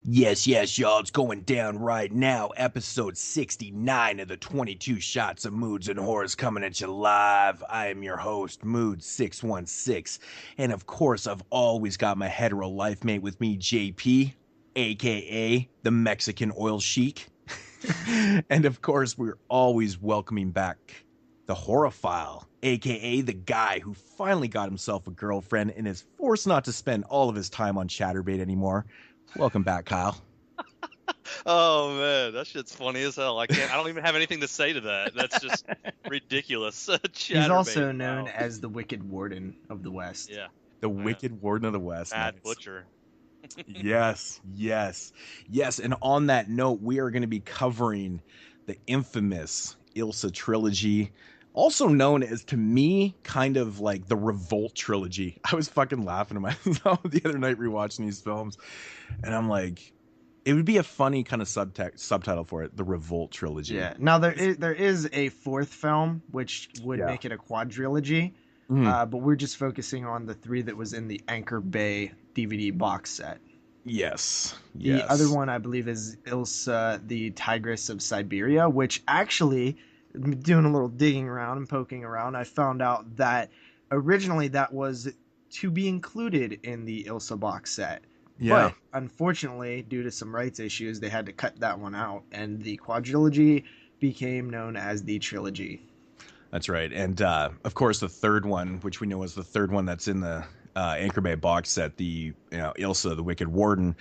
Yes, yes, y'all, it's going down right now. Episode 69 of the 22 Shots of Moods and Horrors coming at you live. I am your host, Moodz616. And of course, I've always got my hetero life mate with me, JP, aka the Mexican Oil Sheik. And of course, we're always welcoming back the Horrorphile, aka the guy who finally got himself a girlfriend and is forced not to spend all of his time on Chatterbait anymore. Welcome back, Kyle. Oh man, that shit's funny as hell. I don't even have anything to say to that. That's just ridiculous. He's also Chatterbait. known Wow. as the Wicked Warden of the West. Yeah. The Wicked Warden of the West. Mad Nice. Butcher. Yes. And on that note, we are going to be covering the infamous Ilsa Trilogy, also known as, to me, kind of like the Revolt Trilogy. I was fucking laughing to myself the other night rewatching these films, and I'm like, it would be a funny kind of subtitle for it, the Revolt Trilogy. Yeah. Now there is a fourth film which would make it a quadrilogy, but we're just focusing on the three that was in the Anchor Bay DVD box set. Yes. The other one, I believe, is Ilsa, the Tigress of Siberia, which actually, doing a little digging around and poking around, I found out that originally that was to be included in the Ilsa box set. Yeah. But unfortunately, due to some rights issues, they had to cut that one out, and the quadrilogy became known as the trilogy. That's right. And of course, the third one, which we know is the third one that's in the Anchor Bay box set, the Ilsa, the Wicked Warden,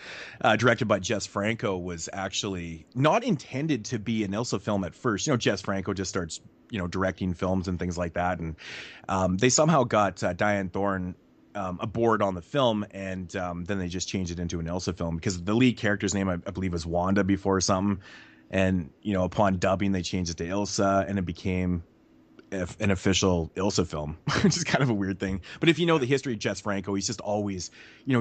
directed by Jess Franco, was actually not intended to be an Ilsa film at first. Jess Franco just starts, directing films and things like that. And they somehow got Diane Thorne aboard on the film, and then they just changed it into an Ilsa film because the lead character's name, I believe, was Wanda before or something. And, upon dubbing, they changed it to Ilsa, and it became an official Ilsa film, which is kind of a weird thing. But if you know the history of Jess Franco, he's just always,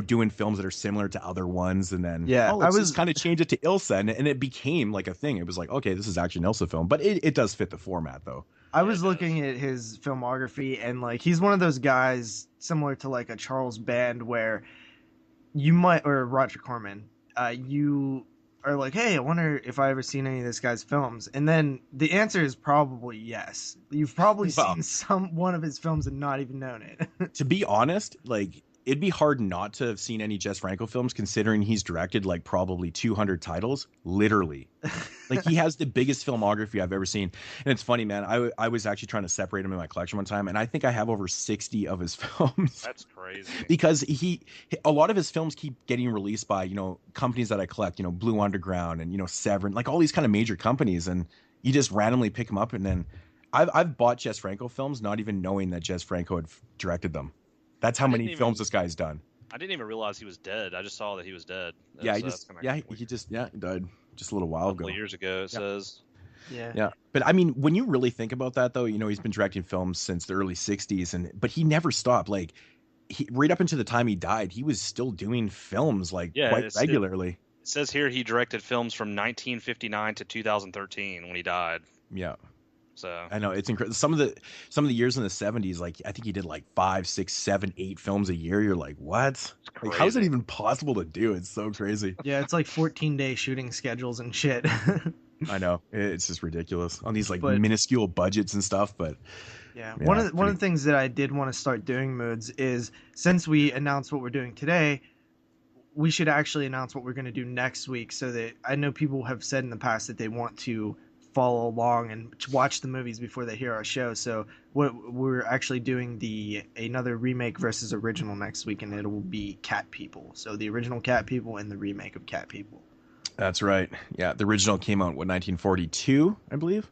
doing films that are similar to other ones. And then, let's just kind of change it to Ilsa. And it became like a thing. It was like, okay, this is actually an Ilsa film. But it does fit the format, though. I was looking at his filmography, and like he's one of those guys similar to like a Charles Band, where you might, or Roger Corman, you are like, hey, I wonder if I ever seen any of this guy's films, and then the answer is probably yes. You've probably seen one of his films and not even known it. To be honest, like, it'd be hard not to have seen any Jess Franco films, considering he's directed like probably 200 titles, literally. Like, he has the biggest filmography I've ever seen. And it's funny, man, I was actually trying to separate him in my collection one time, and I think I have over 60 of his films. That's crazy. Because a lot of his films keep getting released by, companies that I collect, Blue Underground and, Severin, like all these kind of major companies, and you just randomly pick them up. And then I've bought Jess Franco films not even knowing that Jess Franco had directed them. That's how many films this guy's done. I didn't even realize he was dead. I just saw that he was dead. He died just a little while ago. A couple years ago, it says. Yeah. But I mean, when you really think about that, though, he's been directing films since the early 60s, but he never stopped. Like, right up until the time he died, he was still doing films quite regularly. It says here he directed films from 1959 to 2013 when he died. Yeah. So I know it's incredible. Some of the years in the 70s, like I think he did like 5, 6, 7, 8 films a year. You're like, what? Like, how is it even possible to do? It's so crazy. Yeah, it's like 14-day shooting schedules and shit. I know, it's just ridiculous on these minuscule budgets and stuff. But yeah, one of the things that I did want to start doing, Moodz, is since we announced what we're doing today, we should actually announce what we're going to do next week, so that I know people have said in the past that they want to follow along and watch the movies before they hear our show. So we're actually doing another remake versus original next week, and it will be Cat People. So the original Cat People and the remake of Cat People. That's right. Yeah, the original came out in 1942, I believe.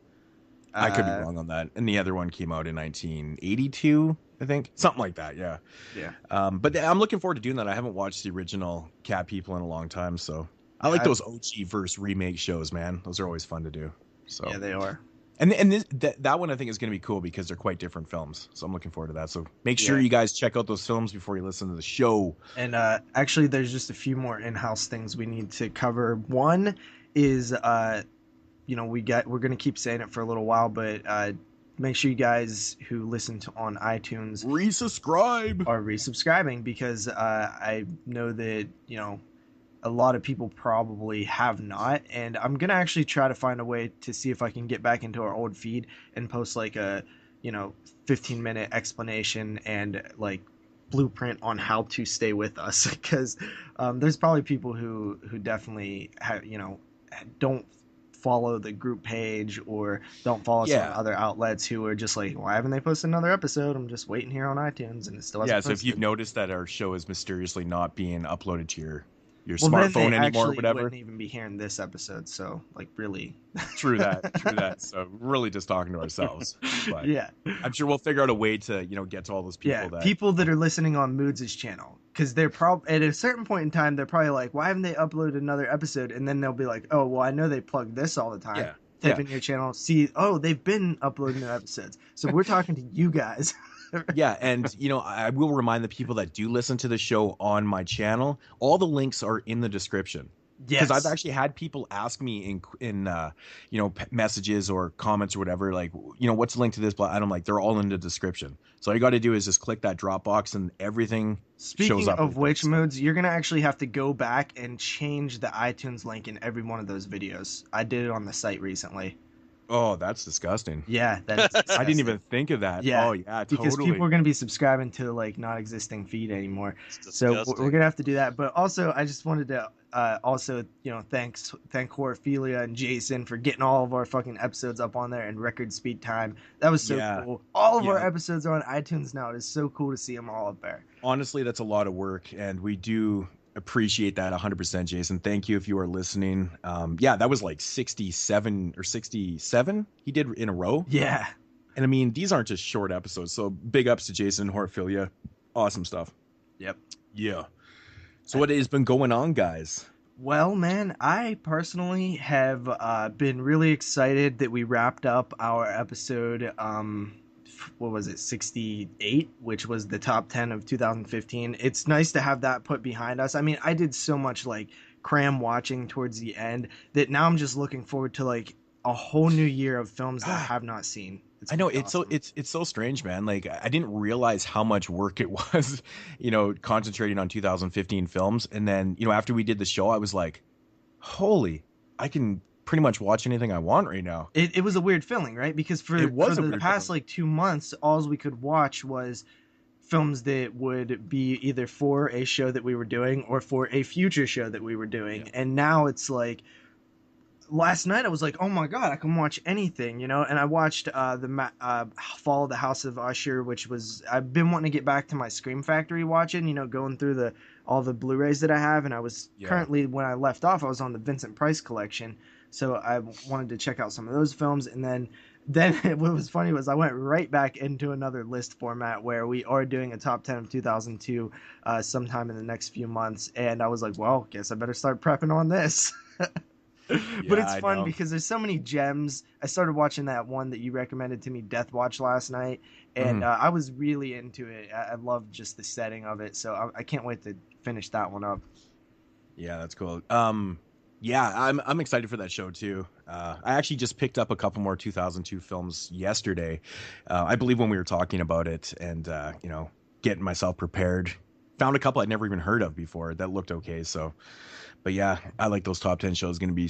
I could be wrong on that. And the other one came out in 1982, I think. Something like that, yeah. Yeah. But I'm looking forward to doing that. I haven't watched the original Cat People in a long time, so I like those OG versus remake shows, man. Those are always fun to do. So yeah, they are. And that one I think is going to be cool because they're quite different films. So I'm looking forward to that. So make sure you guys check out those films before you listen to the show. And actually, there's just a few more in-house things we need to cover. One is, we're going to keep saying it for a little while, but make sure you guys who listen to on iTunes resubscribe or resubscribing, because I know that a lot of people probably have not. And I'm gonna actually try to find a way to see if I can get back into our old feed and post like a 15-minute explanation and like blueprint on how to stay with us, because there's probably people who definitely don't follow the group page or don't follow us on other outlets, who are just like, why haven't they posted another episode? I'm just waiting here on iTunes and it still hasn't So posted. if you've noticed that our show is mysteriously not being uploaded to your then smartphone they anymore, or actually whatever. wouldn't even be hearing this episode, so like really. True that. So we're really just talking to ourselves. But Yeah, I'm sure we'll figure out a way to get to all those people. People that are listening on Moodz' channel, because they're probably at a certain point in time they're probably like, why haven't they uploaded another episode? And then they'll be like, oh well, I know they plug this all the time. Yeah. Type in your channel, see, oh, they've been uploading new episodes. So we're talking to you guys. Yeah, and I will remind the people that do listen to the show on my channel, all the links are in the description. Yes. Because I've actually had people ask me in messages or comments or whatever, like, what's the link to this? And I'm like, they're all in the description. So all you got to do is just click that Dropbox and everything shows up. Speaking of which, Moodz, you're going to actually have to go back and change the iTunes link in every one of those videos. I did it on the site recently. Oh, that's disgusting. Yeah, that's disgusting. I didn't even think of that. Yeah. Oh, yeah, totally. Because people are going to be subscribing to like not existing feed anymore. So we're going to have to do that. But also, I just wanted to thank Horrorphile and Jason for getting all of our fucking episodes up on there in record speed time. That was so cool. All of our episodes are on iTunes now. It is so cool to see them all up there. Honestly, that's a lot of work, and we do appreciate that 100%, Jason. Thank you if you are listening. That was like 67 he did in a row. Yeah. And I mean, these aren't just short episodes, so big ups to Jason and Horrorphile. Awesome stuff. Yep. Yeah. So what has been going on, guys? Well, man, I personally have been really excited that we wrapped up our episode, what was it, 68, which was the top 10 of 2015. It's nice to have that put behind us. I mean, I did so much like cram watching towards the end that now I'm just looking forward to like a whole new year of films that I have not seen. I know, it's awesome. It's so strange, man. Like, I didn't realize how much work it was, concentrating on 2015 films. And then, after we did the show, I was like, holy, I can pretty much watch anything I want right now. It was a weird feeling, right? Because for the past like 2 months, all we could watch was films that would be either for a show that we were doing or for a future show that we were doing. Yeah. And now it's like, last night I was like, oh my god, I can watch anything, and I watched the Fall of the House of Usher, which was, I've been wanting to get back to my Scream Factory watching, going through all the Blu-rays that I have, and I was currently, when I left off, I was on the Vincent Price collection, so I wanted to check out some of those films. And then what was funny was I went right back into another list format where we are doing a top 10 of 2002 sometime in the next few months, and I was like, well, guess I better start prepping on this. But it's fun because there's so many gems. I started watching that one that you recommended to me, Death Watch, last night, and I was really into it. I loved just the setting of it, so I can't wait to finish that one up. Yeah, that's cool. I'm excited for that show too. I actually just picked up a couple more 2002 films yesterday. I believe when we were talking about it and getting myself prepared, found a couple I'd never even heard of before that looked okay. So. But yeah, I like those top 10 shows. Going to be,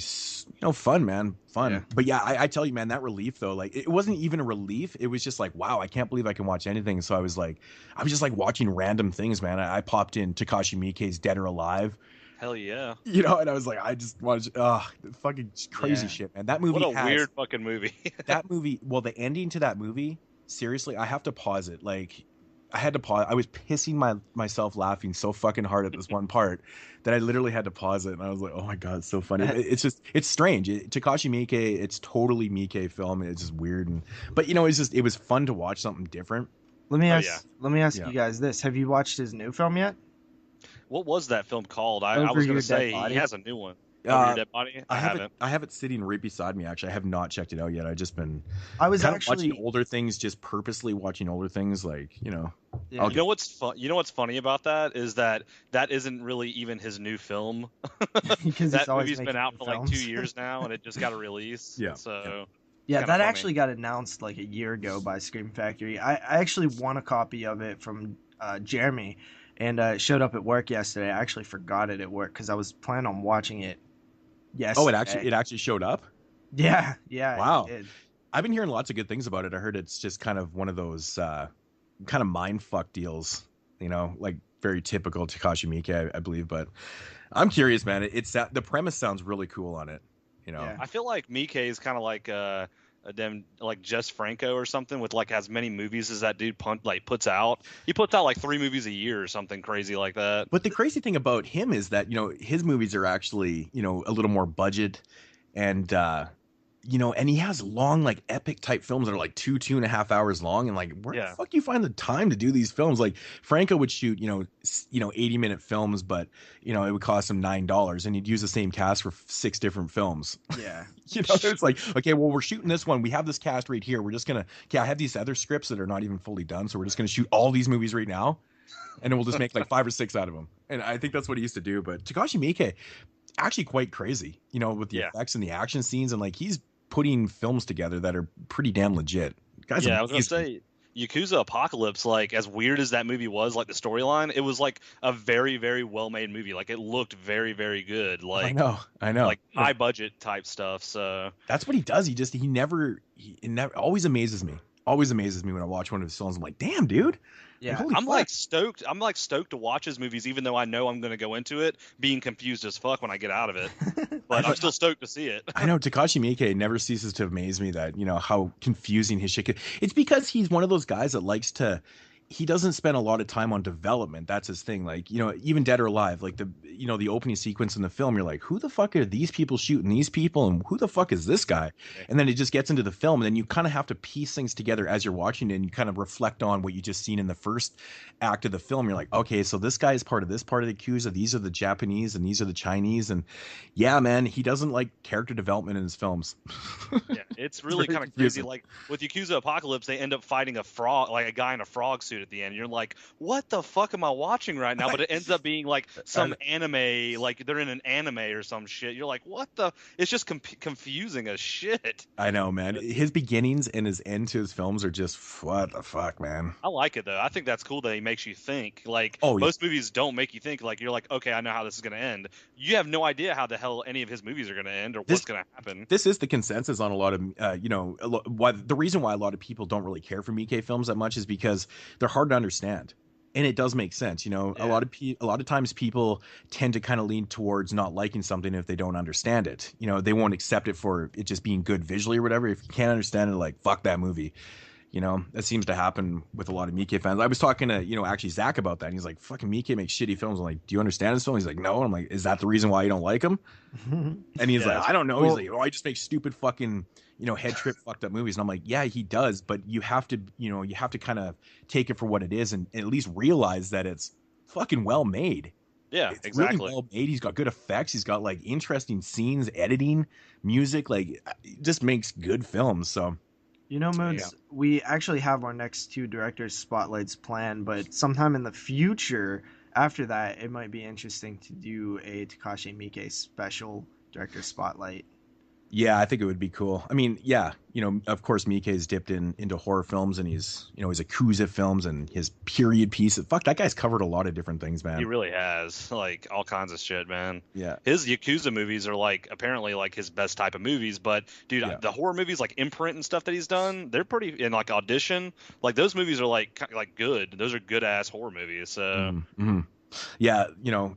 fun, man. Fun. Yeah. But yeah, I tell you, man, that relief though, like it wasn't even a relief. It was just like, wow, I can't believe I can watch anything. So I was just like watching random things, man. I popped in Takashi Miike's Dead or Alive. Hell yeah. And I was like, I just watched, fucking crazy shit, man. That movie What a weird fucking movie. That movie, well, the ending to that movie, seriously, I have to pause it. Like, I had to pause. I was pissing myself laughing so fucking hard at this one part that I literally had to pause it. And I was like, oh my God, it's so funny. It's strange. Takashi Miike, it's totally Miike film. It's just weird. But it was fun to watch something different. Let me ask you guys this. Have you watched his new film yet? What was that film called? I was going to say he has a new one. Dead Body? I haven't. I have it sitting right beside me. Actually, I have not checked it out yet. I was watching older things, just purposely watching older things, Yeah. You know what's funny about that is that isn't really even his new film. Because that movie's been out for like 2 years now, and it just got a release. Yeah. So. Yeah, that funny. Actually got announced like a year ago by Scream Factory. I actually won a copy of it from Jeremy. and it showed up at work yesterday. I actually forgot it at work because I was planning on watching it Oh, yesterday. it actually showed up. Yeah, Wow. it did. I've been hearing lots of good things about it. I heard it's just kind of one of those kind of mind fuck deals, like very typical Takashi Miike, I believe. But I'm curious, man. The premise sounds really cool on it. Yeah. I feel like Miike is kind of like them like Jess Franco or something with like as many movies as that dude puts out. He puts out like 3 movies a year or something crazy like that. But the crazy thing about him is that his movies are actually a little more budget, and and he has long, like, epic type films that are like 2.5 hours long. And like, where the fuck do you find the time to do these films? Like Franco would shoot, 80-minute films, but it would cost him $9 and he'd use the same cast for 6 different films. Yeah. It's like, okay, well, we're shooting this one. We have this cast right here. We're just going to, I have these other scripts that are not even fully done. So we're just going to shoot all these movies right now. And then we'll just make like 5 or 6 out of them. And I think that's what he used to do. But Takashi Miike, actually quite crazy, with the effects and the action scenes. And like, he's putting films together that are pretty damn legit. Guys, I was gonna say Yakuza Apocalypse, like as weird as that movie was, like the storyline, it was like a very, very well made movie. Like it looked very, very good. Like I know, like high budget type stuff. So that's what he does. He never always amazes me. Always amazes me when I watch one of his films. I'm like, damn, dude. Yeah, I'm like stoked. I'm like stoked to watch his movies, even though I know I'm going to go into it being confused as fuck when I get out of it. But I'm still stoked to see it. I know Takashi Miike never ceases to amaze me that how confusing his shit. It's because he's one of those guys that likes to. He doesn't spend a lot of time on development. That's his thing. Like, even Dead or Alive, like the opening sequence in the film, you're like, who the fuck are these people shooting these people? And who the fuck is this guy? And then it just gets into the film. And then you kind of have to piece things together as you're watching it. And you kind of reflect on what you just seen in the first act of the film. You're like, okay, so this guy is part of this part of the Yakuza. These are the Japanese and these are the Chinese. And yeah, man, he doesn't like character development in his films. Yeah, it's really kind of crazy. Like with Yakuza Apocalypse, they end up fighting a frog, like a guy in a frog suit at the end. You're like, what the fuck am I watching right now? But it ends up being like some anime, like they're in an anime or some shit. You're like, what the? It's just confusing as shit. I know, man. His beginnings and his end to his films are just what the fuck, man. I like it though. I think that's cool that he makes you think. Like most movies don't make you think. Like you're like, okay, I know how this is gonna end. You have no idea how the hell any of his movies are gonna end or what's gonna happen. This is the consensus on a lot of, the reason why a lot of people don't really care for Miike films that much is because they're hard to understand. And it does make sense, a lot of times people tend to kind of lean towards not liking something if they don't understand it. They won't accept it for it just being good visually or whatever. If you can't understand it, like, fuck that movie. That seems to happen with a lot of Miike fans. I was talking to, actually Zach about that. And he's like, fucking Miike makes shitty films. I'm like, do you understand his film? He's like, no. And I'm like, is that the reason why you don't like him? And he's like, I don't know. He's like, I just make stupid fucking, head trip fucked up movies. And I'm like, yeah, he does. But you have to, kind of take it for what it is and at least realize that it's fucking well made. Yeah, it's exactly. Really well made. He's got good effects. He's got like interesting scenes, editing, music. Like, it just makes good films. So. Moodz, we actually have our next 2 directors' spotlights planned, but sometime in the future, after that, it might be interesting to do a Takashi Miike special director spotlight. Yeah, I think it would be cool. I mean, yeah, of course, Miike's dipped into horror films and he's, his Yakuza films and his period pieces. Fuck, that guy's covered a lot of different things, man. He really has, like, all kinds of shit, man. Yeah. His Yakuza movies are, like, apparently, like, his best type of movies. But, dude, the horror movies, like, Imprint and stuff that he's done, they're pretty, and, like, Audition, like, those movies are, like good. Those are good-ass horror movies, so... Mm-hmm. Yeah,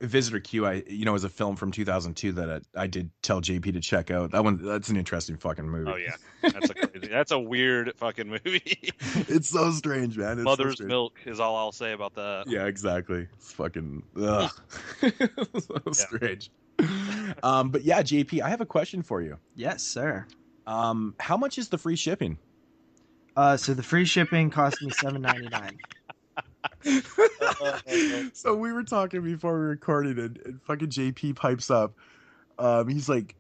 Visitor Q, is a film from 2002 that I did tell JP to check out. That's an interesting fucking movie. Oh yeah, that's a weird fucking movie. It's so strange, man. It's Mother's Milk is all I'll say about that. Yeah, exactly. It's fucking so strange. But yeah, JP, I have a question for you. Yes, sir. How much is the free shipping? So the free shipping cost me $7.99. So we were talking before we recorded and fucking JP pipes up. He's like,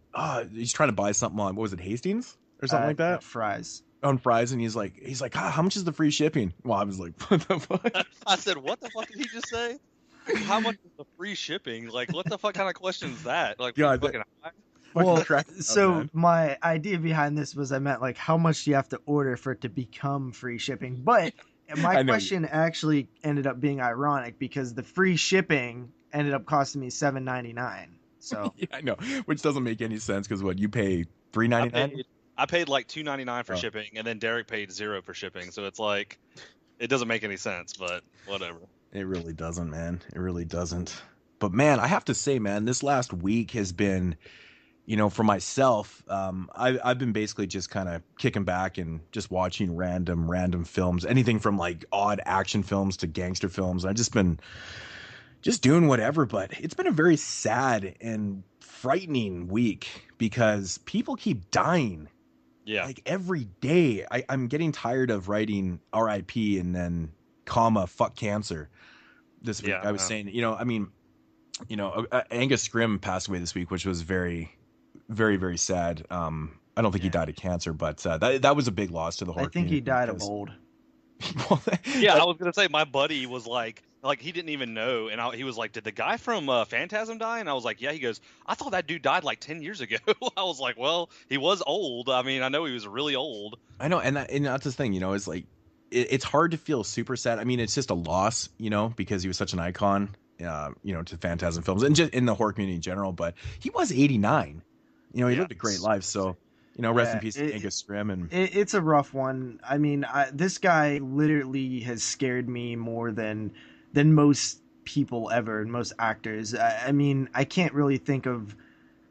he's trying to buy something on, what was it, Hastings or something like that? Fries. On Fries, and he's like, how much is the free shipping? Well, I was like, what the fuck? I said, what the fuck did he just say? How much is the free shipping? Like, what the fuck kind of question is that? Like, yeah, fucking high? Well, so my idea behind this was I meant like how much do you have to order for it to become free shipping, but my I know. question actually ended up being ironic because the free shipping ended up costing me $7.99. So Yeah, I know, which doesn't make any sense because what you pay I $3.99? paid I paid like $2.99 for Oh, shipping, and then Derek paid 0 for shipping. So it's like it doesn't make any sense, but whatever. it really doesn't, man. It really doesn't. But man, I have to say, man, this last week has been, for myself, I've been basically just kind of kicking back and just watching random films, anything from like odd action films to gangster films. I've just been just doing whatever, but it's been a very sad and frightening week because people keep dying Yeah. like every day. I'm getting tired of writing RIP and then comma fuck cancer this week. Yeah. I was saying, Angus Scrimm passed away this week, which was very, very, very sad. I don't think he Yeah. died of cancer, but that was a big loss to the horror I think he community died of because- old. well, Yeah, I was gonna say my buddy was like he didn't even know, and he was like, "Did the guy from Phantasm die?" And I was like, "Yeah." He goes, "I thought that dude died like 10 years ago." I was like, "Well, he was old. I mean, I know he was really old." I know, and that's the thing, is like it's hard to feel super sad. I mean, it's just a loss, because he was such an icon, to Phantasm films and just in the horror community in general. But he was 89. He Yeah. lived a great life. So, rest in peace to Angus Scrimm. And It's a rough one. I mean, this guy literally has scared me more than most people ever, and most actors. I mean, I can't really think of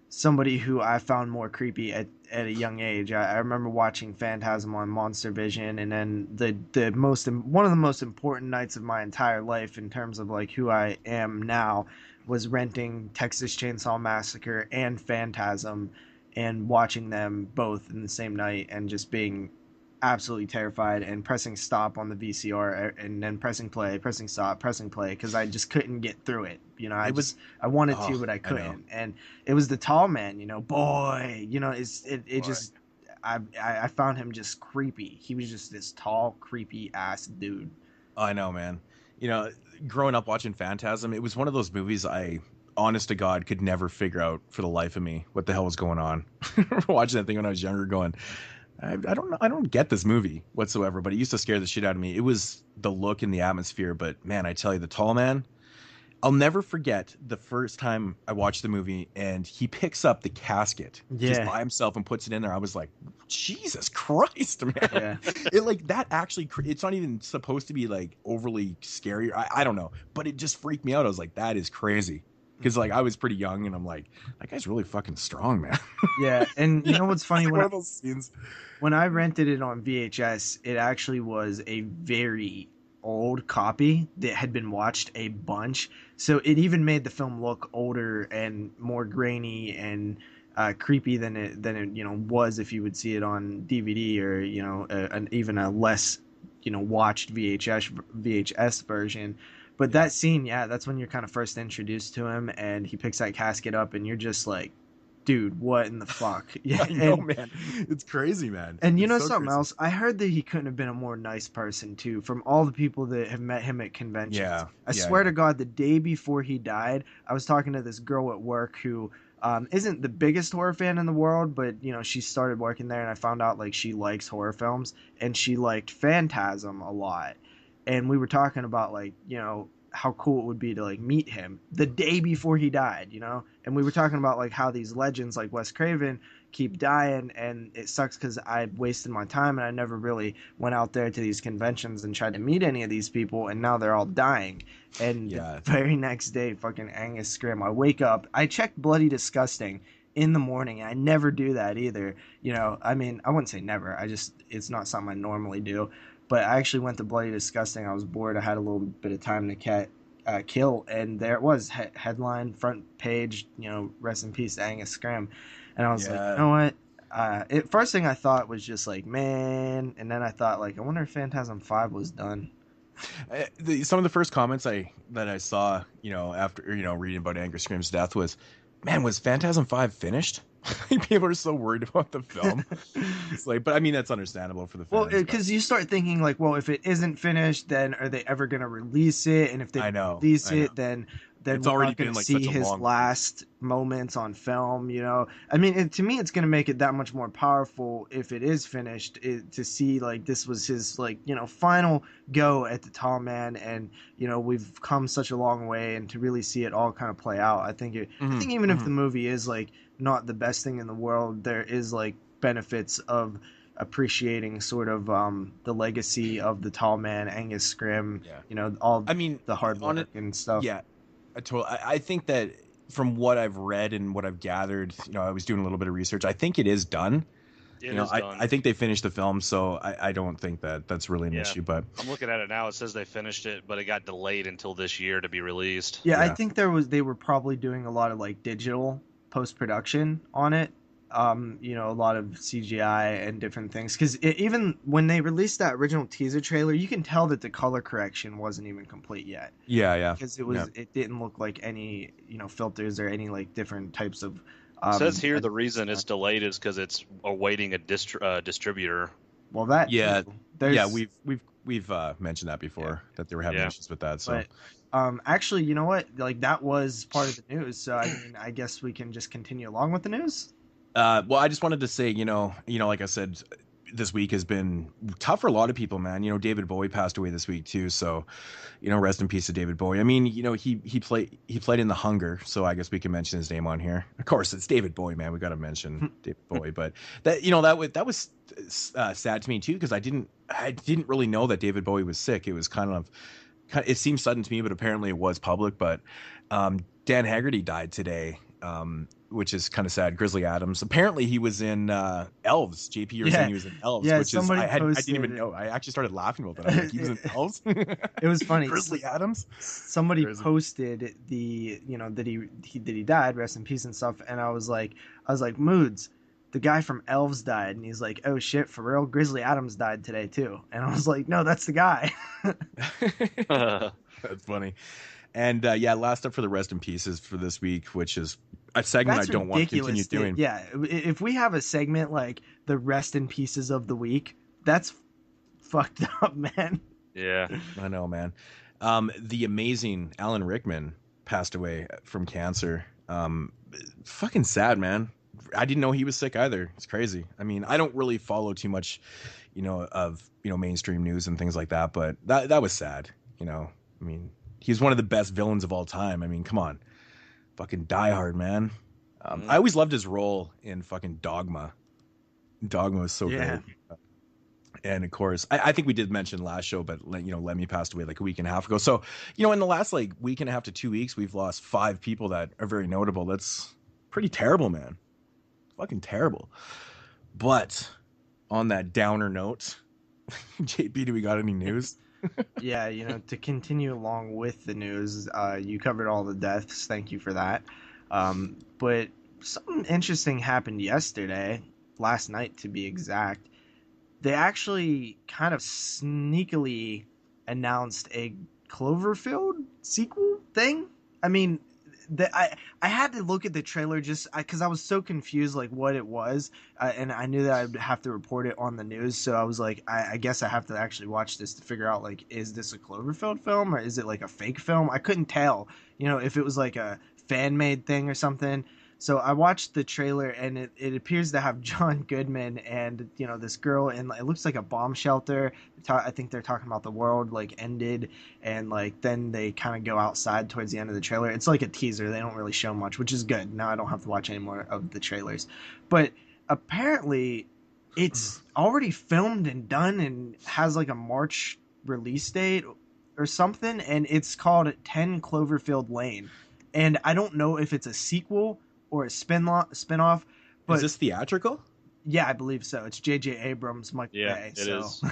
somebody who I found more creepy at a young age. I remember watching Phantasm on Monster Vision, and then one of the most important nights of my entire life in terms of like who I am now was renting Texas Chainsaw Massacre and Phantasm and watching them both in the same night and just being absolutely terrified and pressing stop on the VCR and then pressing play, pressing stop, pressing play because I just couldn't get through it. I wanted to, but I couldn't. And it was the tall man, boy, just I found him just creepy. He was just this tall, creepy ass dude. I know, man. Growing up watching Phantasm, it was one of those movies I, honest to God, could never figure out for the life of me what the hell was going on. Watching that thing when I was younger, going, I don't know. I don't get this movie whatsoever, but it used to scare the shit out of me. It was the look and the atmosphere, but man, I tell you, the tall man, I'll never forget the first time I watched the movie and he picks up the casket just by himself and puts it in there. I was like, Jesus Christ, man. Yeah. It like that actually, it's not even supposed to be like overly scary. I don't know, but it just freaked me out. I was like, that is crazy. Because like I was pretty young and I'm like, that guy's really fucking strong, man. Yeah, and you know what's funny? Like one of those scenes. When I rented it on VHS, it actually was a very old copy that had been watched a bunch. So it even made the film look older and more grainy and creepy than it was if you would see it on DVD or even a less watched VHS version. But that scene, yeah, that's when you're kind of first introduced to him, and he picks that casket up, and you're just like, dude, what in the fuck? Yeah, I know, man. It's crazy, man. And you know so something crazy. else? I heard that he couldn't have been a more nice person too. From all the people that have met him at conventions, Yeah, I swear to God, the day before he died, I was talking to this girl at work who isn't the biggest horror fan in the world, but she started working there, and I found out like she likes horror films, and she liked Phantasm a lot. And we were talking about like how cool it would be to like meet him the day before he died, and we were talking about like how these legends like Wes Craven keep dying, and it sucks because I wasted my time and I never really went out there to these conventions and tried to meet any of these people, and now they're all dying. And the very next day, fucking Angus Scrimm, I wake up, I checked Bloody Disgusting in the morning, and I never do that either. I mean, I wouldn't say never, it's not something I normally do. But I actually went to Bloody Disgusting. I was bored. I had a little bit of time to kill, and there it was, headline, front page, rest in peace, Angus Scrimm. And I was like, you know what? First thing I thought was just like, man, and then I thought like, I wonder if Phantasm 5 was done. Some of the first comments that I saw, after reading about Angus Scrimm's death was, man, was Phantasm 5 finished? People are so worried about the film. It's like, but I mean, that's understandable for the fans. Well, because you start thinking like, well, if it isn't finished, then are they ever going to release it? And if they release it, then then It's we're already not going been to like see such a his long last moments on film. I mean, to me, it's going to make it that much more powerful if it is finished, to see like this was his like final go at the tall man, and we've come such a long way, and to really see it all kind of play out, I think even if the movie is like not the best thing in the world, there is like benefits of appreciating sort of the legacy of the tall man, Angus Scrimm, all I mean, the hard work and stuff. Yeah, I think that from what I've read and what I've gathered, I was doing a little bit of research. I think it is done. It is done. I think they finished the film, so I don't think that that's really an issue. But I'm looking at it now. It says they finished it, but it got delayed until this year to be released. Yeah, I think they were probably doing a lot of like digital post-production on it. A lot of CGI and different things, because even when they released that original teaser trailer, you can tell that the color correction wasn't even complete yet. Yeah, because it didn't look like any filters or any like different types of. It says here the reason it's delayed is because it's awaiting a distributor. Well, that we've mentioned that before, that they were having issues with that. So, but, actually, you know what? Like that was part of the news. So I mean, I guess we can just continue along with the news. Well, I just wanted to say, like I said, this week has been tough for a lot of people, man. David Bowie passed away this week too, so rest in peace to David Bowie. I mean, he played in The Hunger, so I guess we can mention his name on here. Of course, it's David Bowie, man. We got to mention David Bowie, but that was sad to me too, because I didn't really know that David Bowie was sick. It was kind of it seemed sudden to me, but apparently it was public. But Dan Haggerty died today. Which is kind of sad. Grizzly Adams. Apparently, he was in Elves. JP, you were saying he was in Elves, which is I didn't even know. I actually started laughing about that. I'm like, he was in Elves. It was funny. Grizzly Adams. Somebody posted the that he died, rest in peace and stuff, and I was like, Moodz, the guy from Elves died, and he's like, oh shit, for real, Grizzly Adams died today too, and I was like, no, that's the guy. That's funny. And last up for the rest in pieces for this week, which is a segment I don't want to continue doing. Yeah, if we have a segment like the rest in pieces of the week, that's fucked up, man. Yeah, I know, man. The amazing Alan Rickman passed away from cancer. Fucking sad, man. I didn't know he was sick either. It's crazy. I mean, I don't really follow too much, of mainstream news and things like that, but that was sad. I mean, he's one of the best villains of all time. I mean, come on. Fucking Die Hard, man. I always loved his role in fucking Dogma. Dogma was so great. And of course, I think we did mention last show, but Lemmy passed away like a week and a half ago. So, in the last like week and a half to 2 weeks, we've lost 5 people that are very notable. That's pretty terrible, man. Fucking terrible. But on that downer note, JP, do we got any news? Yeah, to continue along with the news, you covered all the deaths. Thank you for that. But something interesting happened last night to be exact. They actually kind of sneakily announced a Cloverfield sequel thing. I mean, I had to look at the trailer just because I was so confused like what it was, and I knew that I'd have to report it on the news, so I was like, I guess I have to actually watch this to figure out like, is this a Cloverfield film or is it like a fake film? I couldn't tell, if it was like a fan-made thing or something. So I watched the trailer, and it appears to have John Goodman and this girl, and it looks like a bomb shelter. I think they're talking about the world like ended, and like then they kind of go outside towards the end of the trailer. It's like a teaser. They don't really show much, which is good. Now I don't have to watch any more of the trailers. But apparently, it's already filmed and done, and has like a March release date or something, and it's called 10 Cloverfield Lane. And I don't know if it's a sequel or a spin-off. But is this theatrical? Yeah, I believe so. It's J.J. Abrams, Michael Bay. It is.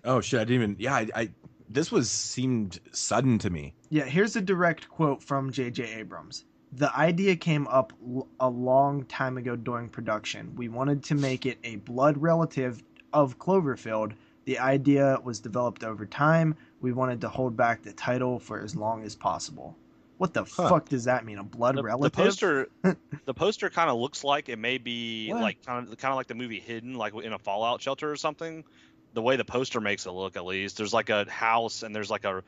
Oh shit! I didn't even. Yeah, this seemed sudden to me. Yeah, here's a direct quote from J.J. Abrams. The idea came up a long time ago during production. We wanted to make it a blood relative of Cloverfield. The idea was developed over time. We wanted to hold back the title for as long as possible. What the fuck does that mean? A blood relative? The poster kind of looks like it may be like kind of like the movie Hidden, like in a fallout shelter or something. the way the poster makes it look, at least. There's like a house and there's like an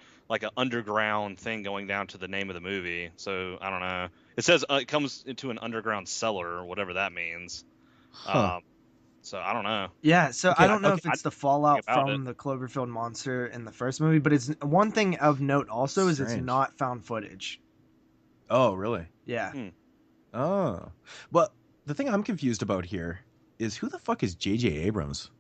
underground thing going down to the name of the movie. So I don't know. It says it comes into an underground cellar, or whatever that means. Huh. So I don't know. Yeah, so Okay, I don't know okay, if it's the fallout about from the Cloverfield monster in the first movie, but it's one thing of note also is it's Strange. not found footage. Oh, really? Yeah. Oh. Well, the thing I'm confused about here is who the fuck is J.J. Abrams?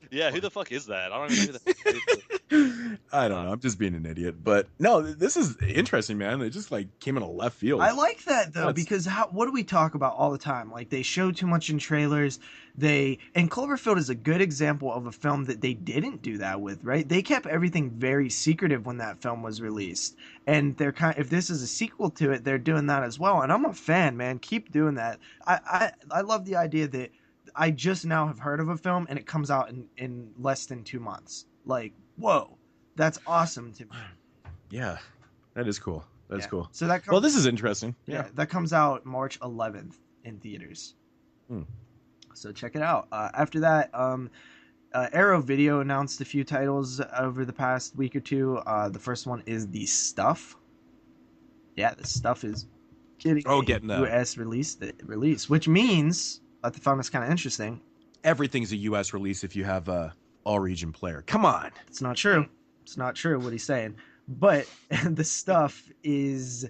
Yeah, who the fuck is that? I don't even know who that is. I don't know. I'm just being an idiot. But no, this is interesting, man. It just like came in a left field. I like that though, because what do we talk about all the time? Like they show too much in trailers. And Cloverfield is a good example of a film that they didn't do that with, right? They kept everything very secretive when that film was released. And they're if this is a sequel to it, they're doing that as well. And I'm a fan, man. Keep doing that. I love the idea that I just now have heard of a film and it comes out in less than 2 months. Like, whoa, that's awesome to me. Yeah, that is cool. That's cool. So that well, this is interesting. Yeah, that comes out March 11th in theaters. So check it out. After that, Arrow Video announced a few titles over the past week or two. The first one is The Stuff. Yeah, The Stuff is getting a US release, which means I found this kind of interesting. Everything's a US release if you have a all-region player. Come on. It's not true. It's not true what he's saying. But The Stuff is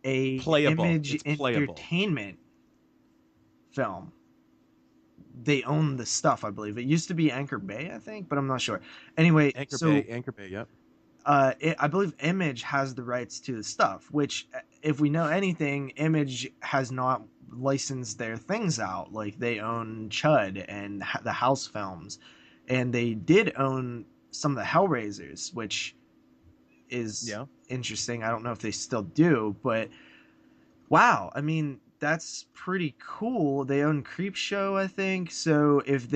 a Image Entertainment film. They own The Stuff, I believe. It used to be Anchor Bay, I think, but I'm not sure. Anyway, Anchor Bay, yep. I believe Image has the rights to The Stuff, which, if we know anything, Image has not licensed their things out. Like, they own Chud and the House films, and they did own some of the Hellraisers, which is interesting. I don't know if they still do, but wow, I mean, that's pretty cool. They own Creepshow, I think. So if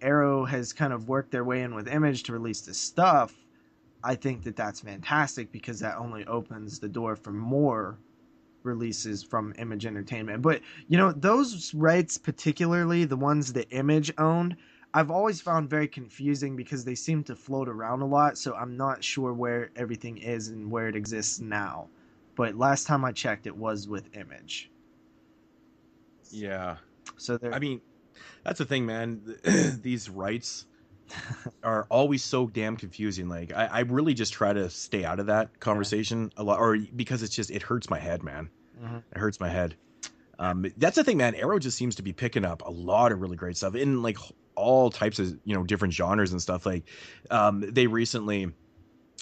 Arrow has kind of worked their way in with Image to release this stuff, I think that's fantastic, because that only opens the door for more releases from Image Entertainment. But, you know, those rights, particularly the ones that Image owned, I've always found very confusing because they seem to float around a lot. So I'm not sure where everything is and where it exists now. But last time I checked, it was with Image. Yeah. So I mean, that's the thing, man. These rights are always so damn confusing. Like, I really just try to stay out of that conversation a lot, or because it hurts my head, man. It hurts my head. That's the thing, man. Arrow just seems to be picking up a lot of really great stuff in like all types of, you know, different genres and stuff. Like, they're recently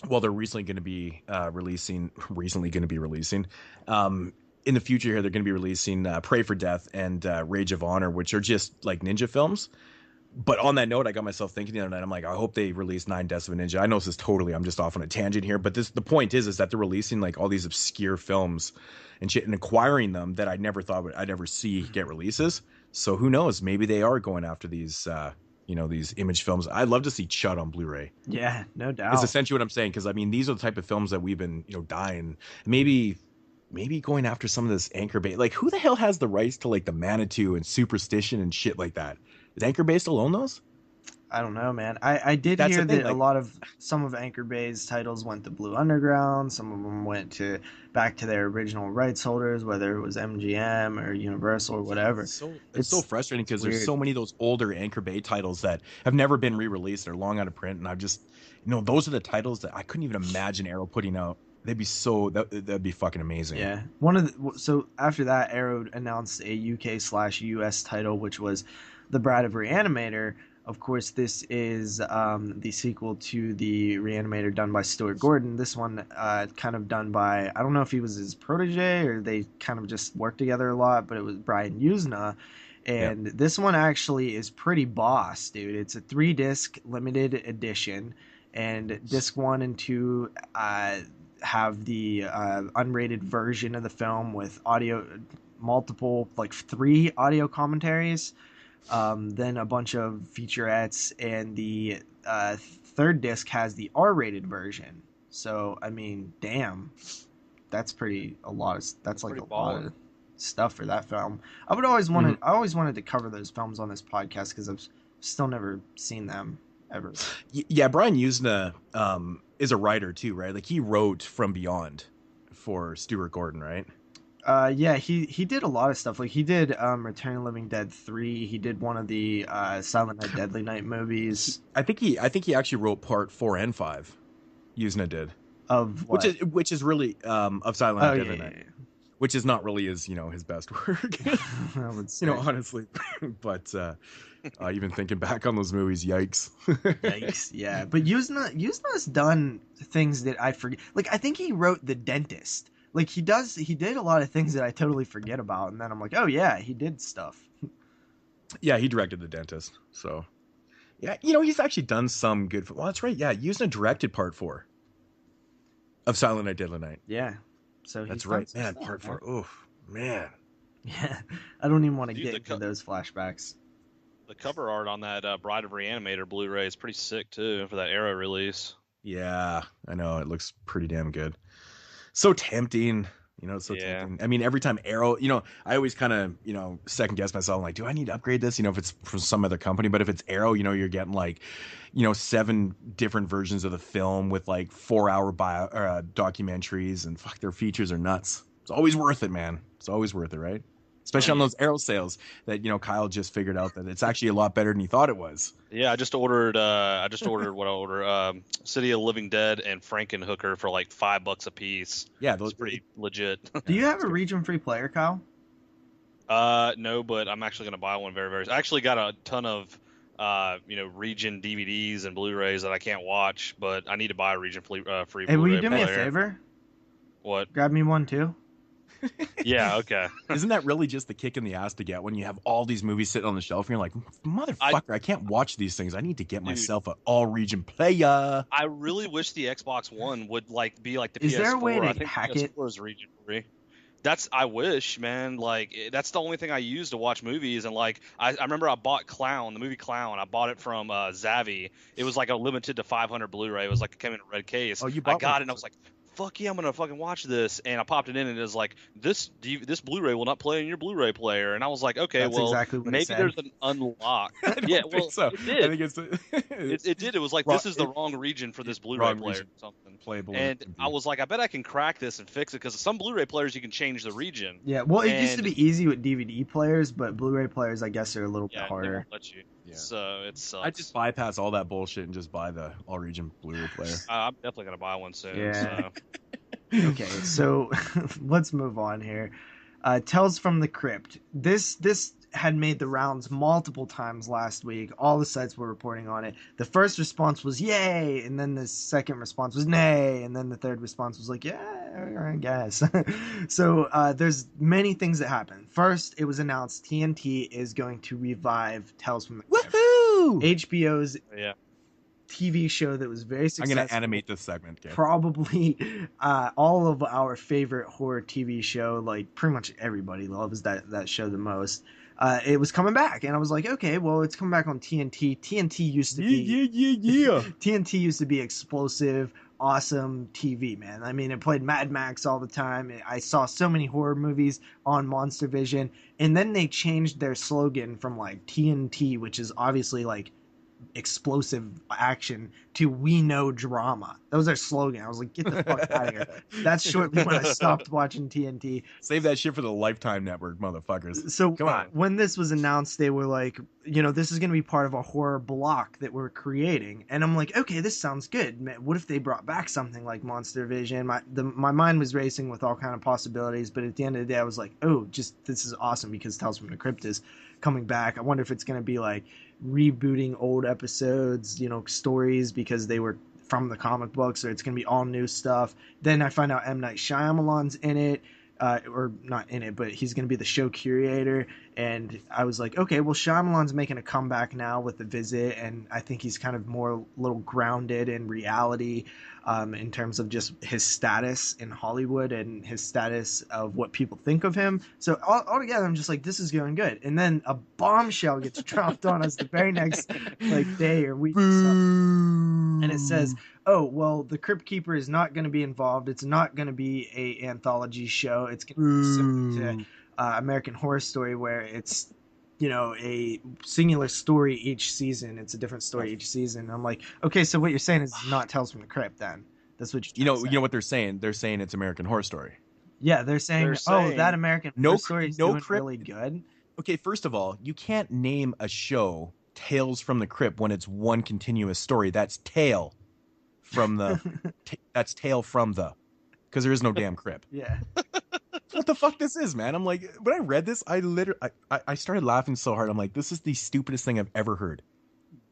going to be releasing. In the future here, they're going to be releasing Pray for Death and Rage of Honor, which are just like ninja films. But on that note, I got myself thinking the other night, I'm like, I hope they release 9 Deaths of a Ninja. I know this is I'm just off on a tangent here, but the point is that they're releasing like all these obscure films and shit and acquiring them that I never thought I'd ever see get releases. So who knows? Maybe they are going after these, these Image films. I'd love to see Chud on Blu-ray. Yeah, no doubt. It's essentially what I'm saying, because I mean, these are the type of films that we've been, dying. Maybe going after some of this Anchor Bay. Like, who the hell has the rights to like the Manitou and Superstition and shit like that? Is Anchor Bay still own those? I don't know, man. I did hear that some of Anchor Bay's titles went to Blue Underground. Some of them went back to their original rights holders, whether it was MGM or Universal or whatever. It's so frustrating because there's so many of those older Anchor Bay titles that have never been re-released. They're long out of print, and I've just, those are the titles that I couldn't even imagine Arrow putting out. That'd be fucking amazing. Yeah. So after that, Arrow announced a UK/US title, which was The Bride of Re-Animator. Of course, this is the sequel to the Re-Animator done by Stuart Gordon. This one kind of done by, I don't know if he was his protege or they kind of just worked together a lot, but it was Brian Usna. And This one actually is pretty boss, dude. It's a 3-disc limited edition, and disc 1 and 2 have the unrated version of the film with multiple, like 3 audio commentaries. Then a bunch of featurettes, and the 3rd disc has the R-rated version. So I mean, damn, that's a lot. That's like a lot. stuff for that film. I always wanted to cover those films on this podcast because I've still never seen them ever. Yeah, Brian Usna is a writer too, right? Like he wrote From Beyond for Stuart Gordon, right? Yeah, he did a lot of stuff. Like he did Return of the Living Dead 3. He did one of the Silent Night Deadly Night movies. I think he actually wrote part 4 and 5. Usna did. Of what? Which is really of Silent Night Deadly Night. Yeah. Which is not really his best work. I would say. Honestly. But even thinking back on those movies, yikes. Yikes, yeah. But Usna's done things that I forget. Like I think he wrote The Dentist. Like he did a lot of things that I totally forget about, and then I'm like, oh yeah, he did stuff. Yeah, he directed The Dentist. So yeah, he's actually done some good. Well, that's right. Yeah, Usna directed part 4 of Silent Night Deadly Night. Yeah, so that's right, man. Part 4. Oof, man. Yeah, I don't even want to get into those flashbacks. The cover art on that Bride of Re-Animator Blu-ray is pretty sick too for that Arrow release. Yeah, I know, it looks pretty damn good. So tempting, tempting. I mean, every time Arrow, I always kind of, second guess myself. I'm like, do I need to upgrade this? If it's from some other company, but if it's Arrow, you're getting like, 7 different versions of the film with like 4-hour documentaries, and fuck, their features are nuts. It's always worth it, man. It's always worth it, right? Especially on those Arrow sales that, Kyle just figured out that it's actually a lot better than he thought it was. Yeah, I just ordered what I ordered. City of the Living Dead and Frankenhooker for like $5 a piece. Yeah, those are pretty legit. Do you have a region-free player, Kyle? No, but I'm actually going to buy one very, very. I actually got a ton of, region DVDs and Blu-rays that I can't watch, but I need to buy a region-free Hey, Blu-ray will you do me a player. favor? What? Grab me one too. Yeah, okay. Isn't that really just the kick in the ass to get when you have all these movies sitting on the shelf and you're like, motherfucker, I can't watch these things. I need to get myself an all-region player. I really wish the Xbox One would be like the PS4. Is there a way to I think hack PS4 it? is region free. I wish, man. Like that's the only thing I use to watch movies. And like I remember I bought Clown, the movie Clown. I bought it from Zavvi. It was like a limited to 500 Blu-ray. It was like it came in a red case. Oh, you I bought got one? it and I was like, fuck yeah, I'm gonna fucking watch this. And I popped it in and it was like, this Blu-ray will not play in your Blu-ray player. And I was like, okay, That's well, exactly what maybe it said. there's an unlock. Yeah, well, so. it did. I think it's It did. It was like, this is the wrong region for this Blu-ray player or something. Playable. And I was like, I bet I can crack this and fix it, because some Blu-ray players you can change the region. Yeah, well, it used to be easy with DVD players, but Blu-ray players, I guess, are a little bit They harder. won't let you. Yeah. So it sucks. I just bypass all that bullshit and just buy the all-region Blu-ray player. I'm definitely gonna buy one soon. Yeah. So. Okay, so let's move on here. Tales from the Crypt. This had made the rounds multiple times last week. All the sites were reporting on it. The first response was yay, and then the second response was nay, and then the third response was like, yeah, I guess. So there's many things that happened. First, it was announced TNT is going to revive Tales from the Crypt. Woohoo! HBO's Yeah. TV show that was very successful. I'm gonna animate this segment. Okay? Probably all of our favorite horror TV show. Like pretty much everybody loves that show the most. It was coming back, and I was like, okay, well, it's coming back on TNT. TNT used to be TNT used to be explosive, awesome TV, man. I mean, it played Mad Max all the time. I saw so many horror movies on Monster Vision, and then they changed their slogan from like TNT, which is obviously like explosive action, to we know drama. That was their slogan. I was like, get the fuck out of here. That's shortly when I stopped watching TNT. Save that shit for the Lifetime Network, motherfuckers. So come on. When this was announced, they were like, this is going to be part of a horror block that we're creating. And I'm like, okay, this sounds good. Man, what if they brought back something like Monster Vision? My mind was racing with all kind of possibilities, but at the end of the day, I was like, oh, this is awesome, because Tales from the Crypt is coming back. I wonder if it's going to be like rebooting old episodes, stories, because they were from the comic books, or it's going to be all new stuff. Then I find out M. Night Shyamalan's in it, or not in it, but he's going to be the show curator. And I was like, okay, well, Shyamalan's making a comeback now with The Visit, and I think he's kind of more a little grounded in reality, in terms of just his status in Hollywood and his status of what people think of him. So altogether, I'm just like, this is going good. And then a bombshell gets dropped on us the very next day or week or so. And it says, oh, well, the Crypt Keeper is not going to be involved. It's not going to be a anthology show. It's going to be similar to American Horror Story, where it's, a singular story each season. It's a different story each season. I'm like, okay, so what you're saying is not Tales from the Crypt then. That's what you know what they're saying? They're saying it's American Horror Story. Yeah, they're saying that American Horror Story is doing Crypt, really good. Okay, first of all, you can't name a show Tales from the Crypt when it's one continuous story. That's Tale from the that's Tale from the, because there is no damn Crypt. Yeah. What the fuck this is, man? I'm like, when I read this, I started laughing so hard. I'm like, this is the stupidest thing I've ever heard.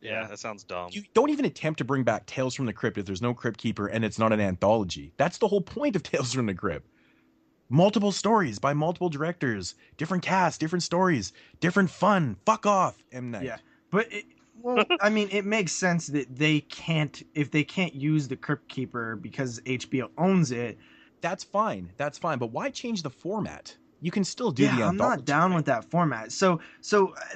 Yeah, that sounds dumb. You don't even attempt to bring back Tales from the Crypt if there's no Crypt Keeper and it's not an anthology. That's the whole point of Tales from the Crypt. Multiple stories by multiple directors, different casts, different stories, different fun. Fuck off, M. Night. Yeah, but it makes sense that if they can't use the Crypt Keeper because HBO owns it. That's fine. But why change the format? You can still do the anthology. I'm not down with that format. So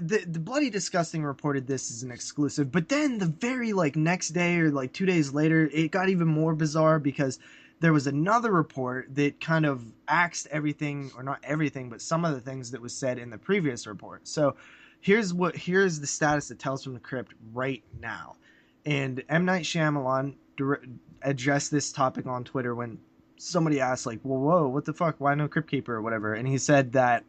the Bloody Disgusting reported this as an exclusive, but then the very next day or 2 days later, it got even more bizarre because there was another report that kind of axed everything, or not everything, but some of the things that was said in the previous report. So here's the status of Tales from the Crypt right now. And M. Night Shyamalan addressed this topic on Twitter when somebody asked, whoa, what the fuck? Why no Crypt Keeper or whatever? And he said that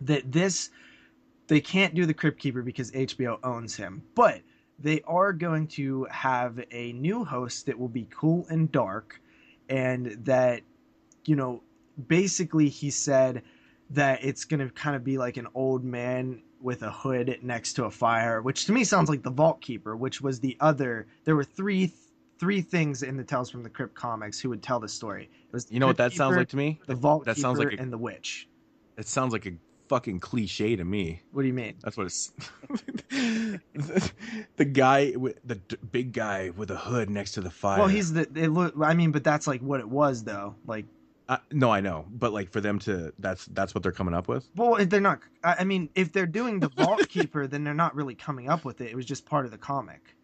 they can't do the Crypt Keeper because HBO owns him. But they are going to have a new host that will be cool and dark, and that, basically he said that it's going to kind of be like an old man with a hood next to a fire, which to me sounds like the Vault Keeper, which was there were three things in the Tales from the Crypt comics who would tell the story. It was what that sounds like to me? The Vault that Keeper sounds like and the Witch. It sounds like a fucking cliche to me. What do you mean? That's what it's the guy with the big guy with a hood next to the fire. Well, but that's what it was though. No, I know, but for them to that's what they're coming up with. Well, they're not. I mean, if they're doing the Vault Keeper, then they're not really coming up with it. It was just part of the comic.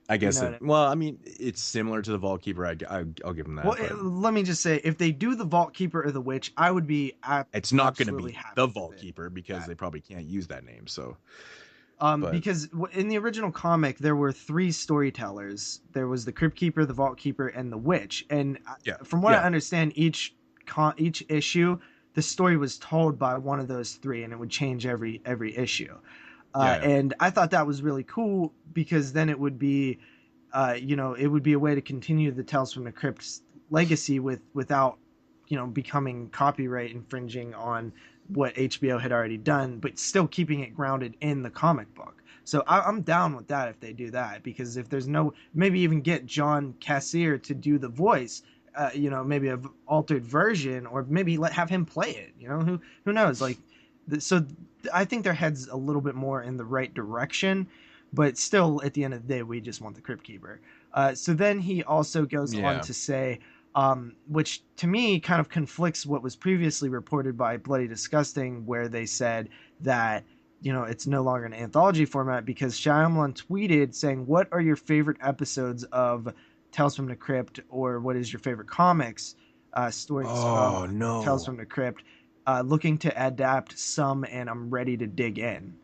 I guess well, I mean, it's similar to the Vault Keeper. I'll give them that. Well, let me just say, if they do the Vault Keeper or the Witch, I would be. It's not going to be the Vault Keeper because they probably can't use that name. So, because in the original comic there were 3 storytellers. There was the Crypt Keeper, the Vault Keeper, and the Witch. And from what I understand, each issue, the story was told by one of those 3, and it would change every issue. And I thought that was really cool because then it would be, it would be a way to continue the Tales from the Crypt's legacy without, becoming copyright infringing on what HBO had already done, but still keeping it grounded in the comic book. So I'm down with that if they do that, because if there's maybe even get John Cassier to do the voice, maybe an altered version, or maybe have him play it. Who knows? So I think their head's a little bit more in the right direction, but still, at the end of the day, we just want the Crypt Keeper. So then he also goes on to say, which to me kind of conflicts what was previously reported by Bloody Disgusting, where they said that, it's no longer an anthology format, because Shyamalan tweeted saying, what are your favorite episodes of Tales from the Crypt, or what is your favorite comics stories from Tales from the Crypt? Looking to adapt some, and I'm ready to dig in.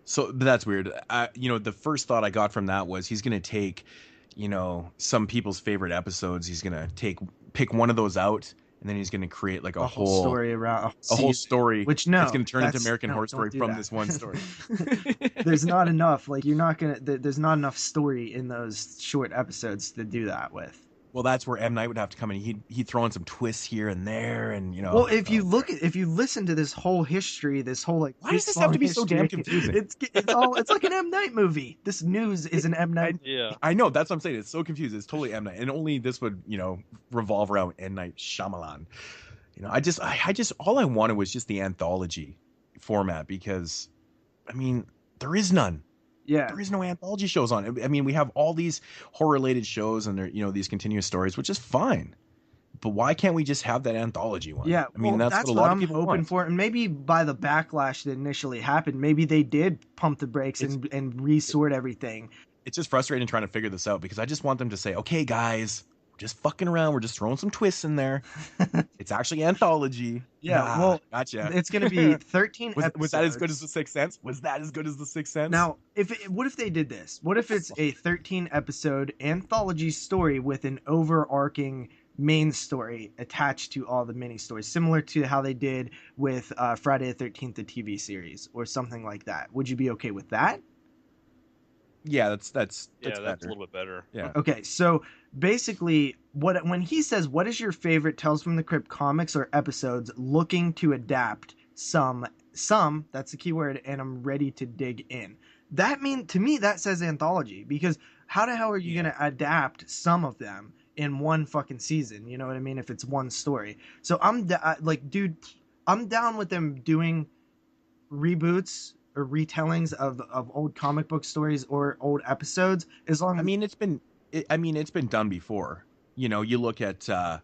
So that's weird. The first thought I got from that was he's going to take, some people's favorite episodes. He's going to pick one of those out, and then he's going to create a whole story around a whole story. Which it's going to turn into American Horror Story from this one story. There's not enough. There's not enough story in those short episodes to do that with. Well, that's where M. Night would have to come in. He'd throw in some twists here and there, and Well, if you listen to this whole history, this whole why does this have to be so damn confusing? It's like an M. Night movie. This news is an M. Night. Yeah, I know. That's what I'm saying. It's so confusing. It's totally M. Night, and only this would revolve around M. Night Shyamalan. I just all I wanted was just the anthology format, because, I mean, there is none. Yeah, there is no anthology shows on it. I mean, we have all these horror-related shows, and they're these continuous stories, which is fine. But why can't we just have that anthology one? Yeah, I mean, that's what a lot of people I'm hoping want. for. And maybe by the backlash that initially happened, maybe they did pump the brakes and resort everything. it's just frustrating trying to figure this out because I just want them to say, okay, guys, we're just fucking around. We're just throwing some twists in there. It's actually anthology. Yeah, well, gotcha. It's going to be 13 episodes. Was that as good as The Sixth Sense? Was that as good as The Sixth Sense? Now, what if they did this? What if it's a 13 episode anthology story with an overarching main story attached to all the mini stories, similar to how they did with Friday the 13th, the TV series, or something like that? Would you be okay with that? Yeah, that's a better. little bit better. Yeah. Okay, so basically, when he says, "What is your favorite Tales from the Crypt comics or episodes looking to adapt some that's the key word, and I'm ready to dig in." To me that says anthology, because how the hell are you gonna adapt some of them in one fucking season? You know what I mean? If it's one story, so I'm dude, I'm down with them doing reboots or retellings of old comic book stories or old episodes, as long as it's been done before. You know, you look at the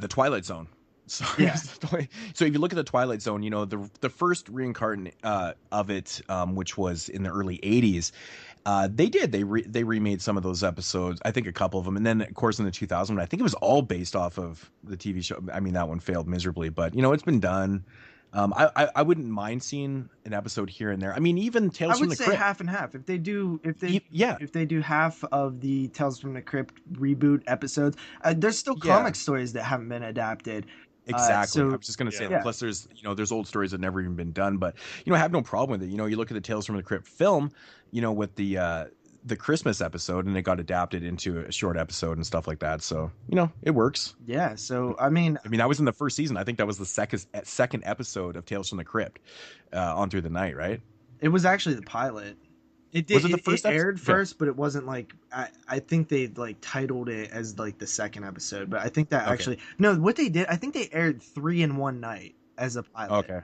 Twilight Zone. So if you look at the Twilight Zone, you know, the first reincarnate of it, which was in the early 80s, they remade some of those episodes, I think a couple of them, and then of course in the 2000s, I think it was all based off of the TV show. I mean, that one failed miserably, but you know, it's been done. I wouldn't mind seeing an episode here and there. I mean, even Tales from the Crypt. I would say half and half. If they do half of the Tales from the Crypt reboot episodes, there's still comic stories that haven't been adapted. Exactly. I was just going to say, plus there's old stories that never even been done, but you know, I have no problem with it. You know, you look at the Tales from the Crypt film, you know, with the Christmas episode, and it got adapted into a short episode and stuff like that. So, you know, it works. Yeah. So, I mean, that was in the first season. I think that was the second episode of Tales from the Crypt, On Through the Night, right? It was actually the pilot. It aired first, but it wasn't like I think they like titled it as like the second episode, but I think that actually what they did, I think they aired 3 in one night as a pilot. Okay,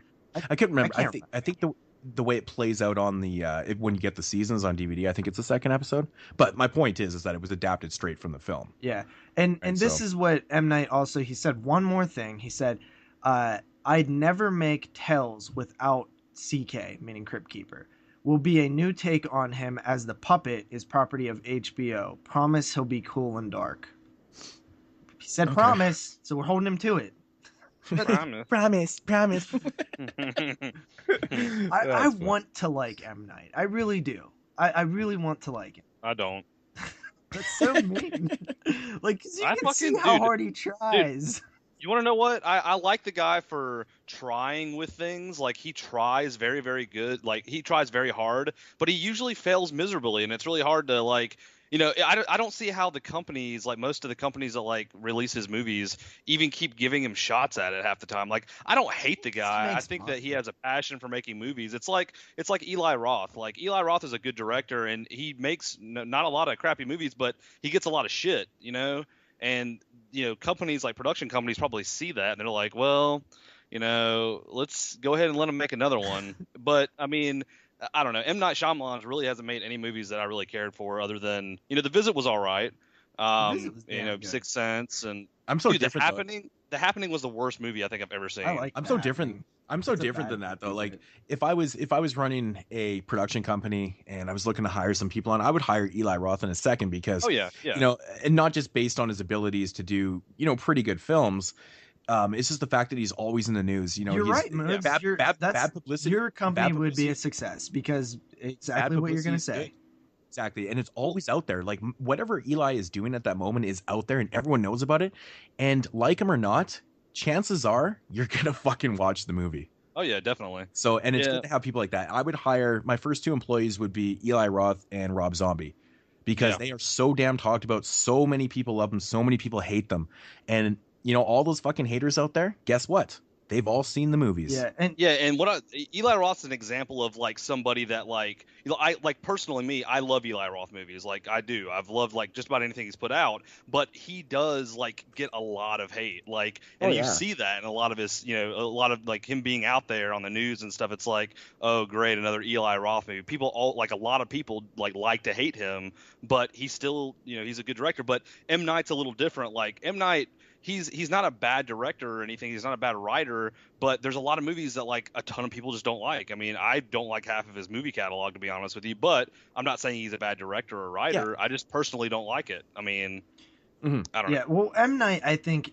I couldn't remember. I think the way it plays out on the when you get the seasons on DVD, I think it's the second episode. But my point is that it was adapted straight from the film. Yeah, and this is what M. Night also, he said one more thing. He said, "I'd never make Tales without CK," meaning Crypt Keeper. "Will be a new take on him, as the puppet is property of HBO. Promise he'll be cool and dark." He said promise, so we're holding him to it. Promise. I want to like M. Night. I really do. I really want to like him. I don't. That's so mean. Like, 'cause you can see how hard he tries. Dude. You want to know what? I like the guy for trying with things. Like, he tries very, very good. Like, he tries very hard, but he usually fails miserably, and it's really hard to, like, you know, I don't see how the companies, like most of the companies that like release his movies, even keep giving him shots at it half the time. Like, I don't hate the guy. I think that he has a passion for making movies. It's like Eli Roth. Like, Eli Roth is a good director, and he makes not a lot of crappy movies, but he gets a lot of shit, you know? And, you know, companies like production companies probably see that, and they're like, well, you know, let's go ahead and let him make another one. But, I mean, I don't know. M. Night Shyamalan really hasn't made any movies that I really cared for, other than, you know, The Visit was all right. You know, Sixth Sense, and I'm so different. The Happening was the worst movie I think I've ever seen. I'm so different. I'm so different than that, though. Like, if I was running a production company and I was looking to hire some people on, I would hire Eli Roth in a second, because you know, and not just based on his abilities to do, you know, pretty good films. It's just the fact that he's always in the news. You know, you're right, Moodz. Bad publicity. Your company would be a success, because exactly what you're going to say. Exactly. And it's always out there. Like, whatever Eli is doing at that moment is out there, and everyone knows about it. And like him or not, chances are you're going to fucking watch the movie. Oh, yeah, definitely. So, and it's good to have people like that. I would hire, my first 2 employees would be Eli Roth and Rob Zombie, because they are so damn talked about. So many people love them. So many people hate them. And, you know, all those fucking haters out there, guess what? They've all seen the movies. And Eli Roth's an example of like somebody that, like, you know, I like, personally, me, I love Eli Roth movies. Like, I do. I've loved like just about anything he's put out, but he does like get a lot of hate. Like, and you see that in a lot of his, you know, a lot of like him being out there on the news and stuff. It's like, oh great, another Eli Roth movie. A lot of people like to hate him, but he's still, you know, he's a good director. But M. Night's a little different. Like, M. Night, he's not a bad director or anything. He's not a bad writer, but there's a lot of movies that like a ton of people just don't like. I mean, I don't like half of his movie catalog, to be honest with you, but I'm not saying he's a bad director or writer. I just personally don't like it. I mean, I don't know. Yeah, well, M. Night, I think,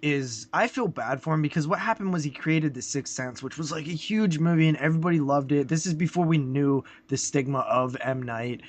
I feel bad for him because what happened was he created The Sixth Sense, which was like a huge movie and everybody loved it. This is before we knew the stigma of M. Night.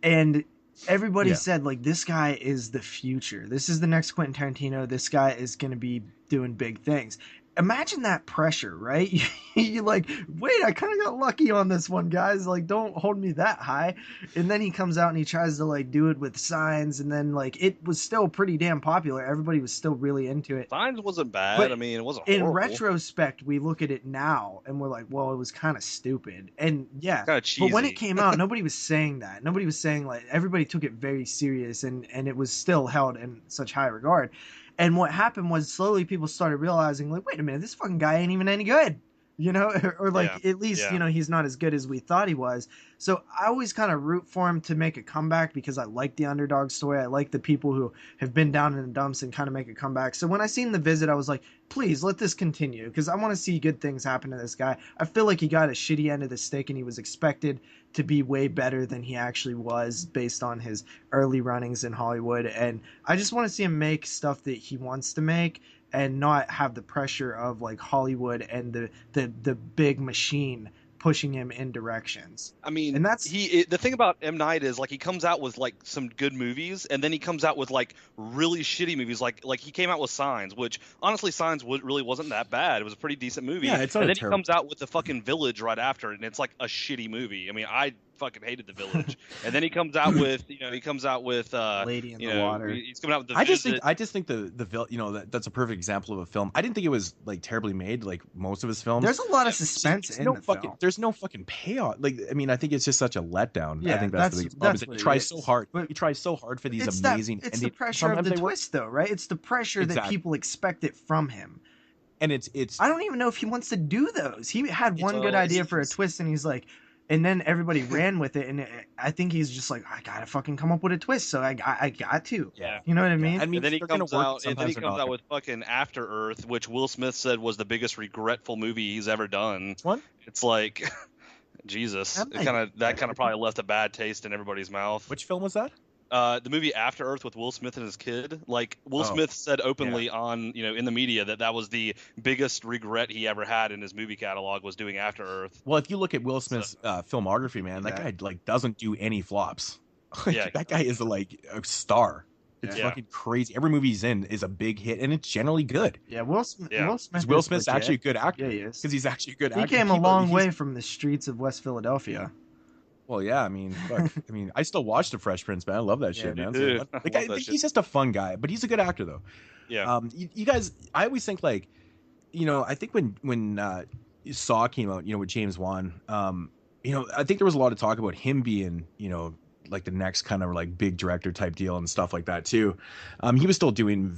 And everybody said, like, this guy is the future. This is the next Quentin Tarantino. This guy is going to be doing big things. Imagine that pressure, right? You're like, wait, I kind of got lucky on this one, guys. Like, don't hold me that high. And then he comes out and he tries to, like, do it with Signs. And then, like, it was still pretty damn popular. Everybody was still really into it. Signs wasn't bad. But I mean, it wasn't horrible. In retrospect, we look at it now and we're like, well, it was kind of stupid. And yeah, kind of cheesy. But when it came out, nobody was saying that. Nobody was saying, like, everybody took it very serious and it was still held in such high regard. And what happened was slowly people started realizing, like, wait a minute, this fucking guy ain't even any good, you know, or like at least, you know, he's not as good as we thought he was. So I always kind of root for him to make a comeback because I like the underdog story. I like the people who have been down in the dumps and kind of make a comeback. So when I seen The Visit, I was like, please let this continue because I want to see good things happen to this guy. I feel like he got a shitty end of the stick and he was expected to be way better than he actually was based on his early runnings in Hollywood. And I just want to see him make stuff that he wants to make and not have the pressure of like Hollywood and the big machine pushing him in directions. I mean, and that's the thing about M. Night is like he comes out with like some good movies and then he comes out with like really shitty movies. Like he came out with Signs, which honestly Signs really wasn't that bad. It was a pretty decent movie. Yeah, it's not and then terrible. he comes out with the fucking Village right after it, and it's like a shitty movie. I mean, I fucking hated The Village. And then he comes out with Lady in the Water. He's coming out with the I just think the that's a perfect example of a film. I didn't think it was like terribly made like most of his films. There's a lot of suspense in the film. There's no fucking payoff. Like, I mean, I think it's just such a letdown. Yeah, I think that's the biggest problem. Is that he tries so hard. He tries so hard for these amazing. It's the pressure of the twist, though, right? It's the pressure that people expect it from him. And it's. I don't even know if he wants to do those. He had one good idea for a twist, and he's like, and then everybody ran with it, and I think he's just like, I gotta fucking come up with a twist, so I got to. Yeah. You know what I mean? I mean, and then he comes out with fucking After Earth, which Will Smith said was the biggest regretful movie he's ever done. What? It's like, Jesus, that kind of probably left a bad taste in everybody's mouth. Which film was that? The movie After Earth with Will Smith and his kid. Like Will Smith said openly on, in the media that was the biggest regret he ever had in his movie catalog was doing After Earth. Well, if you look at Will Smith's filmography, man, that guy like doesn't do any flops. That guy is like a star. It's fucking crazy. Every movie he's in is a big hit, and it's generally good. Yeah, Will Smith. Yeah. Will Smith's actually a good actor. Yeah, he is. Because he's actually a good actor. He came a long way from the streets of West Philadelphia. Well, yeah, I mean, fuck. I mean, I still watch The Fresh Prince, man. I love that shit, man. Dude. He's just a fun guy, but he's a good actor, though. Yeah. You guys, I always think like, I think when Saw came out, with James Wan, I think there was a lot of talk about him being, like the next kind of like big director type deal and stuff like that too. He was still doing,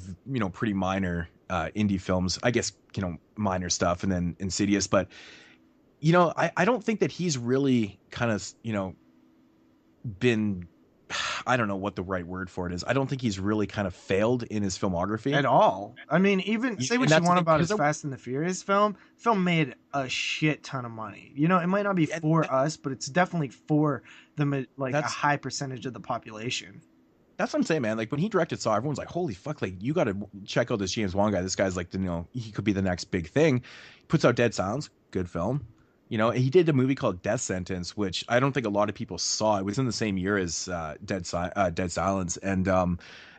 pretty minor indie films, I guess, minor stuff, and then Insidious, but. I don't think that he's really kind of, been, I don't know what the right word for it is. I don't think he's really kind of failed in his filmography. At all. I mean, even say what you want about his Fast and the Furious film made a shit ton of money. It might not be for us, but it's definitely for a high percentage of the population. That's what I'm saying, man. Like when he directed Saw, everyone's like, "Holy fuck! Like you got to check out this James Wan guy. This guy's like, he could be the next big thing." He puts out Dead Silence, good film. He did a movie called Death Sentence, which I don't think a lot of people saw. It was in the same year as Dead Silence. And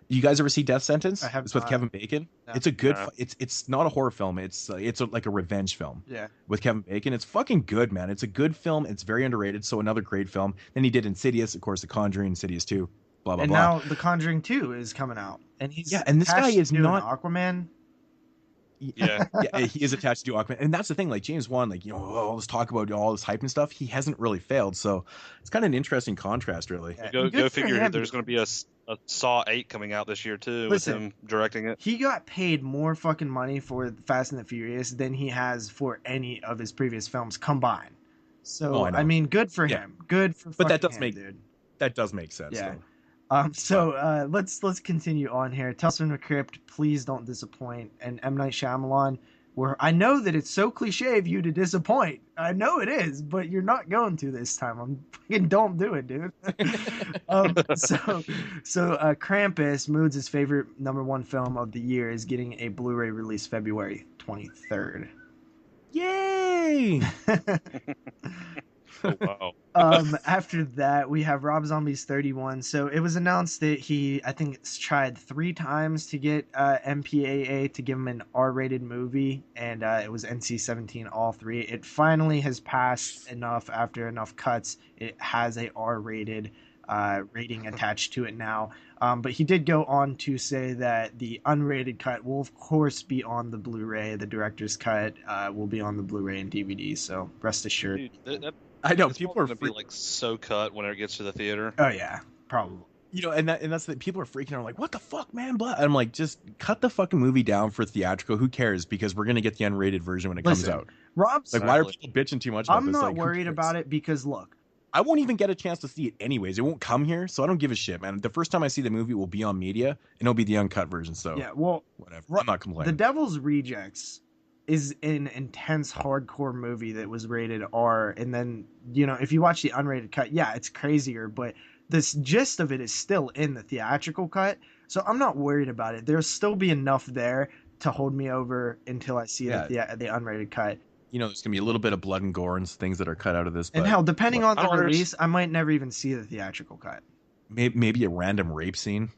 you guys ever see Death Sentence? I have. It's with Kevin Bacon. No. It's a good. It's not a horror film. It's like a revenge film. Yeah. With Kevin Bacon, it's fucking good, man. It's a good film. It's very underrated. So another great film. Then he did Insidious, of course, The Conjuring, Insidious 2, blah blah and blah. And now The Conjuring 2 is coming out, and he's and this guy is not Aquaman. Yeah, he is attached to Aquaman, and that's the thing. Like James Wan, like all this talk about all this hype and stuff, he hasn't really failed. So it's kind of an interesting contrast, really. Yeah, go figure. There's going to be a Saw 8 coming out this year too, with him directing it. He got paid more fucking money for Fast and the Furious than he has for any of his previous films combined. So I mean, good for him. Good for. But that does dude. That does make sense. Yeah. Let's continue on here. Tales from the Crypt, please don't disappoint. And M. Night Shyamalan, where I know that it's so cliche of you to disappoint. I know it is, but you're not going to this time. I'm fucking don't do it, dude. Krampus, Moodz' favorite #1 film of the year, is getting a Blu-ray release February 23rd. Yay! Oh, wow. After that, we have Rob Zombie's 31. So it was announced that he, I think, it's tried 3 times to get MPAA to give him an R-rated movie, and it was NC-17 all 3. It finally has passed enough after enough cuts. It has a R-rated rating attached to it now. But he did go on to say that the unrated cut will, of course, be on the Blu-ray. The director's cut will be on the Blu-ray and DVD. So rest assured. Dude, I know people are going to be like so cut when it gets to the theater. Oh yeah, probably. You know, and that's the people are freaking out like, what the fuck, man? Blah. I'm like, just cut the fucking movie down for theatrical. Who cares? Because we're gonna get the unrated version when it comes out. Rob's like, why are people bitching too much about I'm this? not like, worried about it because look, I won't even get a chance to see it anyways. It won't come here, so I don't give a shit, man. The first time I see the movie will be on media, and it'll be the uncut version. So yeah, well, whatever. I'm not complaining. The Devil's Rejects is an intense hardcore movie that was rated R, and then, you know, if you watch the unrated cut, yeah, it's crazier, but this gist of it is still in the theatrical cut, so I'm not worried about it. There'll still be enough there to hold me over until I see the unrated cut. You know, there's gonna be a little bit of blood and gore and things that are cut out of this. And hell, depending on the release, I might never even see the theatrical cut. Maybe a random rape scene.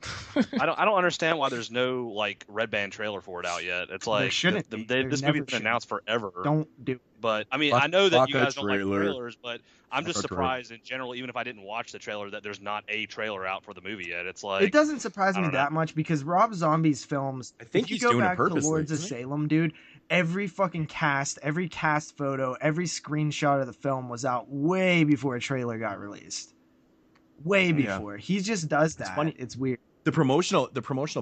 I don't understand why there's no like red band trailer for it out yet. It's like this movie's been announced forever. Don't do. But I mean, I know that you guys don't like trailers, but I'm just surprised in general, even if I didn't watch the trailer, that there's not a trailer out for the movie yet. It's like it doesn't surprise me that much because Rob Zombie's films. I think if you go back to Lords of Salem, dude. Every fucking cast, every cast photo, every screenshot of the film was out way before a trailer got released. Way before. He just does that. It's funny. It's weird. The promotional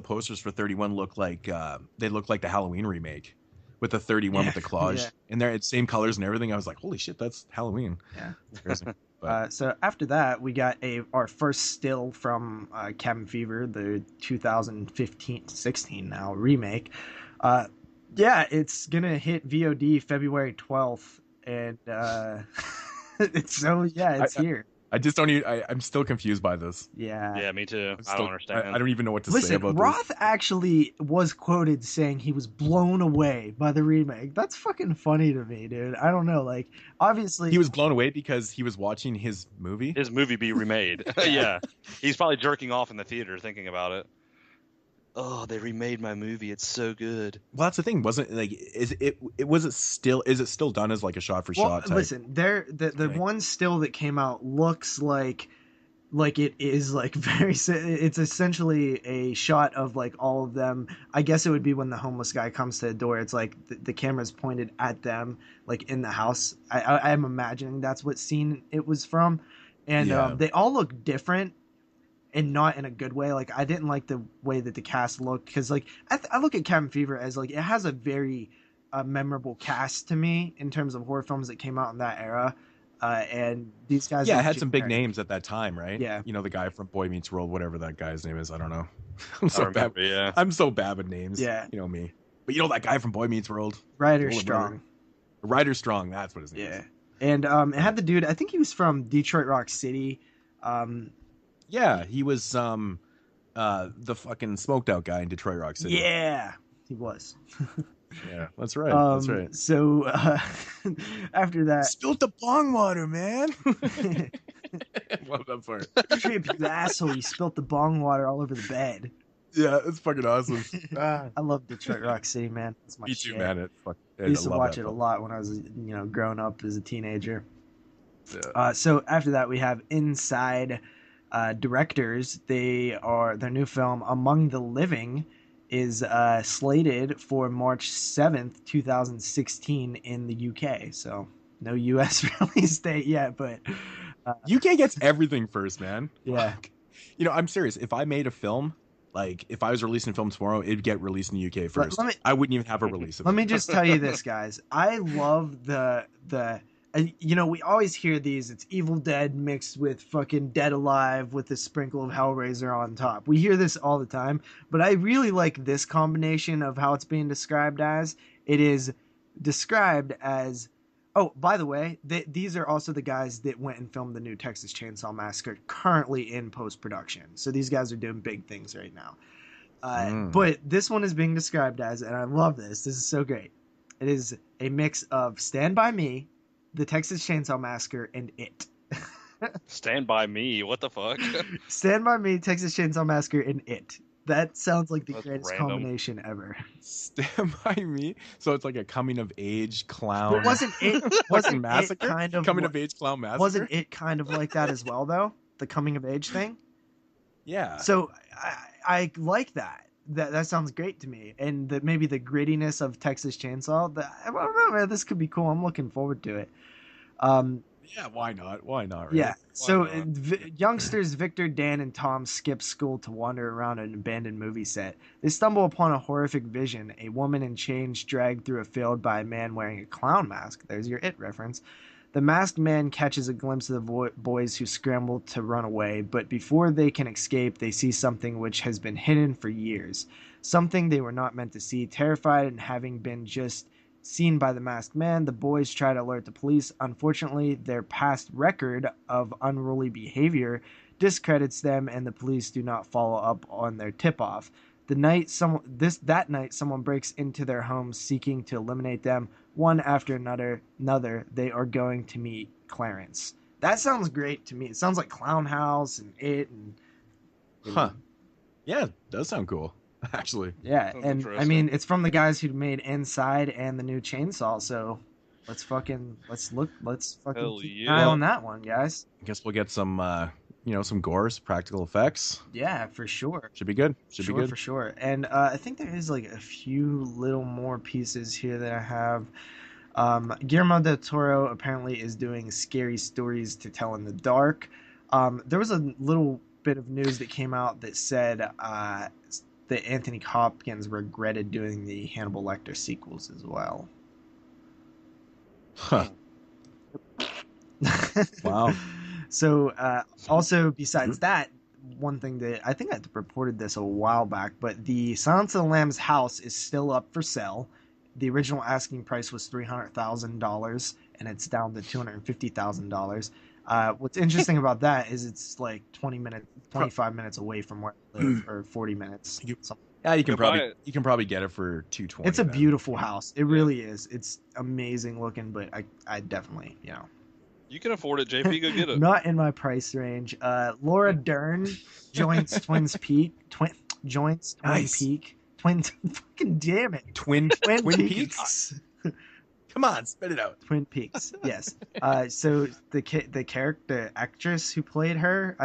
posters for 31 look like they look like the Halloween remake with the 31 with the claws and they're the same colors and everything. I was like, holy shit, that's Halloween. Yeah. So after that, we got our first still from Cabin Fever, the 2015-16 now remake. Yeah, it's gonna hit VOD February 12th, and it's here. I just don't even. I'm still confused by this. Yeah, me too. I don't understand. I don't even know what to say about Roth this. actually was quoted saying he was blown away by the remake. That's fucking funny to me, dude. I don't know. Like, obviously, he was blown away because he was watching his movie. His movie be remade. Yeah, he's probably jerking off in the theater thinking about it. Oh, they remade my movie. It's so good. Well, that's the thing. Wasn't like is it still done as like a shot for shot type? Listen, the one still that came out looks like it is like very. It's essentially a shot of like all of them. I guess it would be when the homeless guy comes to the door. It's like the camera's pointed at them, like in the house. I'm imagining that's what scene it was from, and they all look different. And not in a good way. Like, I didn't like the way that the cast looked because, like, I look at Cabin Fever as like it has a very memorable cast to me in terms of horror films that came out in that era. And these guys, it had some big names at that time, right? Yeah, you know, the guy from Boy Meets World, whatever that guy's name is, I don't know. bad. I'm so bad with names. Yeah, you know me. But you know that guy from Boy Meets World, Ryder Strong. Ryder Strong, that's what his name is. And it had the dude. I think he was from Detroit Rock City. Yeah, he was the fucking smoked out guy in Detroit Rock City. Yeah, he was. Yeah, that's right. That's right. So after that, spilt the bong water, man. Love that part. Trip, you asshole! You spilt the bong water all over the bed. Yeah, it's fucking awesome. I love Detroit Rock City, man. That's my shit. Me too, man. I used to watch it a lot when I was, growing up as a teenager. Yeah. So after that, we have Inside. Directors, their new film Among the Living is slated for March 7th, 2016 in the UK. So no US release date yet, but UK gets everything first, man. Yeah. I'm serious. If I made a film, like if I was releasing a film tomorrow, it'd get released in the UK first. I wouldn't even have a release of it. Let me just tell you this, guys. I love the you know, we always hear these. It's Evil Dead mixed with fucking Dead Alive with a sprinkle of Hellraiser on top. We hear this all the time, but I really like this combination of how it's being described as. It is described as. Oh, by the way, these are also the guys that went and filmed the new Texas Chainsaw Massacre, currently in post production. So these guys are doing big things right now. But this one is being described as, and I love this. This is so great. It is a mix of Stand By Me, the Texas Chainsaw Massacre, and It. Stand By Me? What the fuck? Stand By Me, Texas Chainsaw Massacre, and It. That sounds like the That's greatest random. combination ever. Stand By Me. So it's like a coming of age clown. But wasn't fucking massacre? It kind of coming of age clown massacre? Wasn't It kind of like that as well, though? The coming of age thing. Yeah. So I like that. That sounds great to me, and maybe the grittiness of Texas Chainsaw. I don't know, man. This could be cool. I'm looking forward to it. Yeah, why not? Why not? Right? Yeah. So not? youngsters Victor, Dan, and Tom skip school to wander around an abandoned movie set. They stumble upon a horrific vision: a woman in chains dragged through a field by a man wearing a clown mask. There's your It reference. The masked man catches a glimpse of the boys who scramble to run away, but before they can escape, they see something which has been hidden for years. Something they were not meant to see. Terrified and having been just seen by the masked man, the boys try to alert the police. Unfortunately, their past record of unruly behavior discredits them, and the police do not follow up on their tip-off. That night, someone breaks into their home seeking to eliminate them. One after another, they are going to meet Clarence. That sounds great to me. It sounds like Clown House and It. Huh. Yeah, it does sound cool, actually. Yeah, Sounds and I interesting. mean, it's from the guys who made Inside and the new Chainsaw, so let's fucking Hell keep an yeah. eye on that one, guys. I guess we'll get some, some gores, practical effects. Yeah, for sure. Should be good. Should be good. For sure. And I think there is like a few little more pieces here that I have. Guillermo del Toro apparently is doing scary stories to tell in the dark. There was a little bit of news that came out that said that Anthony Hopkins regretted doing the Hannibal Lecter sequels as well. Huh. Wow. So, also besides that, one thing that I think I reported this a while back, but the Silence of the Lambs house is still up for sale. The original asking price was $300,000, and it's down to $250,000. What's interesting about that is it's like 25 minutes away from where I live, or 40 minutes. Yeah, you can Go buy probably it. get it for $220. It's a man. beautiful house. It really is. It's amazing looking, but I definitely, You can afford it, JP. Go get it. not in my price range. Laura Dern joins Twins Peak. Joins Twin Nice. Peak. Fucking damn it. Twin Peaks. Come on, spit it out. Twin Peaks. Yes. So the actress who played her,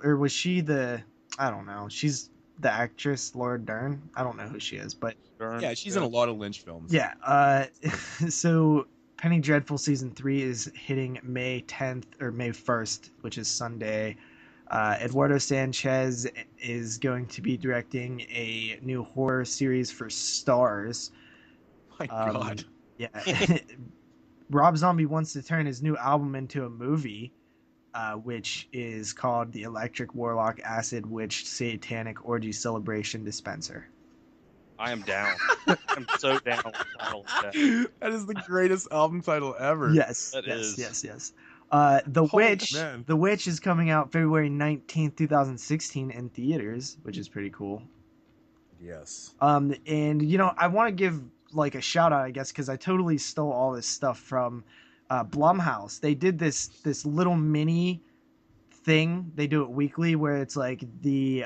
or was she the? I don't know. She's the actress Laura Dern. I don't know who she is, but Yeah, she's in a lot of Lynch films. yeah. So Penny Dreadful season 3 is hitting May 10th or May 1st, which is Sunday. Eduardo Sanchez is going to be directing a new horror series for Starz. My God. Yeah. Rob Zombie wants to turn his new album into a movie, which is called The Electric Warlock Acid Witch Satanic Orgy Celebration Dispenser. I am down. I'm so down with the title of that. That is the greatest album title ever. Yes, That yes, is. yes. The Witch is coming out February 19th, 2016 in theaters, which is pretty cool. Yes. And I want to give like a shout out, I guess, because I totally stole all this stuff from Blumhouse. They did this little mini thing. They do it weekly where it's like the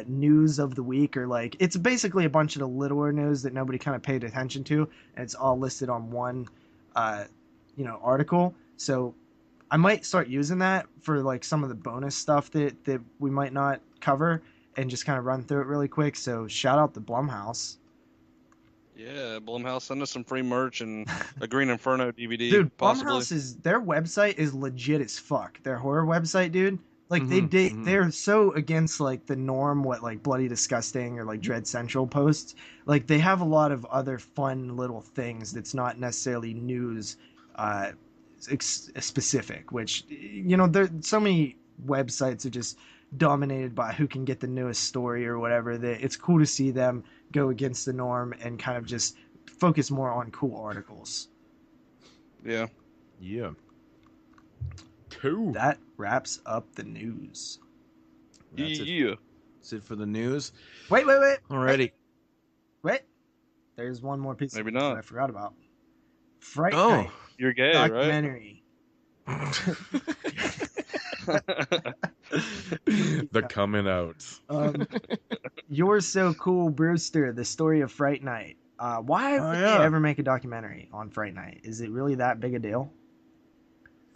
news of the week, or like it's basically a bunch of the littler news that nobody kind of paid attention to, and it's all listed on one article. So I might start using that for like some of the bonus stuff that we might not cover, and just kind of run through it really quick. So shout out to Blumhouse. Yeah, Blumhouse, send us some free merch and a Green Inferno DVD. Dude, possibly. Blumhouse their website is legit as fuck. Their horror website, dude. Like Mhm. they're so against like the norm, what like Bloody Disgusting or like Dread Central posts. Like they have a lot of other fun little things that's not necessarily news specific, which, you know, there so many websites are just dominated by who can get the newest story or whatever, that it's cool to see them go against the norm and kind of just focus more on cool articles. Yeah. Cool. That wraps up the news. That's it for the news. Wait. Alrighty. Wait. There's one more piece Maybe of news not. that I forgot about. Fright Night You're gay, documentary. The coming out. You're So Cool, Brewster, the story of Fright Night. Why would they ever make a documentary on Fright Night? Is it really that big a deal?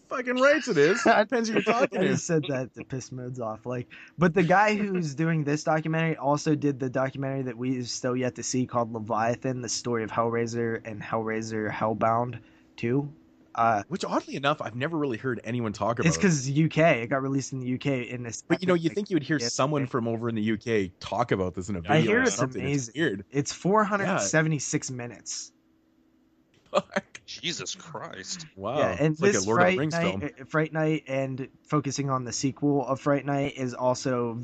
Fucking right it is. Depends who you're talking I to. just said that to piss Moodz off. But the guy who's doing this documentary also did the documentary that we still yet to see called Leviathan, the story of Hellraiser and Hellraiser Hellbound 2. Which, oddly enough, I've never really heard anyone talk about. It's because UK. It got released in the UK in this. But you think you would hear someone from over in the UK talk about this in a video. I hear or it's something. amazing. It's weird. It's 476 minutes. Fuck. Jesus Christ. Wow. Yeah, and it's like a this Lord of the Rings Fright film. Fright Night, and focusing on the sequel of Fright Night is also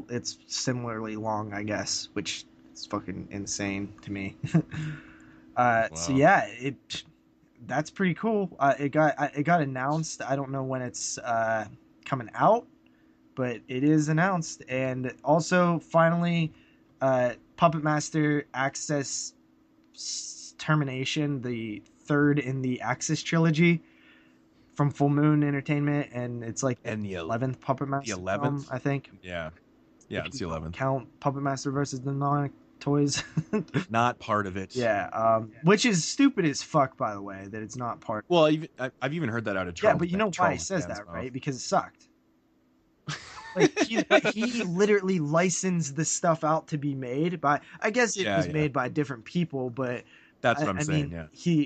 it's similarly long, I guess, which is fucking insane to me. So yeah, that's pretty cool. It got announced. I don't know when it's coming out, but it is announced. And also, finally, Puppet Master Access Termination, the third in the Axis trilogy from Full Moon Entertainment, and it's like And the 11th Puppet Master the 11th? film, I think. Yeah, it's the 11th. Count Puppet Master versus Demonic Toys. Not part of it. Yeah, which is stupid as fuck, by the way, that it's not part. Well, I've even heard that out of Charles. Yeah, but you know why he says that, right? Because it sucked. Like he literally licensed the stuff out to be made by. I guess it was made by different people, but that's what I'm saying. Mean, yeah,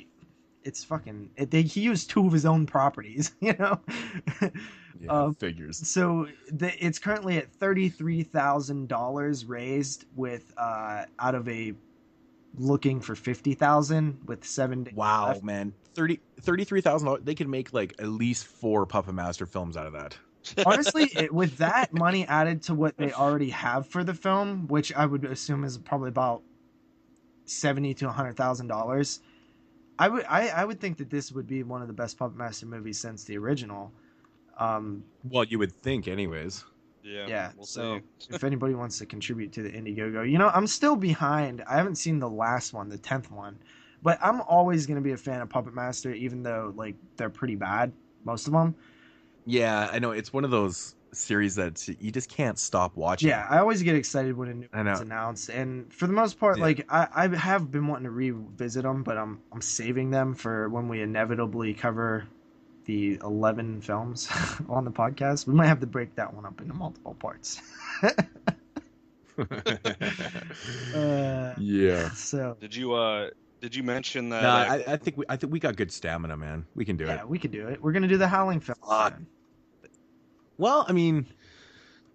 it's fucking. He used two of his own properties, you know. Figures. So it's currently at $33,000 raised with out of a looking for 50,000 with 7 days. Wow, left. man, $33,000. They could make like at least 4 Puppet Master films out of that. Honestly, with that money added to what they already have for the film, which I would assume is probably about $70,000 to $100,000, I would think that this would be one of the best Puppet Master movies since the original. Well, you would think, anyways. Yeah. We'll So see. if anybody wants to contribute to the Indiegogo, I'm still behind. I haven't seen the last one, the 10th one, but I'm always going to be a fan of Puppet Master, even though like they're pretty bad, most of them. Yeah, I know. It's one of those series that you just can't stop watching. Yeah, I always get excited when a new one's announced, and for the most part, like I have been wanting to revisit them, but I'm saving them for when we inevitably cover the 11 films on the podcast. We might have to break that one up into multiple parts. Yeah. So Did you mention that? No, I think we got good stamina, man. We can do it. yeah, we could do it. We're gonna do the Howling film. Well, I mean,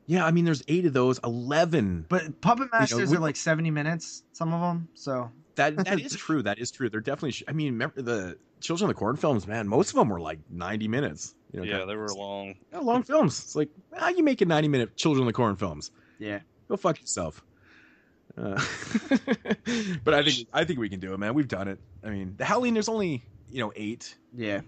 there's 8 of those, 11. But Puppet Masters are like 70 minutes, some of them. So that is true. That is true. They're definitely. I mean, remember the Children of the Corn films, man? Most of them were like 90 minutes. Yeah, they were long. Yeah, long films. It's like, how you make a 90-minute Children of the Corn films? Yeah. Go fuck yourself. But I think we can do it, man. We've done it. I mean, the Howling, there's only 8. Yeah.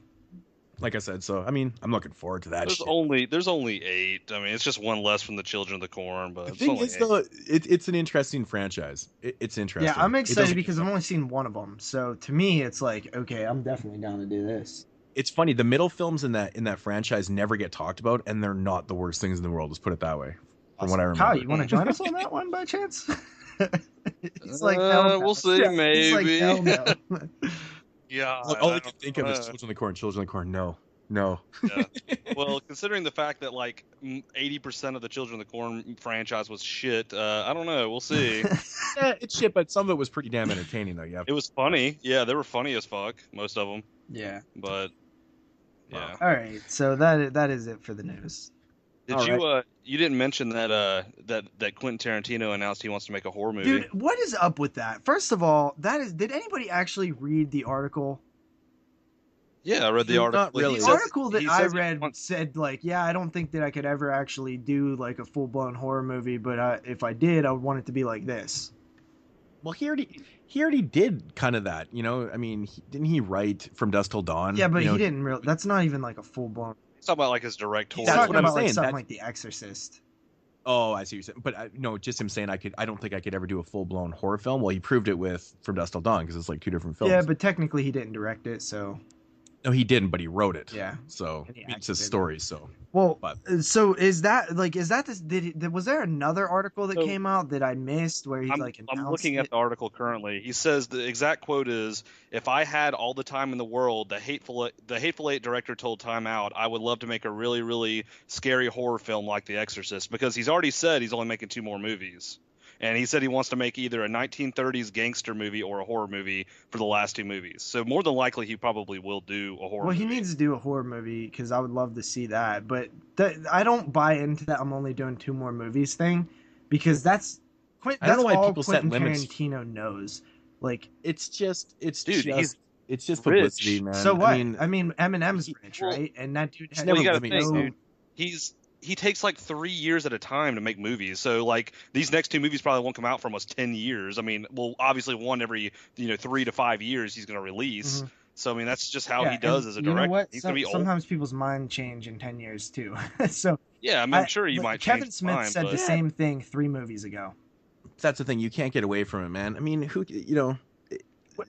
Like I said, so I mean, I'm looking forward to that. There's only 8. I mean, it's just one less from the Children of the Corn, but the thing is, though, it's an interesting franchise. It's interesting. Yeah, I'm excited because I've only seen one of them. So to me, it's like, okay, I'm definitely down to do this. It's funny. The middle films in that franchise never get talked about, and they're not the worst things in the world. Let's put it that way. From what I remember. Kyle, you want to join us on that one by chance? He's like, hell no. We'll see, maybe. He's like, hell no. Yeah. All I can think of is Children of the Corn. Children of the Corn. No. Yeah. Well, considering the fact that like 80% of the Children of the Corn franchise was shit, I don't know. We'll see. Yeah, it's shit, but some of it was pretty damn entertaining, though. Yeah. It was funny. Yeah, they were funny as fuck, most of them. Yeah. But yeah. All right, so that is it for the news. You didn't mention that Quentin Tarantino announced he wants to make a horror movie. Dude, what is up with that? First of all, did anybody actually read the article? Yeah, I read the article. Not really. The article that I read wants... said, like, yeah, I don't think that I could ever actually do like a full blown horror movie, but if I did, I would want it to be like this. Well, he already did kind of that, you know. I mean, didn't he write From Dusk Till Dawn? Yeah, but you know, he didn't really. That's not even like a full blown. He's talking about like his direct horror. He's That's talking what I'm about like saying. something like The Exorcist. Oh, I see what you're saying. But no, just him saying I don't think I could ever do a full blown horror film. Well, he proved it with From Dusk Till Dawn because it's like two different films. Yeah, but technically he didn't direct it, so. No, he didn't, but he wrote it. Yeah. So And he it's his acted. story. So Well, But- so is that this? Was there another article that came out that I missed where he I'm announced looking at it? the article currently. He says the exact quote is, "If I had all the time in the world, the Hateful Eight director told Time Out, I would love to make a really, really scary horror film like The Exorcist," because he's already said he's only making 2 more movies. And he said he wants to make either a 1930s gangster movie or a horror movie for the last 2 movies. So more than likely, he probably will do a horror Well, movie. he needs to do a horror movie because I would love to see that. But I don't buy into that. I'm only doing 2 more movies thing because that's I don't know why all people set Quentin limits. Tarantino knows. Like, it's just Dude, he's publicity, rich. man. so what? I mean, Eminem's rich, well, right? And that dude had never you gotta living think, no- dude. He takes like 3 years at a time to make movies. So like these next 2 movies probably won't come out for almost 10 years. I mean, well, obviously one every 3 to 5 years he's going to release. Mhm. So I mean, that's just how Yeah, he does and as a you know director. what? He's going to be old. Sometimes people's mind change in 10 years too. So Yeah, I mean, I'm sure you but might Kevin change his Smith mind, said but the same thing 3 movies ago. that's the thing. You can't get away from it, man. I mean, who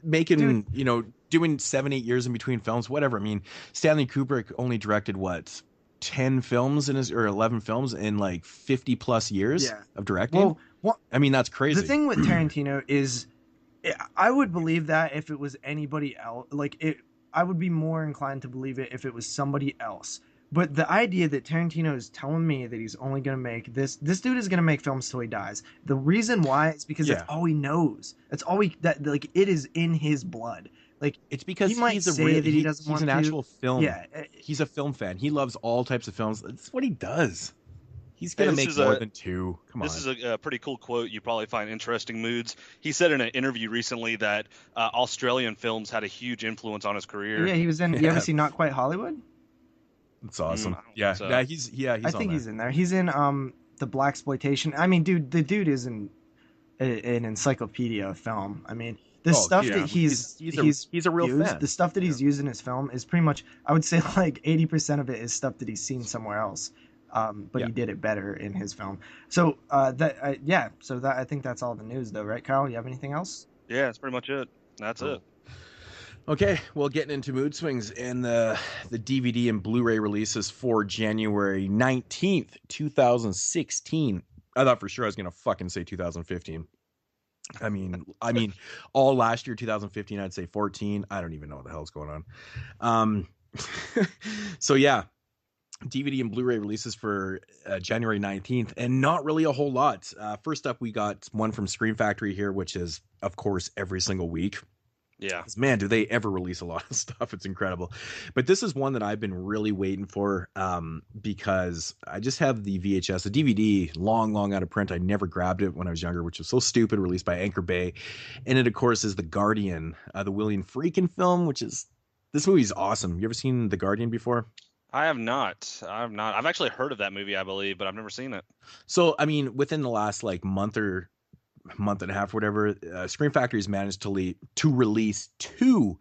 making Dude. doing 7-8 years in between films, whatever. I mean, Stanley Kubrick only directed what 10 films or 11 films in like 50 plus years of directing. Well, I mean, that's crazy. the thing with Tarantino is, I would believe that if it was anybody else. I would be more inclined to believe it if it was somebody else. But the idea that Tarantino is telling me that he's only going to make this dude is going to make films till he dies. The reason why is because that's all he knows. That's all it is in his blood. Like, it's because he might say that he doesn't want he's an to. actual film. Yeah, he's a film fan. He loves all types of films. That's what he does. He's gonna Hey, make more than 2. Come on. This is a pretty cool quote you probably find interesting, Moodz. He said in an interview recently that Australian films had a huge influence on his career. Yeah, he was in. You ever see Not Quite Hollywood? That's awesome. I don't Yeah, think so. yeah, he's. I think he's in there. He's in the Blaxploitation. I mean, dude, the dude is an encyclopedia of film. I mean, the stuff that he's a real used, fan. the stuff that he's used in his film is pretty much, I would say, like 80% of it is stuff that he's seen somewhere else. But he did it better in his film. So I think that's all the news, though, right, Kyle? You have anything else? Yeah, that's pretty much it. That's it. Okay, well, getting into mood swings and the DVD and Blu-ray releases for January 19th, 2016. I thought for sure I was gonna fucking say 2015. I mean, all last year, 2015, I'd say 14. I don't even know what the hell's going on. So yeah, DVD and Blu-ray releases for January 19th, and not really a whole lot. First up, we got one from Scream Factory here, which is, of course, every single week. Yeah. Man, do they ever release a lot of stuff. It's incredible. But this is one that I've been really waiting for because I just have the VHS, the DVD, long out of print. I never grabbed it when I was younger, which was so stupid, released by Anchor Bay. And it, of course, is The Guardian, the William Friedkin film, this movie's awesome. You ever seen The Guardian before? I have not. I've actually heard of that movie, I believe, but I've never seen it. So, I mean, within the last like month and a half, whatever, Scream Factory's managed to release 2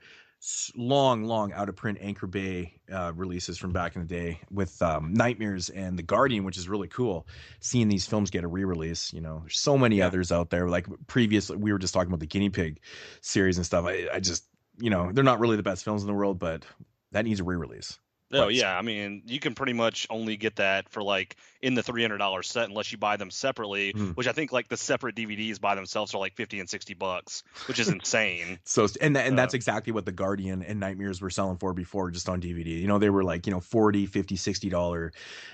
long out of print Anchor Bay releases from back in the day with Nightmares and The Guardian, which is really cool. Seeing these films get a re-release, there's so many others out there. Like previously, we were just talking about the Guinea Pig series and stuff. I just, they're not really the best films in the world, but that needs a re-release. Oh yeah, I mean, you can pretty much only get that for like in the $300 set unless you buy them separately, which I think like the separate DVDs by themselves are like $50 and $60, which is insane. So that's exactly what The Guardian and Nightmares were selling for before, just on DVD. They were like, $40, $50,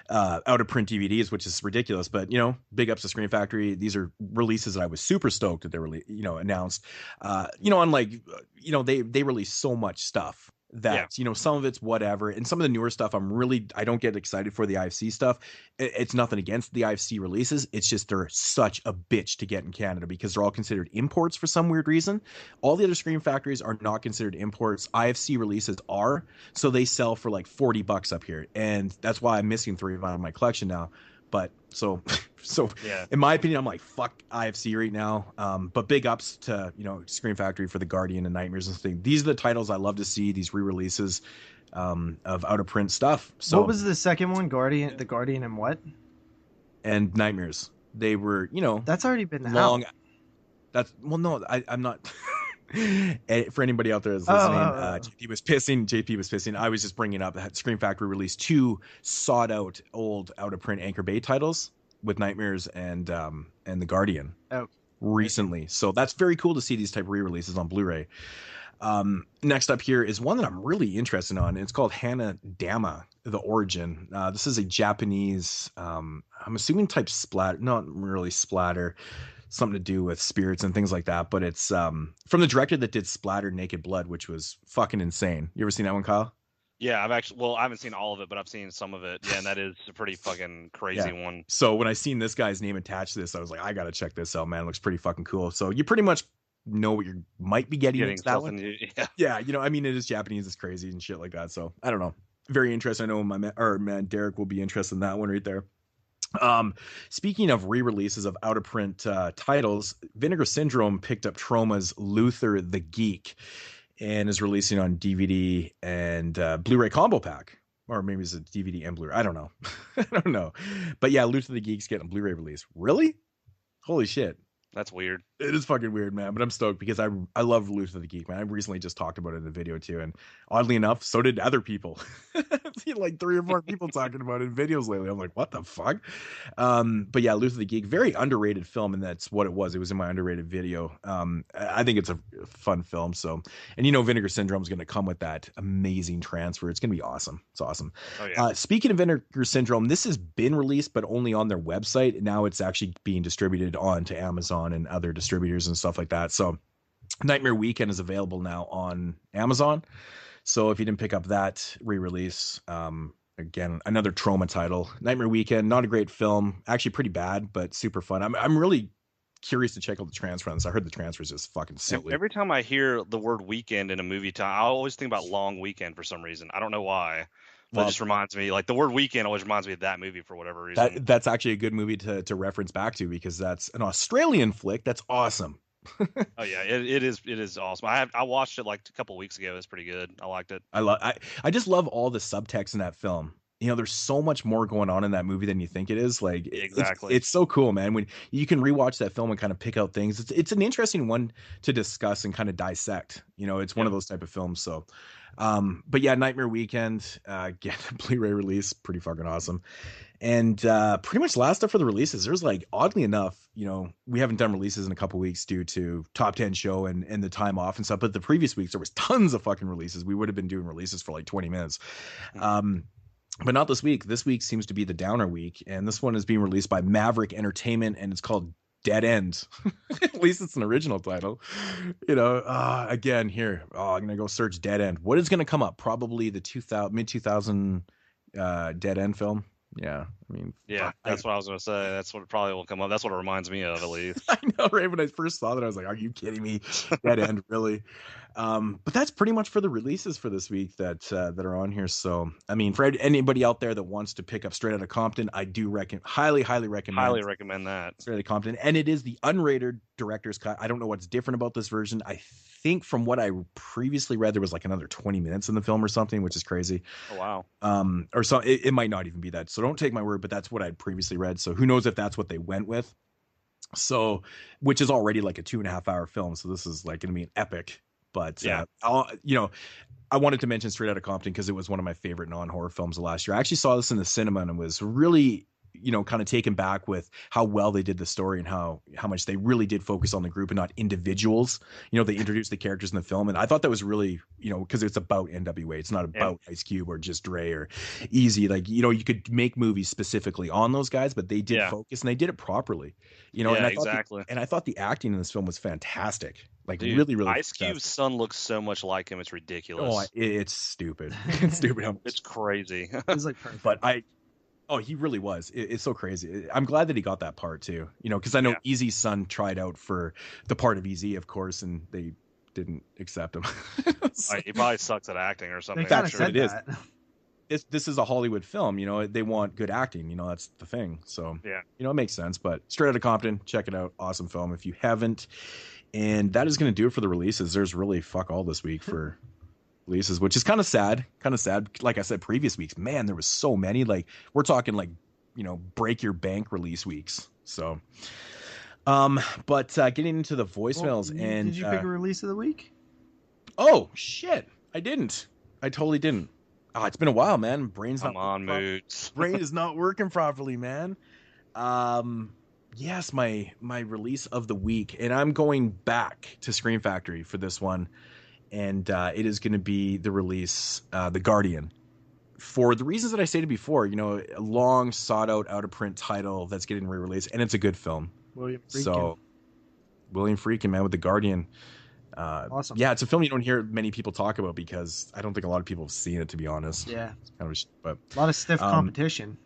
$60 out of print DVDs, which is ridiculous. But big ups to Scream Factory. These are releases that I was super stoked that they were announced. Unlike they release so much stuff. that, you know, some of it's whatever. And some of the newer stuff, I don't get excited for the IFC stuff. It's nothing against the IFC releases. It's just they're such a bitch to get in Canada because they're all considered imports for some weird reason. All the other Scream Factories are not considered imports. IFC releases are. So they sell for like $40 up here. And that's why I'm missing 3 out of my collection now. But so in my opinion, I'm like, fuck IFC right now. But big ups to, you know, Scream Factory for the Guardian and Nightmares and things. These are the titles I love to see, these re-releases of out of print stuff. So what was the second one? The Guardian and what? And Nightmares. They were, you know, that's already been long. out. That's no, I'm not. For anybody out there that's listening, JP was pissing. I was just bringing up that Scream Factory released 2 sought out old out of print Anchor Bay titles with Nightmares and the Guardian recently. So that's very cool to see these type of re-releases on Blu-ray. Next up here is one that I'm really interested on. It's called Hana Dama, The Origin. This is a Japanese, I'm assuming type splatter, not really splatter, something to do with spirits and things like that. But it's from the director that did Splatter Naked Blood, which was fucking insane. You ever seen that one, Kyle? Yeah, I haven't seen all of it, but I've seen some of it. Yeah, and that is a pretty fucking crazy one. So when I seen this guy's name attached to this, I was like, I gotta check this out, man. It looks pretty fucking cool. So you pretty much know what you might be getting into that one. Yeah, you know, I mean, it is Japanese, it's crazy and shit like that. So I don't know. Very interesting. I know my man Derek will be interested in that one right there. Speaking of re-releases of out of print titles, Vinegar Syndrome picked up Troma's Luther the Geek and is releasing on DVD and Blu-ray combo pack, or maybe it's a DVD and Blu-ray. I don't know. I don't know. But yeah, Luther the Geek's getting a Blu-ray release. Really? Holy shit. That's weird. It is fucking weird, man. But I'm stoked because I love Luther the Geek, man. I recently just talked about it in a video too, and oddly enough, so did other people. I've seen like 3 or 4 people talking about it in videos lately. I'm like, what the fuck? But yeah, Luther the Geek, very underrated film, and that's what it was. It was in my underrated video. I think it's a fun film. So, and you know, Vinegar Syndrome is going to come with that amazing transfer. It's going to be awesome. It's awesome. Oh, yeah. Speaking of Vinegar Syndrome, this has been released, but only on their website. Now it's actually being distributed onto Amazon and other distributors and stuff like that. So Nightmare Weekend is available now on Amazon. So if you didn't pick up that re-release, again, another Troma title. Nightmare Weekend, not a great film, actually pretty bad, but super fun. I'm really curious to check out the transfer on this. I heard the transfer is just fucking silly. Every time I hear the word weekend in a movie time, I always think about Long Weekend for some reason. I don't know why. That just reminds me, like the word weekend always reminds me of that movie for whatever reason. That's actually a good movie to reference back to because that's an Australian flick. That's awesome. Oh yeah, it is awesome. I watched it like a couple weeks ago. It's pretty good. I liked it. I just love all the subtext in that film. You know, there's so much more going on in that movie than you think it is. Like exactly, it's so cool, man. When you can rewatch that film and kind of pick out things, it's an interesting one to discuss and kind of dissect. You know, it's one of those type of films. So, but yeah, Nightmare Weekend, get a Blu-ray release, pretty fucking awesome. And pretty much last up for the releases, there's like, oddly enough, you know, we haven't done releases in a couple weeks due to Top 10 show and the time off and stuff. But the previous weeks, there was tons of fucking releases. We would have been doing releases for like 20 minutes. But not this week. This week seems to be the downer week. And this one is being released by Maverick Entertainment and it's called Dead End. At least it's an original title. You know, again, here, I'm going to go search Dead End. What is going to come up? Probably the mid-2000 Dead End film. Yeah, I mean, yeah, that's what I was gonna say. That's what probably will come up. That's what it reminds me of, at least. I know, right? When I first saw that, I was like, "Are you kidding me?" Dead End, really? But that's pretty much for the releases for this week that are on here. So, I mean, for anybody out there that wants to pick up Straight Outta Compton, I do highly recommend. Highly recommend that. Straight Outta Compton, and it is the unrated director's cut. I don't know what's different about this version. I think from what I previously read, there was like another 20 minutes in the film or something, which is crazy. Oh wow. Or so it might not even be that. So don't take my word, but that's what I'd previously read. So who knows if that's what they went with. So, which is already like a 2.5 hour film. So this is like going to be an epic. But yeah, you know, I wanted to mention Straight Outta Compton because it was one of my favorite non-horror films of last year. I actually saw this in the cinema and was really kind of taken back with how well they did the story and how much they really did focus on the group and not individuals. They introduced the characters in the film, and I thought that was really, because it's about NWA. It's not about Ice Cube or just Dre or Easy. Like, you could make movies specifically on those guys, but they did focus, and they did it properly. And I thought exactly. and I thought the acting in this film was fantastic. Like, Dude, really, really. Ice Cube's son looks so much like him. It's ridiculous. Oh, it's stupid. It's stupid. It's crazy. It's like perfect. But he really was. It's so crazy. I'm glad that he got that part too. Because I know Easy's son tried out for the part of Easy, of course, and they didn't accept him. He probably sucks at acting or something. They kind of said that. This is a Hollywood film. They want good acting. That's the thing. So yeah, it makes sense. But Straight Outta Compton, check it out. Awesome film if you haven't. And that is going to do it for the releases. There's really fuck all this week for releases, which is kind of sad. Like I said, previous weeks, man, there was so many. Like, we're talking like, break your bank release weeks. So, but getting into the voicemails did you pick a release of the week? Oh shit, I didn't. I totally didn't. Oh, it's been a while, man. Brain is not working properly, man. Yes, my release of the week, and I'm going back to Scream Factory for this one, and it is going to be the release, The Guardian, for the reasons that I stated before. A long sought out of print title that's getting re-released, and it's a good film. William Friedkin, man, with The Guardian. Awesome. Yeah, it's a film you don't hear many people talk about because I don't think a lot of people have seen it, to be honest. Yeah, it's kind of but a lot of stiff competition.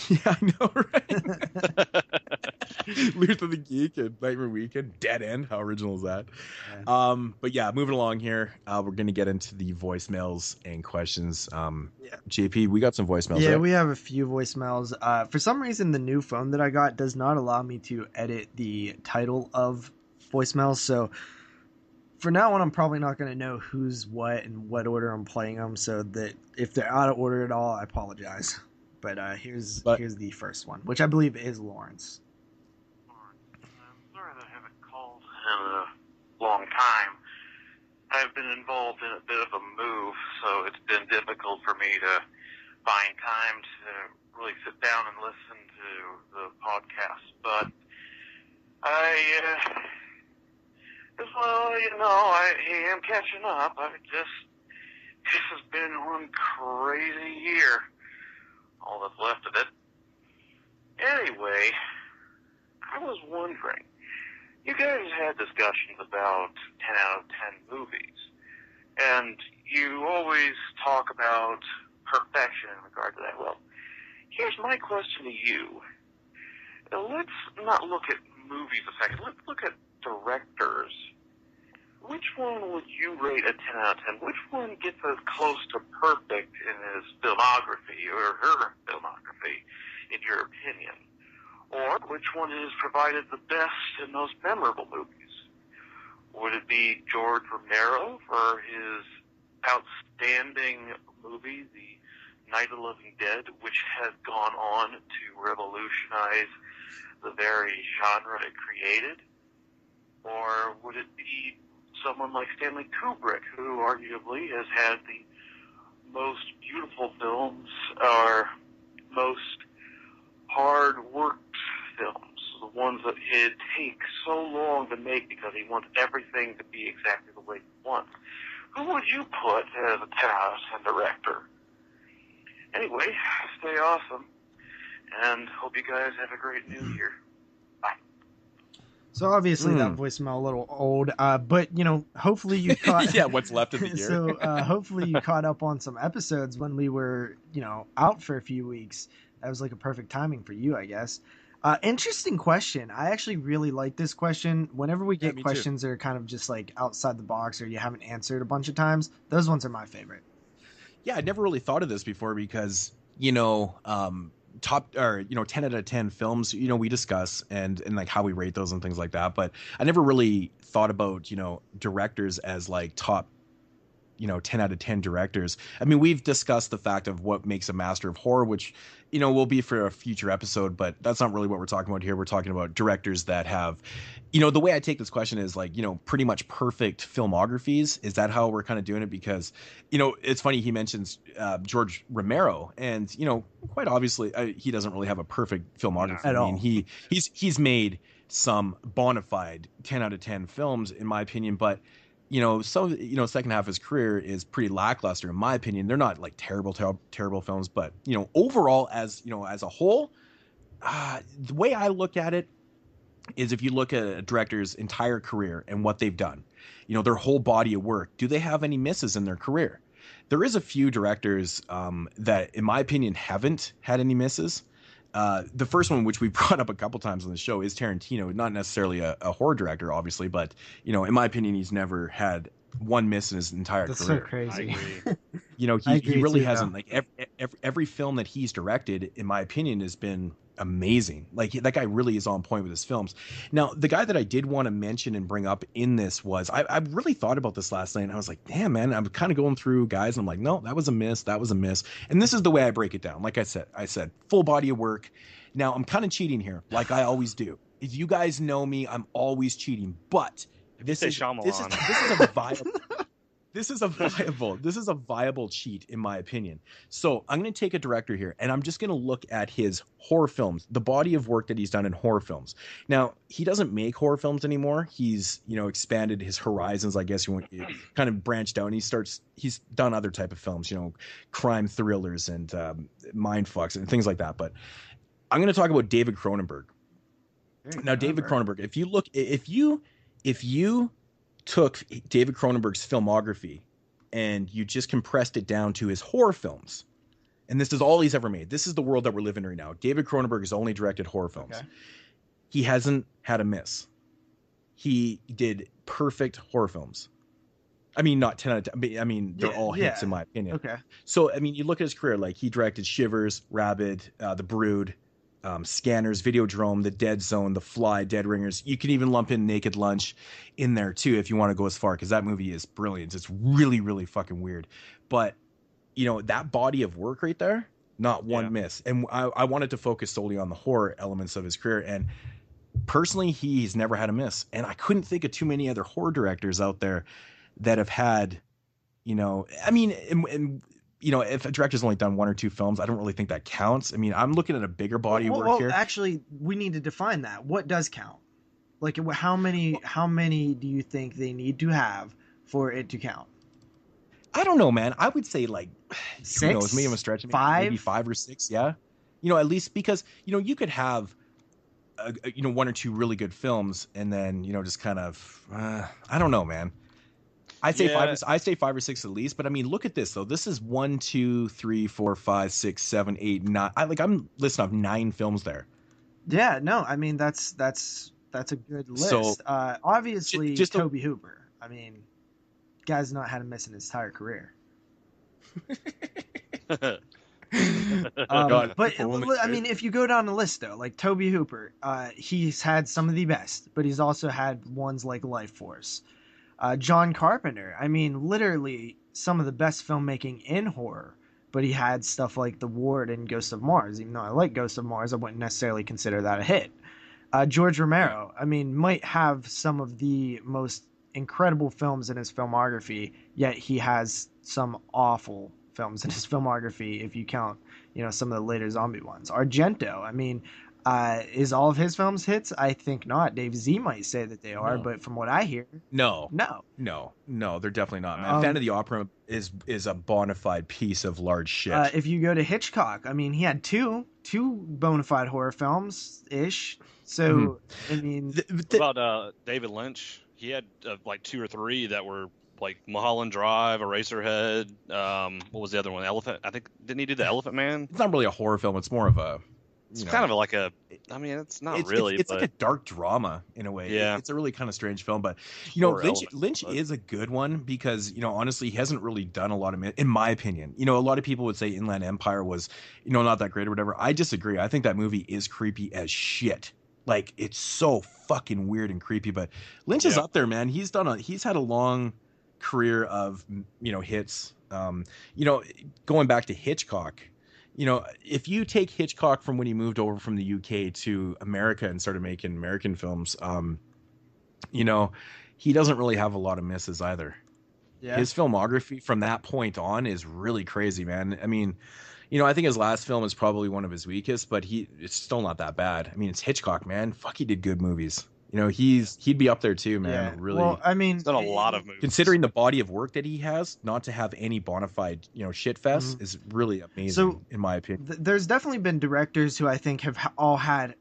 Yeah, I know, right? Luther the Geek and Nightmare Weekend, Dead End. How original is that? Yeah. But yeah, moving along here, we're going to get into the voicemails and questions. JP, we got some voicemails. Yeah, right? We have a few voicemails. For some reason, the new phone that I got does not allow me to edit the title of voicemails. So for now on, I'm probably not going to know who's what and what order I'm playing them. So that if they're out of order at all, I apologize. But here's the first one, which I believe is Lawrence. I'm sorry that I haven't called in a long time. I've been involved in a bit of a move, so it's been difficult for me to find time to really sit down and listen to the podcast. But I am catching up. This has been one crazy year. All that's left of it. Anyway, I was wondering, you guys had discussions about 10 out of 10 movies, and you always talk about perfection in regard to that. Well, here's my question to you. Let's not look at movies a second. Let's look at directors. Which one would you rate a 10 out of 10? Which one gets as close to perfect in his filmography or her filmography, in your opinion? Or which one has provided the best and most memorable movies? Would it be George Romero for his outstanding movie, The Night of the Living Dead, which has gone on to revolutionize the very genre it created? Or would it be someone like Stanley Kubrick, who arguably has had the most beautiful films, or most hard-worked films, the ones that it takes so long to make because he wants everything to be exactly the way he wants? Who would you put as a 10 out of 10 director? Anyway, stay awesome, and hope you guys have a great new year. So obviously that voicemail a little old, but hopefully you caught. Yeah, what's left of the year. So hopefully you caught up on some episodes when we were, out for a few weeks. That was like a perfect timing for you, I guess. Interesting question. I actually really like this question. Whenever we get questions that are kind of just like outside the box or you haven't answered a bunch of times, those ones are my favorite. Yeah, I never really thought of this before because top or 10 out of 10 films we discuss and like how we rate those and things like that, but I never really thought about directors as like top 10 out of 10 directors. I mean, we've discussed the fact of what makes a master of horror, which, will be for a future episode, but that's not really what we're talking about here. We're talking about directors that have, the way I take this question is like, pretty much perfect filmographies. Is that how we're kind of doing it? Because, it's funny, he mentions George Romero, and, quite obviously he doesn't really have a perfect filmography. At all. I mean, he's made some bona fide 10 out of 10 films, in my opinion, but second half of his career is pretty lackluster in my opinion. They're not like terrible films, but overall as a whole, the way I look at it is if you look at a director's entire career and what they've done, their whole body of work, do they have any misses in their career? There is a few directors that in my opinion haven't had any misses. The first one, which we brought up a couple times on the show, is Tarantino. Not necessarily a horror director, obviously, but in my opinion, he's never had one miss in his entire That's career. so crazy. He really hasn't. Like every film that he's directed, in my opinion, has been amazing. Like that guy really is on point with his films. Now, the guy that I did want to mention and bring up in this was I really thought about this last night, and I was like, damn, man, I'm kind of going through guys, and I'm like, no, that was a miss. And this is the way I break it down. Like I said, full body of work. Now I'm kind of cheating here, like I always do. If you guys know me, I'm always cheating. But this is a viable. This is a viable cheat, in my opinion. So I'm going to take a director here, and I'm just going to look at his horror films, the body of work that he's done in horror films. Now, he doesn't make horror films anymore. He's, expanded his horizons, I guess you want, kind of branched out, and he's done other type of films, crime thrillers and mind fucks and things like that. But I'm going to talk about David Cronenberg. Now, David Cronenberg, if you took David Cronenberg's filmography and you just compressed it down to his horror films, and this is all he's ever made. This is the world that we're living in right now. David Cronenberg has only directed horror films. Okay. He hasn't had a miss. He did perfect horror films. I mean, not 10 out of 10. I mean, they're all hits in my opinion. Okay. So, I mean, you look at his career, like he directed Shivers, Rabid, The Brood, Scanners, Videodrome, The Dead Zone, The Fly, Dead Ringers. You can even lump in Naked Lunch in there too if you want to go as far, because that movie is brilliant. It's really, really fucking weird. But, that body of work right there, not one miss. And I wanted to focus solely on the horror elements of his career. And personally, he's never had a miss. And I couldn't think of too many other horror directors out there that have had, I mean, if a director's only done one or two films, I don't really think that counts. I mean, I'm looking at a bigger body of work here. Actually, we need to define that. What does count? Like, how many do you think they need to have for it to count? I don't know, man. I would say like 6, who knows, maybe I'm stretching, maybe 5 or 6. Yeah. At least because, you could have, one or two really good films and then, just kind of, I don't know, man. I'd say 5 or 6 at least, but I mean, look at this though. This is 1, 2, 3, 4, 5, 6, 7, 8, 9. I'm listing off 9 films there. Yeah, no, I mean that's a good list. So, obviously, just Tobe Hooper. I mean, guy's not had a miss in his entire career. But I mean, if you go down the list though, like Tobe Hooper, he's had some of the best, but he's also had ones like Life Force. John Carpenter, I mean, literally some of the best filmmaking in horror, but he had stuff like The Ward and Ghost of Mars. Even though I like Ghost of Mars, I wouldn't necessarily consider that a hit. George Romero, I mean, might have some of the most incredible films in his filmography, yet he has some awful films in his filmography if you count, some of the later zombie ones. Argento, I mean, is all of his films hits? I think not. Dave Z might say that they are, but from what I hear, no, they're definitely not, man. Phantom of the Opera is a bona fide piece of large shit. If you go to Hitchcock, I mean, he had two bona fide horror films ish. So I mean, what about David Lynch? He had like 2 or 3 that were like Mulholland Drive, Eraserhead. What was the other one? Elephant. I think didn't he do the Elephant Man? It's not really a horror film. It's more of a. It's kind of like a. I mean, it's not really. It's like a dark drama in a way. Yeah, it's a really kind of strange film. But Lynch is a good one because honestly, he hasn't really done a lot of. In my opinion, a lot of people would say Inland Empire was not that great or whatever. I disagree. I think that movie is creepy as shit. Like it's so fucking weird and creepy. But Lynch is up there, man. He's had a long career of, hits. Going back to Hitchcock, if you take Hitchcock from when he moved over from the UK to America and started making American films, he doesn't really have a lot of misses either. Yeah. His filmography from that point on is really crazy, man. I mean, I think his last film is probably one of his weakest, but it's still not that bad. I mean, it's Hitchcock, man. Fuck, he did good movies. He'd be up there too, man. Yeah. Really. Well, I mean, he's done a lot of movies. Considering the body of work that he has, not to have any bona fide, shit fest is really amazing, in my opinion. There's definitely been directors who I think have all had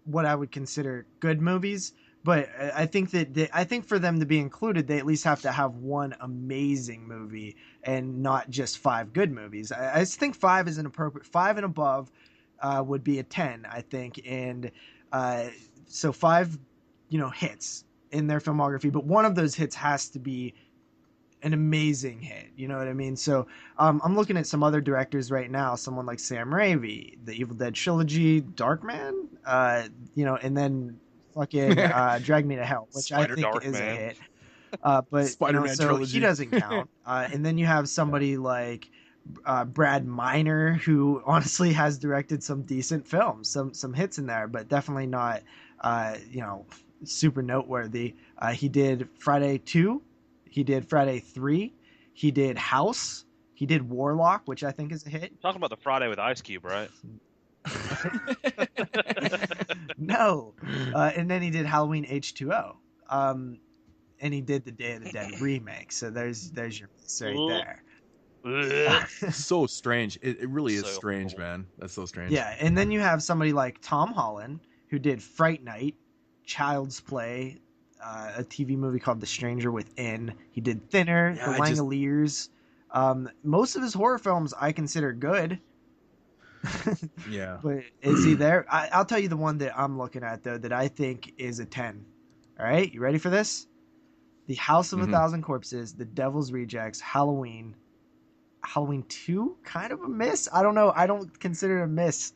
what I would consider good movies, but I think that for them to be included, they at least have to have one amazing movie and not just 5 good movies. I just think 5 is an appropriate 5 and above would be a 10, I think, and so 5. Hits in their filmography, but one of those hits has to be an amazing hit. You know what I mean? So I'm looking at some other directors right now, someone like Sam Raimi, the Evil Dead trilogy, Darkman, and then fucking Drag Me to Hell, which I think is a hit. But Spider-Man trilogy. He doesn't count. And then you have somebody like Brad Miner, who honestly has directed some decent films, some hits in there, but definitely not super noteworthy. He did Friday 2, he did Friday 3, he did House, he did Warlock, which I think is a hit. Talking about the Friday with Ice Cube, right? No. And then he did Halloween H2O. And he did the Day of the Dead remake. So there's your piece right there. So strange. It really is so strange, cool. Man. That's so strange. Yeah, and then you have somebody like Tom Holland, who did Fright Night, Child's Play, a TV movie called The Stranger Within. He did Thinner, The Langoliers. Most of his horror films I consider good. Yeah. But is he there? I'll tell you the one that I'm looking at, though, that I think is a 10. All right? You ready for this? The House of a Thousand Corpses, The Devil's Rejects, Halloween 2, kind of a miss. I don't know. I don't consider it a miss.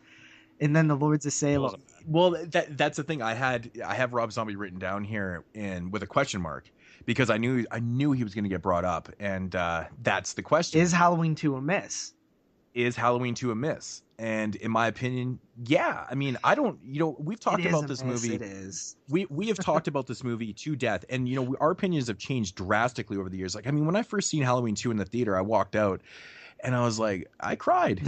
And then The Lords of Salem. Well, that's the thing. I have Rob Zombie written down here with a question mark because I knew he was going to get brought up, and that's the question. Is Halloween 2 a miss? Is Halloween 2 a miss? And in my opinion, yeah. I mean, I don't. We've talked about this movie. It is. We have talked about this movie to death, and our opinions have changed drastically over the years. Like, I mean, when I first seen Halloween 2 in the theater, I walked out. And I was like, I cried.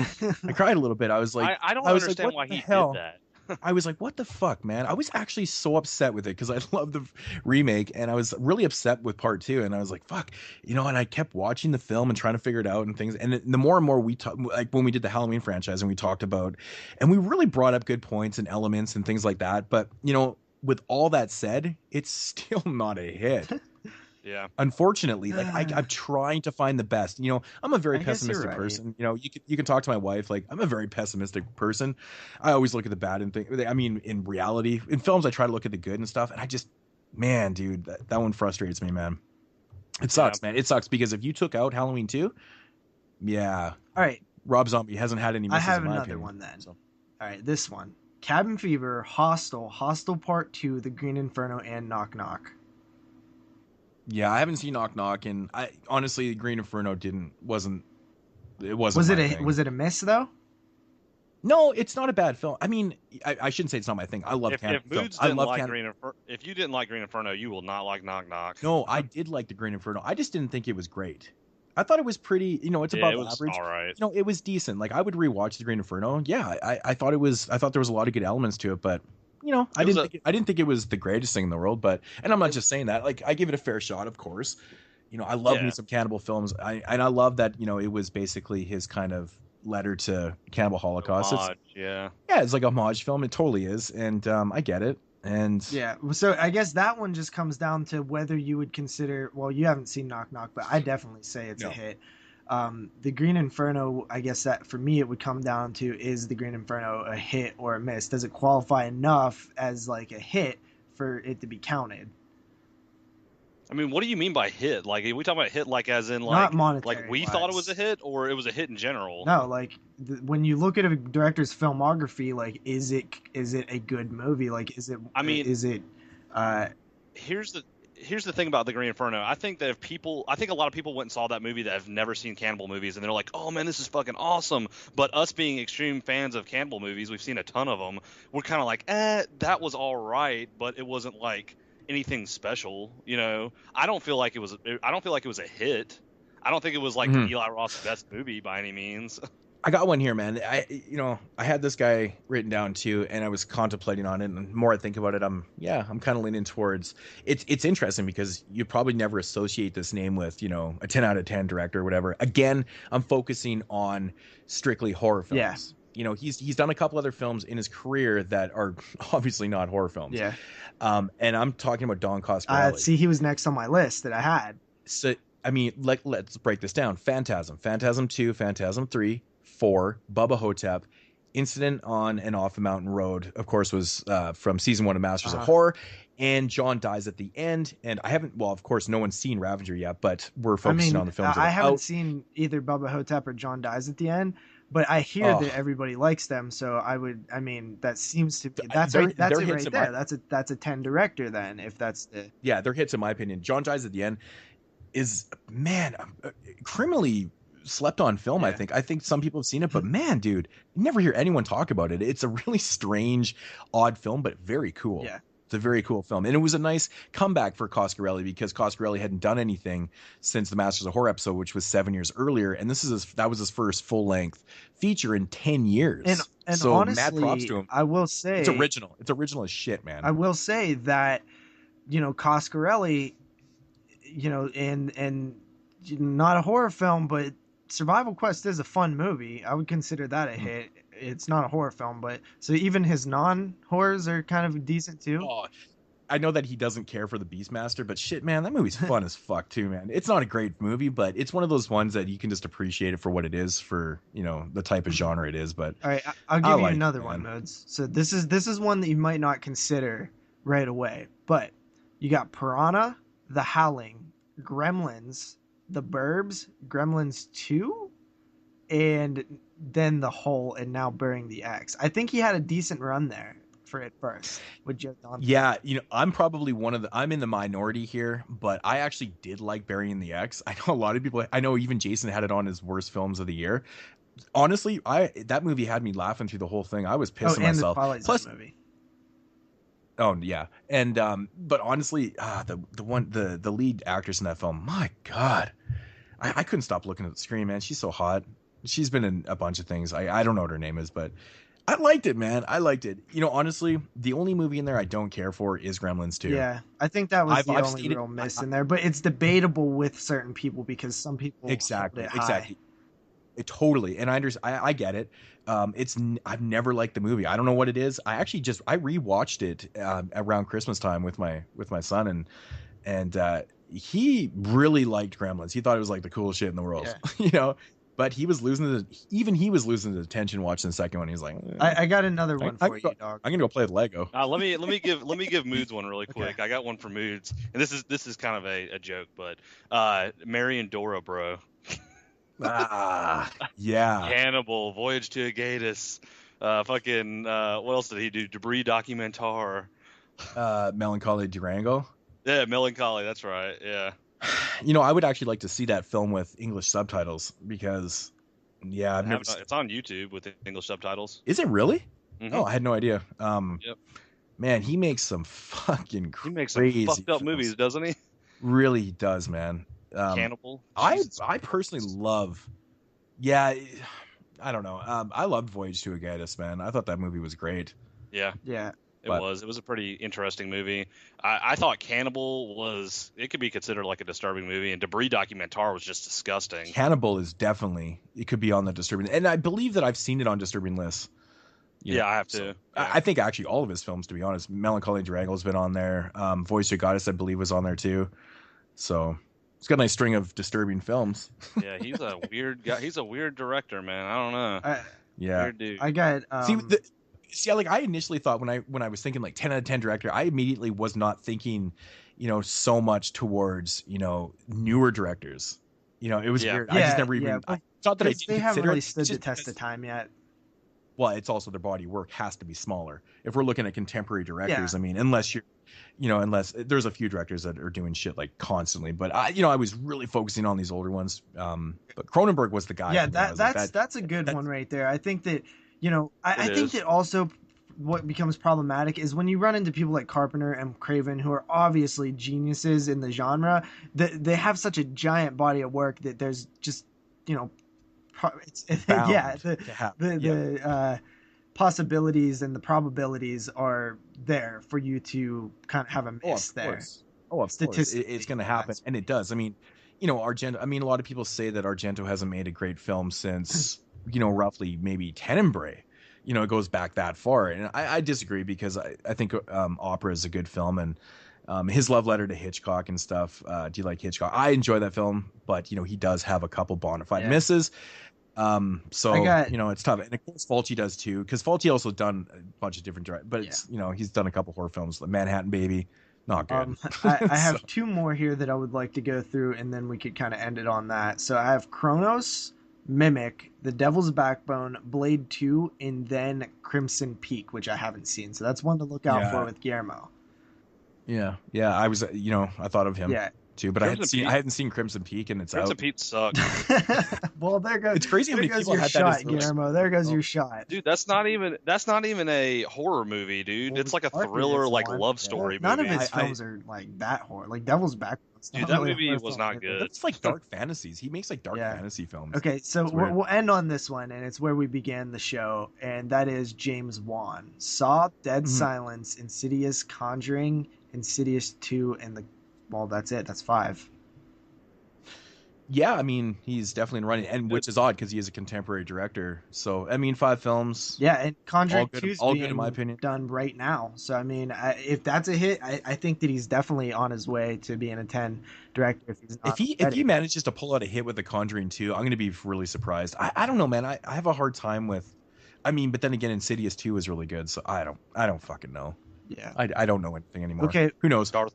I cried a little bit. I was like, I don't understand why he did that. I was like, what the fuck, man? I was actually so upset with it because I love the remake, and I was really upset with part 2. And I was like, fuck, and I kept watching the film and trying to figure it out and things. And the more and more we talk, like when we did the Halloween franchise and we talked about, and we really brought up good points and elements and things like that. But with all that said, it's still not a hit. Yeah. Unfortunately, like I'm trying to find the best. I'm a very pessimistic person. You can talk to my wife. Like, I'm a very pessimistic person. I always look at the bad and think. I mean, in reality, in films, I try to look at the good and stuff. And I just, man, dude, that one frustrates me, man. It sucks, man. It sucks because if you took out Halloween 2, yeah. All right. Rob Zombie hasn't had any misses. I have in my another opinion, one then. So. All right, this one: Cabin Fever, Hostel, Hostel Part 2, The Green Inferno, and Knock Knock. Yeah, I haven't seen Knock Knock, and I honestly, Green Inferno wasn't. Was it a miss though? No, it's not a bad film. I mean, I shouldn't say it's not my thing. I love Canada. If Moodz didn't like Green Inferno, if you didn't like Green Inferno, you will not like Knock Knock. No, I did like the Green Inferno. I just didn't think it was great. I thought it was pretty. It's above average. All right. It was decent. Like, I would rewatch the Green Inferno. Yeah, I thought it was. I thought there was a lot of good elements to it, but. I didn't think it was the greatest thing in the world, and I'm not just saying that. Like, I give it a fair shot, of course. I love me some cannibal films, and I love that it was basically his kind of letter to cannibal Holocaust. It's like a homage film. It totally is, and I get it. And yeah, so I guess that one just comes down to whether you would consider. Well, you haven't seen Knock Knock, but I definitely say it's a hit. The Green Inferno, I guess that for me it would come down to, is the Green Inferno a hit or a miss? Does it qualify enough as like a hit for it to be counted? I mean, what do you mean by hit? Like, are we talking about hit like as in like not monetary, like we thought it was a hit, or it was a hit in general? No, like when you look at a director's filmography, like is it a good movie? Like, is it? I mean, is it? Here's the here's the thing about the Green Inferno. I think a lot of people went and saw that movie that have never seen cannibal movies, and they're like, oh man, this is fucking awesome. But us being extreme fans of cannibal movies, we've seen a ton of them. We're kind of like, that was all right, but it wasn't like anything special. I don't feel like it was a hit. I don't think it was like Eli Roth's best movie by any means. I got one here, man. I had this guy written down too, and I was contemplating on it. And the more I think about it, I'm kind of leaning towards it's interesting because you probably never associate this name with, a 10 out of 10 director or whatever. Again, I'm focusing on strictly horror films. Yeah. He's done a couple other films in his career that are obviously not horror films. Yeah. And I'm talking about Don Coscarelli. See, he was next on my list that I had. So, I mean, let's break this down. Phantasm 2, Phantasm 3, 4, Bubba Hotep, Incident on and Off a Mountain Road, of course, was from season 1 of Masters of Horror, and John Dies at the End. And I haven't, well, of course, no one's seen Ravager yet, but we're focusing on the films. I haven't seen either Bubba Hotep or John Dies at the End, but I hear that everybody likes them. So that seems to be that's it right there. That's a 10 director then, if that's the they're hits in my opinion. John Dies at the End is criminally slept on film. Yeah. I think some people have seen it, but man, dude, you never hear anyone talk about it. It's a really strange, odd film, but very cool. Yeah, it's a very cool film, and it was a nice comeback for Coscarelli because Coscarelli hadn't done anything since the Masters of Horror episode, which was 7 years earlier, and that was his first full length feature in 10 years. And so honestly, mad props to him. I will say it's original. It's original as shit, man. I will say that Coscarelli, and not a horror film, but Survival Quest is a fun movie. I would consider that a hit. It's not a horror film, but so even his non-horrors are kind of decent too. Oh, I know that he doesn't care for the Beastmaster, but shit, man, that movie's fun as fuck too, man. It's not a great movie, but it's one of those ones that you can just appreciate it for what it is, for the type of genre it is. But all right, I'll give you another one, Moodz. So this is one that you might not consider right away, but you got Piranha, The Howling, Gremlins, The Burbs, Gremlins 2, and then The Hole, and now Burying the X. I think he had a decent run there for it first with Joe Dante. Yeah, I'm probably I'm in the minority here, but I actually did like Burying the X. I know a lot of people, I know even Jason had it on his worst films of the year. Honestly, that movie had me laughing through the whole thing. I was pissing myself. Plus, movie. Oh yeah, and but honestly, the lead actress in that film, my God, I couldn't stop looking at the screen, man. She's so hot. She's been in a bunch of things. I don't know what her name is, but I liked it, man. I liked it. Honestly, the only movie in there I don't care for is Gremlins 2. Yeah, I think that was the only real miss in there, but it's debatable with certain people because some people exactly. Totally, and I get it. I've never liked the movie. I don't know what it is. I rewatched it around Christmas time with my son, and he really liked Gremlins. He thought it was like the coolest shit in the world, But he was losing the attention watching the second one. He's like, I got another one for you, dog. I'm gonna go play with Lego. Let me give Moodz one really quick. Okay. I got one for Moodz, and this is kind of a joke, but Mary and Dora, bro. Yeah. Hannibal, Voyage to Agatis, fucking what else did he do? Debris Documentar. Melancholy Durango. Yeah, Melancholy. That's right. Yeah. I would actually like to see that film with English subtitles because, I've never. It's on YouTube with English subtitles. Is it really? Mm-hmm. Oh, I had no idea. Yep. Man, he makes some fucking crazy. He makes some fucked up movies, doesn't he? Really does, man. Cannibal. I personally love. Yeah, I don't know. I loved Voyage to Agatis, man. I thought that movie was great. Yeah. Yeah. It was a pretty interesting movie. I thought Cannibal it could be considered like a disturbing movie, and Debris Documentar was just disgusting. Cannibal is definitely, it could be on the disturbing, and I believe that I've seen it on disturbing lists. Yeah, I have to. So, yeah. I think actually all of his films, to be honest. Melancholy Durango has been on there. Voice to Goddess, I believe, was on there too. So it's got a nice string of disturbing films. Yeah, he's a weird guy. He's a weird director, man. I don't know. Weird dude. I got. I initially thought when I was thinking like 10 out of 10 director, I immediately was not thinking, so much towards, newer directors. It was weird. I just never even. I thought that I didn't they haven't consider really it. stood the test of time yet. well, it's also their body work has to be smaller. If we're looking at contemporary directors, Yeah. I mean, unless you're, unless there's a few directors that are doing shit like constantly, but I was really focusing on these older ones. But Cronenberg was the guy. Yeah, for me. I was like, that's a good one right there. I think that I It think is. that also what becomes problematic is when you run into people like Carpenter and Craven, who are obviously geniuses in the genre, that they have such a giant body of work that there's just it's bound yeah to have- the possibilities and the probabilities are there for you to kind of have a miss of there. course. Oh, of course. Statistically, It's going to happen, that's- and it does. I mean, Argento. I mean, a lot of people say that Argento hasn't made a great film since roughly maybe Tenebrae. It goes back that far, and I disagree because I think Opera is a good film, and his love letter to Hitchcock and stuff. Do you like Hitchcock? I enjoy that film, but he does have a couple bona fide misses. So it's tough, and of course Fulci does too, because Fulci also done a bunch of different but it's he's done a couple horror films like Manhattan Baby, not good. I have two more here that I would like to go through, and then we could kind of end it on that. So I have Kronos, Mimic, The Devil's Backbone, Blade 2, and then Crimson Peak, which I haven't seen. So that's one to look out for with Guillermo. Yeah, I was I thought of him too, but I hadn't seen Crimson Peak, and it's Crimson out. Peak sucks. Well, there goes. It's crazy how there many goes people your had that shot, as their- Guillermo. There goes your shot. Dude, that's not even a horror movie, dude. Well, It's like a Martin thriller, is like one. love story None movie. of his films are like that horror. Like Devil's Backbone. Dude, that movie was not good. It's like dark fantasies. He makes like dark fantasy films. Okay, so It's weird. we'll end on this one, and it's where we began the show, and that is James Wan. Saw, Dead Silence, Insidious, Conjuring, Insidious 2, and that's it. That's 5. Yeah, I mean, he's definitely running, and which is odd because he is a contemporary director. So, I mean, 5 films. Yeah, and Conjuring 2 is all being good in my opinion. done right now. So, I mean, if that's a hit, I think that he's definitely on his way to being a 10 director. If he's not If he manages to pull out a hit with The Conjuring 2, I'm going to be really surprised. I don't know, man. I have a hard time with. I mean, but then again, Insidious 2 is really good, so I don't fucking know. Yeah, I don't know anything anymore. Okay, who knows? Darth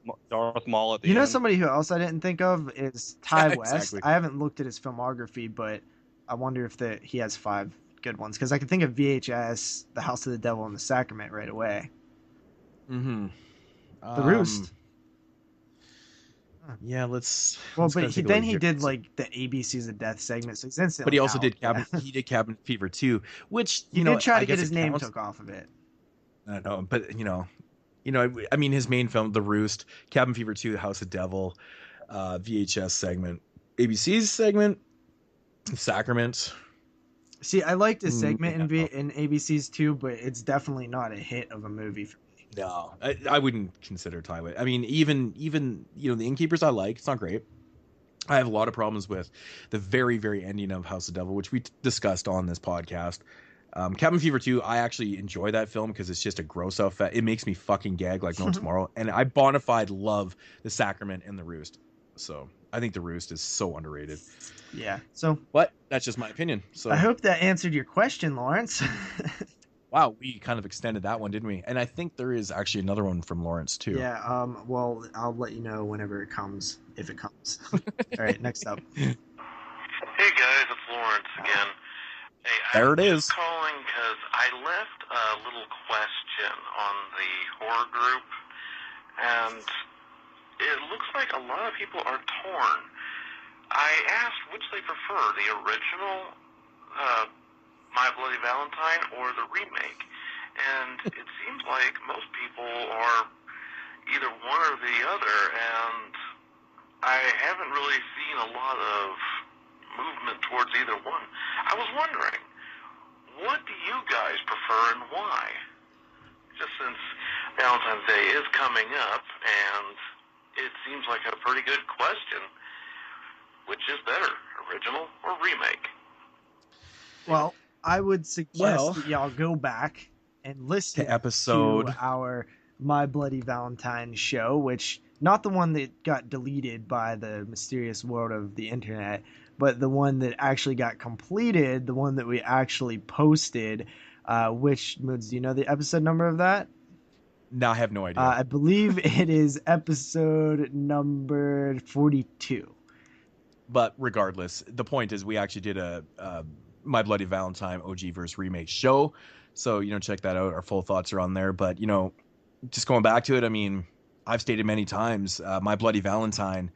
Maul at the end. Somebody who else I didn't think of is Ty West. Exactly. I haven't looked at his filmography, but I wonder if he has 5 good ones, because I can think of VHS, The House of the Devil, and The Sacrament right away. Mm-hmm. The Roost. Yeah, let's. Well, let's but kinda take a then look he here. did like the ABCs of Death segment, so he's instantly. But he also out. did Cabin Fever 2, which He did try I to get guess his it name counts. took off of it. I know, but I mean, his main film, The Roost, Cabin Fever 2, The House of Devil, VHS segment, ABC's segment, Sacrament. See, I liked his segment yeah. in ABCs too, but it's definitely not a hit of a movie for me. No, I wouldn't consider Tyway. I mean, even The Innkeepers I like. It's not great. I have a lot of problems with the very, very ending of House of Devil, which we discussed on this podcast. Cabin Fever 2, I actually enjoy that film because it's just a gross out it makes me fucking gag like no tomorrow. And I bona fide love The Sacrament and The Roost. So I think The Roost is so underrated. Yeah. So, But that's just my opinion. So I hope that answered your question, Lawrence. wow, we kind of extended that one, didn't we? And I think there is actually another one from Lawrence too. Yeah. Well, I'll let you know whenever it comes, if it comes. All right. Next up. Hey guys, it's Lawrence again. Hey, There it is. I'm calling because I left a little question on the horror group, and it looks like a lot of people are torn. I asked which they prefer, the original My Bloody Valentine or the remake, and it seems like most people are either one or the other, and I haven't really seen a lot of movement towards either one. I was wondering, what do you guys prefer and why? Just since Valentine's Day is coming up, and it seems like a pretty good question. Which is better, original or remake? Well, I would suggest Well- that y'all go back and listen To episode- to our My Bloody Valentine show, which not the one that got deleted by the mysterious world of the internet, but the one that actually got completed, the one that we actually posted. Which, Moodz, do you know the episode number of that? No, I have no idea. I believe it is episode number 42. But regardless, the point is we actually did a My Bloody Valentine OG versus remake show. So, check that out. Our full thoughts are on there. But, just going back to it, I mean, I've stated many times, My Bloody Valentine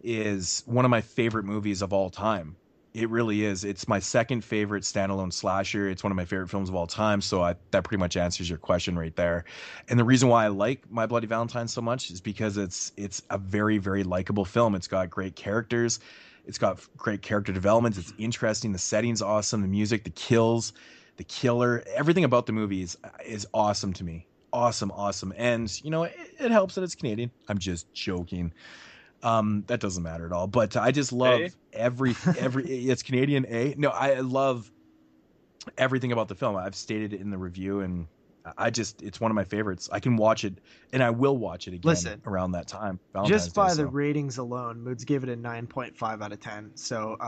is one of my favorite movies of all time. It really is. It's my second favorite standalone slasher. It's one of my favorite films of all time. So that pretty much answers your question right there. And the reason why I like My Bloody Valentine so much is because it's a very, very likable film. It's got great characters. It's got great character development. It's interesting. The setting's awesome. The music, the kills, the killer, everything about the movie is awesome to me. Awesome. And, it helps that it's Canadian. I'm just joking. That doesn't matter at all, but I just love every it's Canadian. No, I love everything about the film. I've stated it in the review, and it's one of my favorites. I can watch it, and I will watch it again around that time. Valentine's just by Day, the ratings alone, Moodz gave it a 9.5 out of 10. So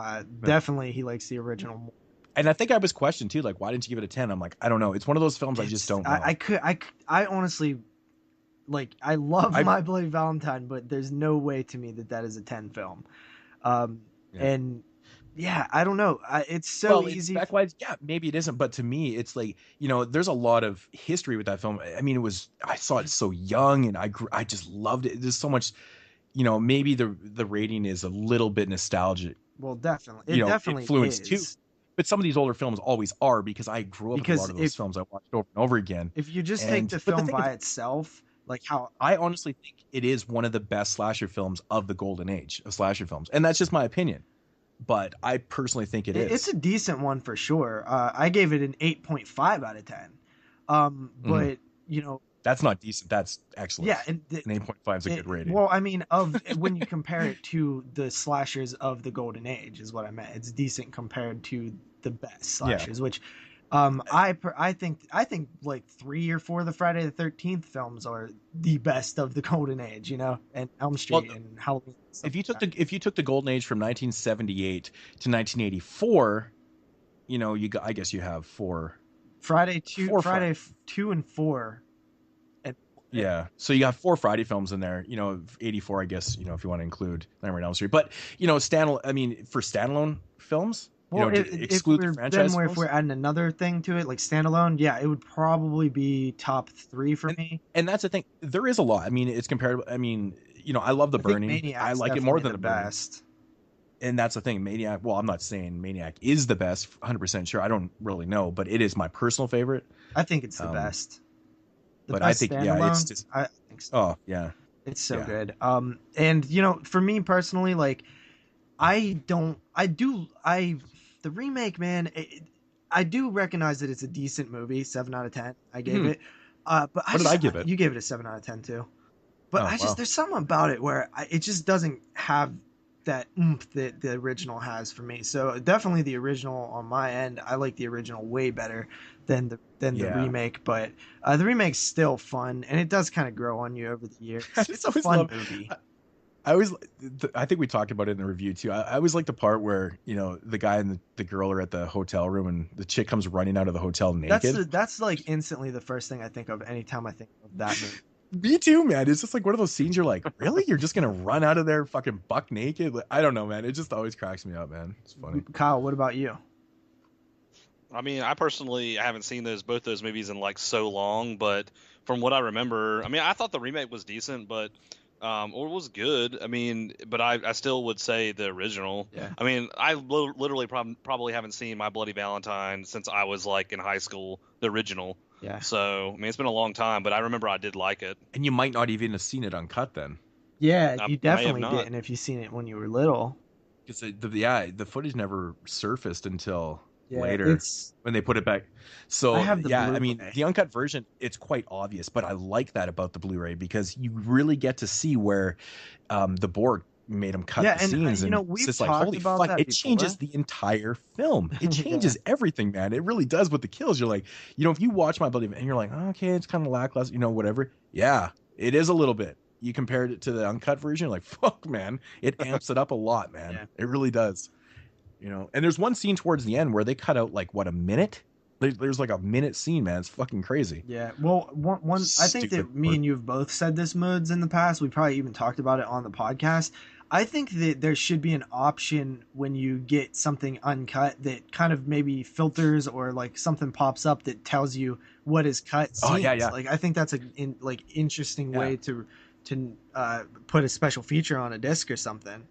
definitely he likes the original more. And I think I was questioned too, like, why didn't you give it a 10? I'm like, I don't know. It's one of those films I just don't know. I honestly, like, I love My Bloody Valentine, but there's no way to me that is a 10 film. And yeah, I don't know. It's so easy. Spec-wise, yeah, maybe it isn't, but to me, it's like, there's a lot of history with that film. I mean, I saw it so young, and I just loved it. There's so much, maybe the rating is a little bit nostalgic. Well, definitely, it definitely influenced is. Too. But some of these older films always are, because I grew up with a lot of those films I watched over and over again. If you just take the film by itself, like how I honestly think it is one of the best slasher films of the golden age of slasher films, and that's just my opinion. But I personally think it is. It's a decent one for sure. I gave it an 8.5 out of 10. But that's not decent. That's excellent. Yeah, and an 8.5 is a good rating. Well, I mean, when you compare it to the slashers of the golden age, is what I meant. It's decent compared to the best slashers, which I think like 3 or 4 of the Friday the 13th films are the best of the golden age, and Elm Street and Halloween. If you took the golden age from 1978 to 1984, I guess you have Friday 2 and 4. Yeah, so you got 4 Friday films in there. 84, I guess. If you want to include Nightmare on Elm Street, but for standalone films, exclude the franchise. If we're adding another thing to it, like standalone, yeah, it would probably be top 3 for me. And that's the thing. There is a lot. I mean, it's comparable. I mean, I love The Burning. I like it more than the best. And that's the thing. Maniac. Well, I'm not saying Maniac is the best. 100% sure. I don't really know, but it is my personal favorite. I think it's the best. But I think, it's just. I think so. Oh, yeah. It's so good. And for me personally, like, the remake, man, I do recognize that it's a decent movie. 7 out of 10. I gave it. But what did I give it? You gave it a 7 out of 10 too. But there's something about it where it just doesn't have that oomph that the original has for me. So definitely the original on my end. I like the original way better than the remake, but the remake's still fun, and it does kind of grow on you over the years. It's a fun movie. I think we talked about it in the review too. I always like the part where the guy and the girl are at the hotel room, and the chick comes running out of the hotel naked. That's like instantly the first thing I think of anytime I think of that movie. Me too, man. It's just like one of those scenes you're like, really? You're just gonna run out of there fucking buck naked? Like, I don't know, man. It just always cracks me up, man. It's funny. Kyle, what about you? I mean, I personally haven't seen both those movies in like so long, but from what I remember, I mean, I thought the remake was decent, but or was good. I mean, but I still would say the original. Yeah. I mean, I literally probably haven't seen My Bloody Valentine since I was like in high school, the original. Yeah. So, I mean, it's been a long time, but I remember I did like it. And you might not even have seen it uncut then. Yeah, you definitely didn't if you've seen it when you were little. Because the footage never surfaced until later when they put it back. So I mean, the uncut version, it's quite obvious, but I like that about the Blu-ray because you really get to see where the board made them cut the scenes, and we've it's talked like, holy about fuck, that it before. changes the entire film. It changes everything, man. It really does with the kills. You're like, if you watch My Bloody and you're like, okay, it's kind of lackluster, whatever. Yeah, it is a little bit. You compared it to the uncut version, you're like, fuck, man, it amps it up a lot, man. Yeah. It really does. And there's one scene towards the end where they cut out like a minute. There's like a minute scene, man. It's fucking crazy. Yeah. Well, one I think that me and you have both said this, Moodz, in the past. We probably even talked about it on the podcast. I think that there should be an option when you get something uncut that kind of maybe filters or like something pops up that tells you what is cut scenes. Oh, yeah. Like I think that's interesting way to put a special feature on a disc or something.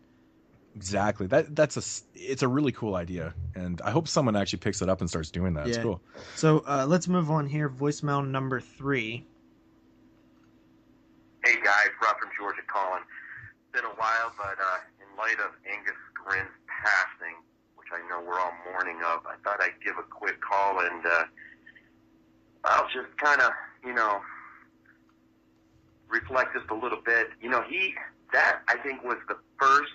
Exactly. It's a really cool idea, and I hope someone actually picks it up and starts doing that. It's cool. So let's move on here. Voicemail number 3. Hey guys, Rob from Georgia calling. Been a while, but in light of Angus Scrimm's passing, which I know we're all mourning of, I thought I'd give a quick call and I'll just kind of, reflect just a little bit. I think was the first.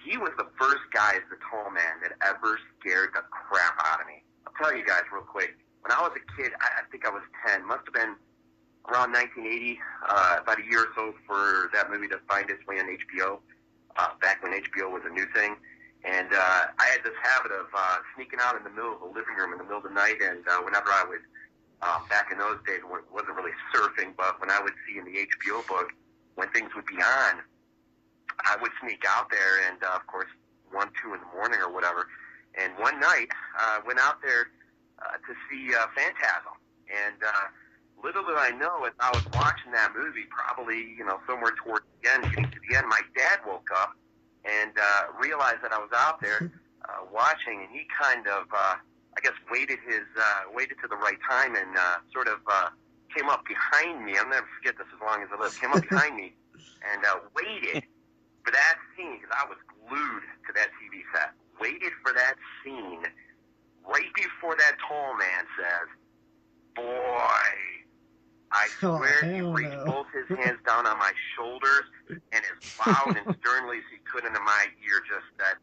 He was the first guy as the tall man that ever scared the crap out of me. I'll tell you guys real quick. When I was a kid, I think I was 10. Must have been around 1980, about a year or so for that movie to find its way on HBO, back when HBO was a new thing. And I had this habit of sneaking out in the middle of the living room in the middle of the night, and whenever I would, back in those days, it wasn't really surfing, but when I would see in the HBO book, when things would be on, I would sneak out there, and of course, 1, 2 in the morning or whatever. And one night, I went out there to see Phantasm. And little did I know, as I was watching that movie, probably somewhere towards the end, getting to the end, my dad woke up and realized that I was out there watching, and he kind of, I guess, waited to the right time and sort of came up behind me. I'll never forget this as long as I live. Came up behind me and waited for that scene, because I was glued to that TV set. Waited for that scene right before that tall man says, "Boy, I swear he reached both his hands down on my shoulders and as loud and sternly as he could into my ear just said,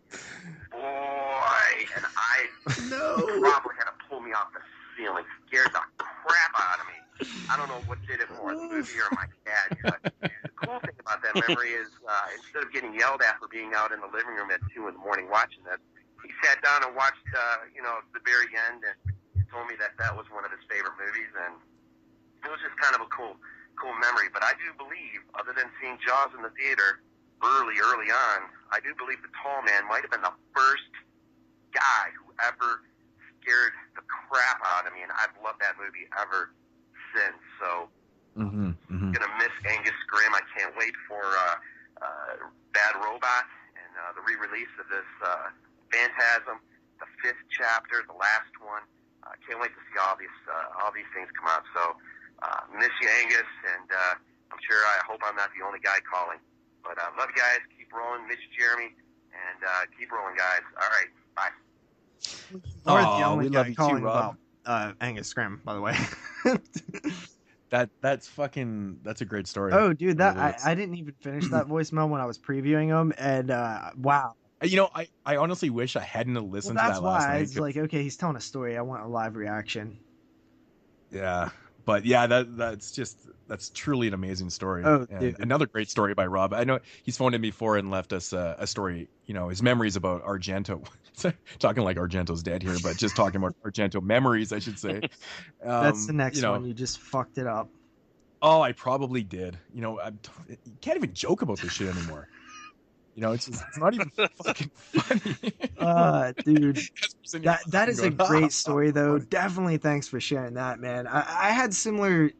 'Boy,' and I probably had to pull me off the ceiling. Scared the crap out of me. I don't know what did it more, the movie or my dad. But the cool thing about that memory is instead of getting yelled at for being out in the living room at 2 in the morning watching this, he sat down and watched, the very end and told me that was one of his favorite movies, and it was just kind of a cool memory. But I do believe, other than seeing Jaws in the theater early on, I do believe the tall man might have been the first guy who ever scared the crap out of me, and I've loved that movie ever since. So gonna miss Angus Scrimm. I can't wait for Bad Robot and the re-release of this Phantasm, the 5th chapter, the last one. Can't wait to see all these things come out. So miss you, Angus, and I hope I'm not the only guy calling. But love you guys. Keep rolling. Miss you, Jeremy, and keep rolling, guys. All right, bye. The only guy calling about Angus Scrimm, by the way. That's a great story. Oh, dude, I didn't even finish that voicemail when I was previewing them, and wow. I honestly wish I hadn't listened to that last night. That's why it's like, okay, he's telling a story. I want a live reaction. Yeah, but yeah, that's truly an amazing story. Oh, and dude. Another great story by Rob. I know he's phoned in before and left us a story. His memories about Argento. Talking like Argento's dead here, but just talking about Argento memories, I should say. That's the next one. You just fucked it up. Oh, I probably did. You can't even joke about this shit anymore. It's not even fucking funny. Dude, that is a great story, though. Definitely thanks for sharing that, man. I had similar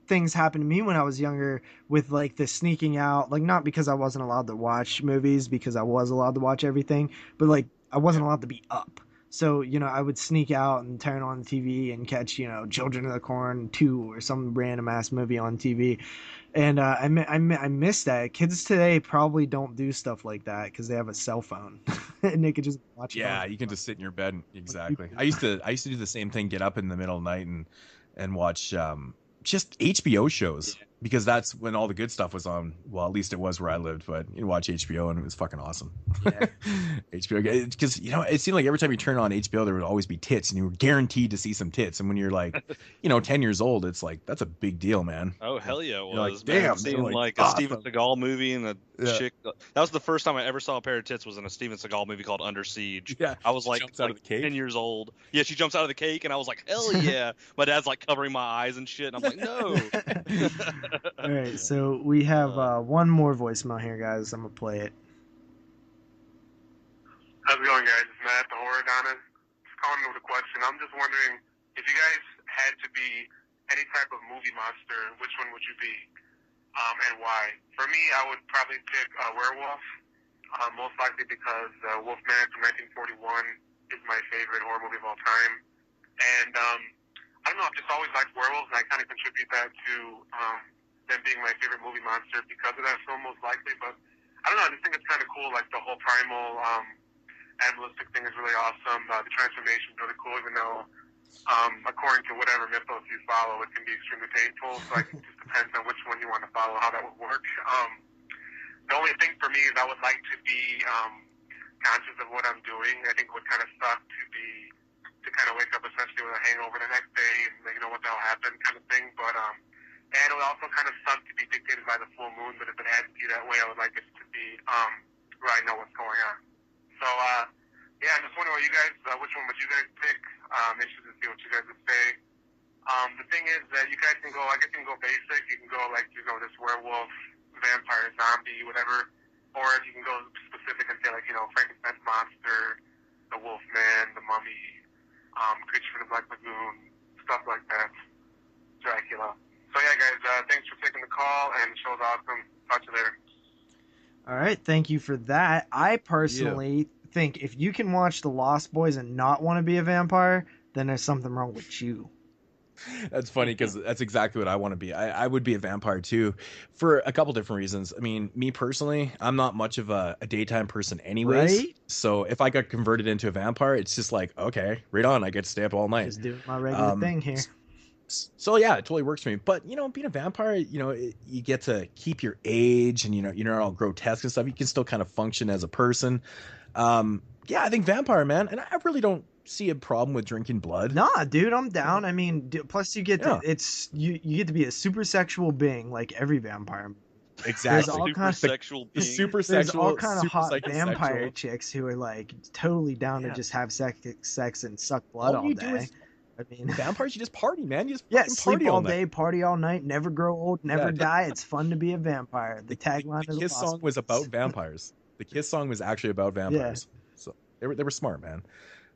things happen to me when I was younger with like the sneaking out, like not because I wasn't allowed to watch movies, because I was allowed to watch everything, but like I wasn't allowed to be up. So, I would sneak out and turn on the TV and catch, Children of the Corn 2 or some random ass movie on TV. And I miss that. Kids today probably don't do stuff like that because they have a cell phone and they could just watch it. Yeah, you can just sit in your bed. Exactly. I used to do the same thing, get up in the middle of the night and watch just HBO shows, because that's when all the good stuff was on. Well, at least it was where I lived, but you watch HBO and it was fucking awesome. Yeah. HBO, because it seemed like every time you turn on HBO there would always be tits, and you were guaranteed to see some tits. And when you're like 10 years old, it's like that's a big deal, man. Oh hell yeah, it was. Like, damn, seeing like a Steven Seagal movie and a chick. That was the first time I ever saw a pair of tits, was in a Steven Seagal movie called Under Siege. Yeah, I was like 10 years old. Yeah, she jumps out of the cake and I was like, hell yeah. My dad's like covering my eyes and shit, and I'm like, no. All right, so we have one more voicemail here, guys. I'm gonna play it. How's it going, guys? It's Matt, the Horror Donna. Just calling with a question. I'm just wondering if you guys had to be any type of movie monster, which one would you be, and why? For me, I would probably pick Werewolf, most likely because Wolfman from 1941 is my favorite horror movie of all time. And I don't know, I've just always liked werewolves, and I kind of contribute that to them being my favorite movie monster because of that film, most likely. But I don't know, I just think it's kind of cool, like the whole primal animalistic thing is really awesome. The transformation is really cool, even though, according to whatever mythos you follow, it can be extremely painful. So I think it just depends on which one you want to follow, how that would work. The only thing for me is I would like to be conscious of what I'm doing. I think it would kind of suck to kind of wake up essentially with a hangover the next day and what the hell happened kind of thing. But and it would also kind of suck to be dictated by the full moon. But if it had to be that way, I would like it to be where I know what's going on. So, yeah, I'm just wondering which one would you guys pick? Interested to see what you guys would say. The thing is that you guys can go, I guess you can go basic. You can go this werewolf, vampire, zombie, whatever. Or you can go specific and say Frankenstein's monster, the Wolfman, the Mummy, Creature from the Black Lagoon, stuff like that. Dracula. So, yeah, guys, thanks for taking the call, and the show's awesome. Talk to you later. All right, thank you for that. I personally think if you can watch The Lost Boys and not want to be a vampire, then there's something wrong with you. That's funny because that's exactly what I want to be. I would be a vampire too, for a couple different reasons. I mean, me personally, I'm not much of a daytime person anyways. Right? So if I got converted into a vampire, it's just like, okay, right on. I get to stay up all night. Just doing my regular thing here. So yeah, it totally works for me. But being a vampire, you get to keep your age, and you're not all grotesque and stuff. You can still kind of function as a person. Yeah, I think vampire, man. And I really don't see a problem with drinking blood. Nah, dude, I'm down. I mean, plus you get to you get to be a super sexual being like every vampire. Exactly. There's all super kinds sexual being. Super There's sexual, all kind of hot psychosexual. vampire chicks who are like totally down to just have sex and suck blood all day. I mean, vampires, you just party, man. You just sleep party all night. day, party all night, never grow old, never die. It's fun to be a vampire. The tagline of the Kiss song was about vampires. The Kiss song was actually about vampires. So they were smart, man.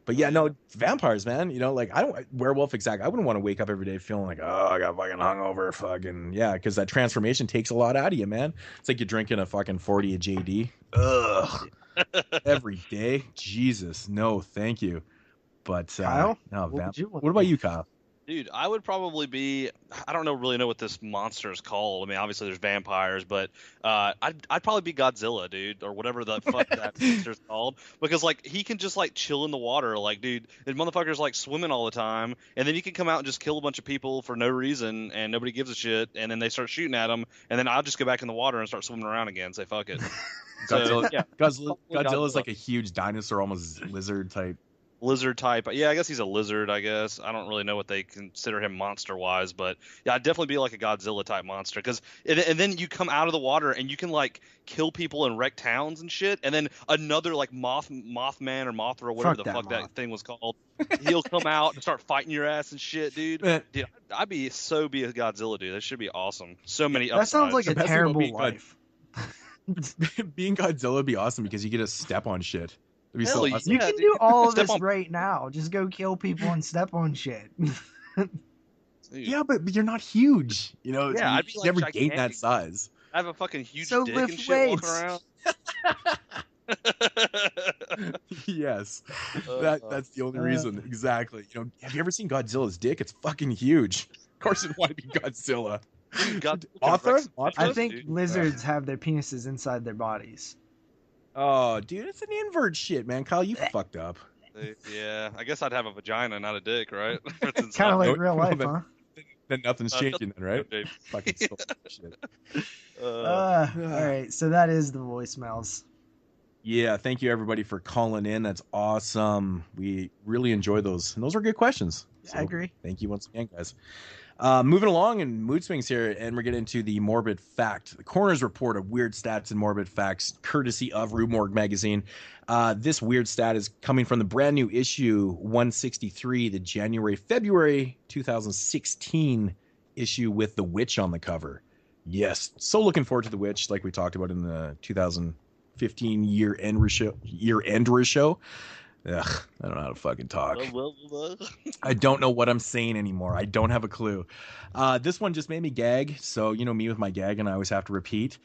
But yeah, no, vampires, man. I don't werewolf exactly. I wouldn't want to wake up every day feeling like, oh, I got fucking hungover, fucking because that transformation takes a lot out of you, man. It's like you're drinking a fucking 40 of JD. Ugh. Every day, Jesus, no, thank you. But Kyle, no, what about you, Kyle? Dude, I would probably be. I don't really know what this monster is called. I mean, obviously there's vampires, but I'd probably be Godzilla, dude, or whatever the fuck that monster's called, because he can just chill in the water, dude, the motherfucker's swimming all the time, and then you can come out and just kill a bunch of people for no reason, and nobody gives a shit, and then they start shooting at him, and then I'll just go back in the water and start swimming around again, and say fuck it. Godzilla, yeah, Godzilla's like a huge dinosaur, almost lizard type. Lizard type. Yeah, I guess he's a lizard, I guess. I don't really know what they consider him monster-wise, but yeah, I'd definitely be like a Godzilla type monster. And then you come out of the water and you can kill people and wreck towns and shit, and then another Mothman or Mothra or whatever that thing was called, he'll come out and start fighting your ass and shit, dude. Dude, I'd be a Godzilla, dude. That should be awesome. So many upsides. That sounds like a terrible life. Being Godzilla would be awesome because you get to step on shit. It'd be so awesome. You can do all of this right now. Just go kill people and step on shit. Yeah, but you're not huge. Yeah, I'd be never gigantic. gain that size. I have a fucking huge So dick lift and shit weights. walking around. Yes, that's the only reason. Exactly. Have you ever seen Godzilla's dick? It's fucking huge. Of course, you'd want to be Godzilla. Mothra? I think lizards have their penises inside their bodies. Oh, dude, it's an invert shit, man. Kyle, you fucked up. Yeah, I guess I'd have a vagina, not a dick, right? Kind of like real life, huh? Then nothing's changing, then, right? Fucking shit. All right, so that is the voicemails. Yeah, thank you everybody for calling in. That's awesome. We really enjoy those, and those are good questions. Yeah, I agree. Thank you once again, guys. Moving along in mood swings here, and we're getting into the morbid fact. The coroner's report of weird stats and morbid facts, courtesy of Rue Morgue magazine. This weird stat is coming from the brand new issue 163, the January-February 2016 issue with the witch on the cover. Yes. So looking forward to The Witch, like we talked about in the 2015 year-end show. Ugh, I don't know how to fucking talk. I don't know what I'm saying anymore. I don't have a clue. This one just made me gag. So, you know me with my gag, and I always have to repeat.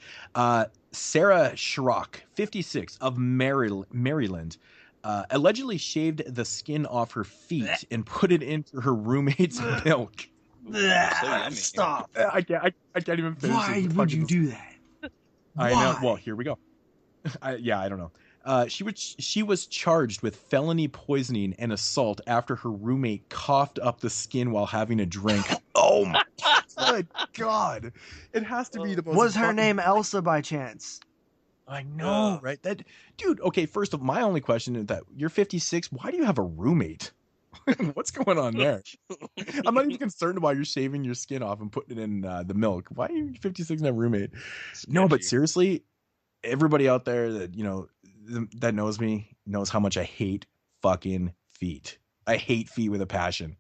Sarah Schrock, 56, of Maryland, allegedly shaved the skin off her feet and put it into her roommate's milk. Stop. I can't even finish. Why would you do that? I know. Well, here we go. I don't know. She was charged with felony poisoning and assault after her roommate coughed up the skin while having a drink. Oh my God. It has to be the most. Was her name Elsa by chance? I know, right? That dude. Okay, first of all, my only question is that you're 56. Why do you have a roommate? What's going on there? I'm not even concerned about you shaving your skin off and putting it in the milk. Why are you 56 and have a roommate? No, but seriously, everybody out there that, you know, that knows me knows how much I hate fucking feet. I hate feet with a passion.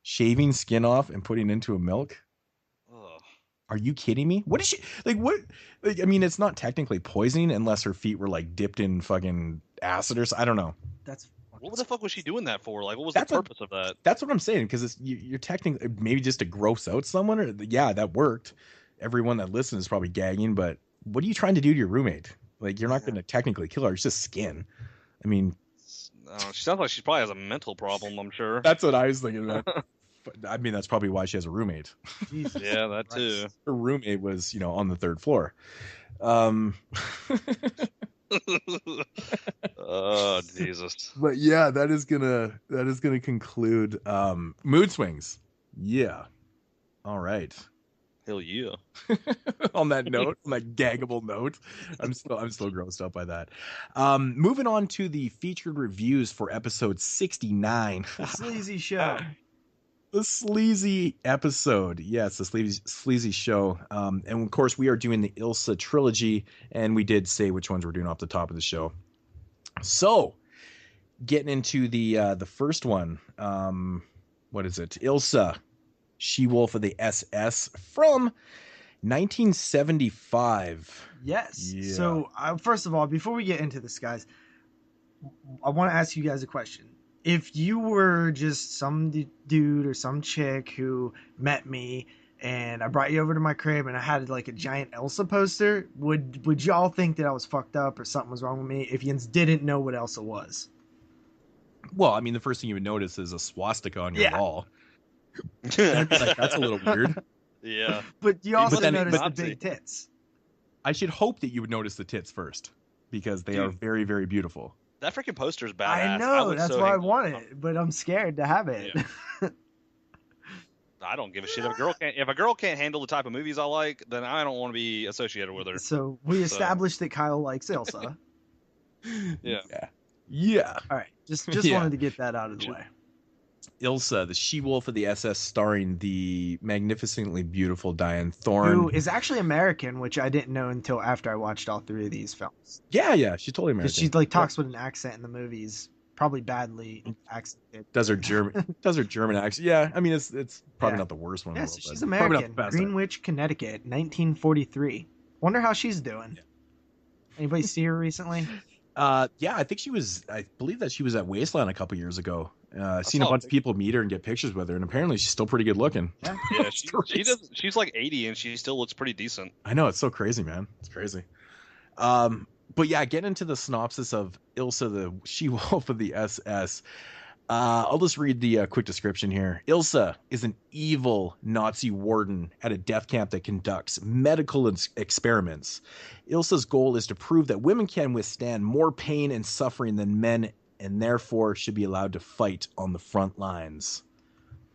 Shaving skin off and putting into a milk? Ugh. Are you kidding me? What is she like? What? Like, I mean, it's not technically poisoning unless her feet were like dipped in fucking acid or something. I don't know. What the fuck was she doing that for? Like, what was the purpose of that? That's what I'm saying, because you're technically maybe just to gross out someone, or yeah, that worked. Everyone that listens is probably gagging, but what are you trying to do to your roommate? Like, you're not going to technically kill her. It's just skin. I mean, she sounds like she probably has a mental problem. I'm sure. That's what I was thinking about. I mean, that's probably why she has a roommate. Jesus. Yeah, that too. Her roommate was, you know, on the third floor. Oh Jesus! But yeah, that is gonna conclude mood swings. Yeah. All right. Hell yeah. On that note, on that gaggable note, I'm still grossed out by that. Moving on to the featured reviews for episode 69. The sleazy show. The sleazy episode. Yes, the sleazy show. And of course, we are doing the Ilsa trilogy, and we did say which ones we're doing off the top of the show. So, getting into the first one. What is it? Ilsa, She-Wolf of the SS from 1975. Yes. Yeah. So, first of all, before we get into this, guys, I want to ask you guys a question. If you were just some dude or some chick who met me and I brought you over to my crib and I had like a giant Elsa poster, would y'all think that I was fucked up or something was wrong with me if you didn't know what Elsa was? Well, I mean, the first thing you would notice is a swastika on your wall. Like, that's a little weird. Yeah. But you also notice the big tits. I should hope that you would notice the tits first, because they are very, very beautiful. That freaking poster's badass. I know, that's why I want it, but I'm scared to have it. Yeah. I don't give a shit. If a girl can't handle the type of movies I like, then I don't want to be associated with her. So we established that Kyle likes Ilsa. Yeah. All right, just wanted to get that out of the way. Ilsa, the She-Wolf of the SS, starring the magnificently beautiful Diane Thorne, who is actually American, which I didn't know until after I watched all three of these films. Yeah, she's totally American. She like talks with an accent in the movies, probably badly accented. Does her German accent? Yeah, I mean it's probably not the worst one. Yes, she's American. Greenwich, Connecticut, 1943. Wonder how she's doing. Anybody see her recently? Yeah, I think I believe that she was at Wasteland a couple years ago. Seen a bunch of people meet her and get pictures with her, and apparently she's still pretty good looking. Yeah, she's like 80 and she still looks pretty decent. I know, it's so crazy, man. It's crazy. But yeah, getting into the synopsis of Ilsa, the She-Wolf of the SS. I'll just read the quick description here. Ilsa is an evil Nazi warden at a death camp that conducts medical experiments. Ilsa's goal is to prove that women can withstand more pain and suffering than men, and therefore should be allowed to fight on the front lines.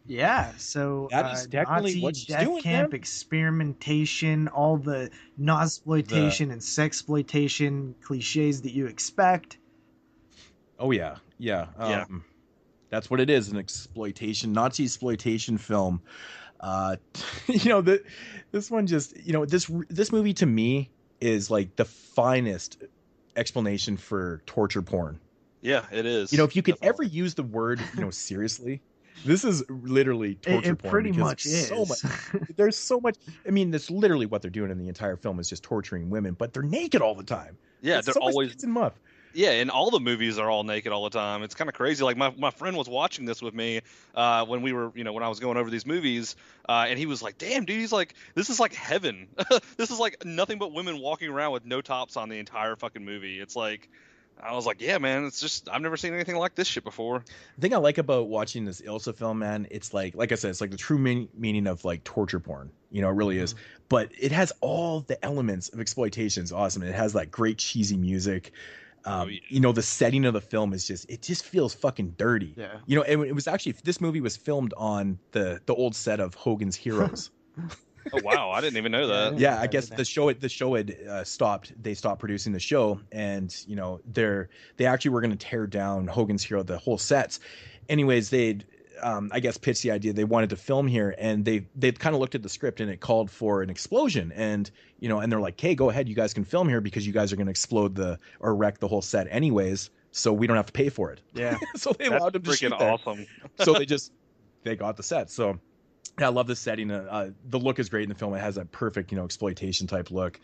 Yeah, so that is definitely Nazi what she's death doing, camp man. Experimentation, all the Nazploitation and sexploitation cliches that you expect. Oh yeah. That's what it is, an exploitation, Nazi exploitation film. This one just, this movie to me is like the finest explanation for torture porn. Yeah, it is. If you could ever use the word, seriously, This is literally torture It porn. pretty because much is. so much. There's so much. I mean, that's literally what they're doing in the entire film is just torturing women, but they're naked all the time. Yeah, There's they're so always much tits and muff. Yeah, and all the movies are all naked all the time. It's kind of crazy. Like my friend was watching this with me when we were, when I was going over these movies, and he was like, "Damn, dude," he's like, "This is like heaven. This is like nothing but women walking around with no tops on the entire fucking movie." It's like, I was like, "Yeah, man, it's just I've never seen anything like this shit before." The thing I like about watching this Ilsa film, man, it's like I said, it's like the true meaning of like torture porn. It really is. But it has all the elements of exploitation. It's awesome. It has like great cheesy music. The setting of the film is it just feels fucking dirty. Yeah. And it was actually, this movie was filmed on the old set of Hogan's Heroes. Oh wow, I didn't even know that. Yeah, I guess the show had stopped. They stopped producing the show, and they actually were going to tear down Hogan's Hero, the whole sets. Anyways, they'd I guess pitched the idea they wanted to film here, and they kind of looked at the script, and it called for an explosion, and and they're like, "Hey, go ahead, you guys can film here because you guys are going to explode or wreck the whole set anyways, so we don't have to pay for it." Yeah. So they allowed them to shoot there. Awesome. So they got the set. So yeah, I love this setting. The look is great in the film. It has that perfect exploitation type look.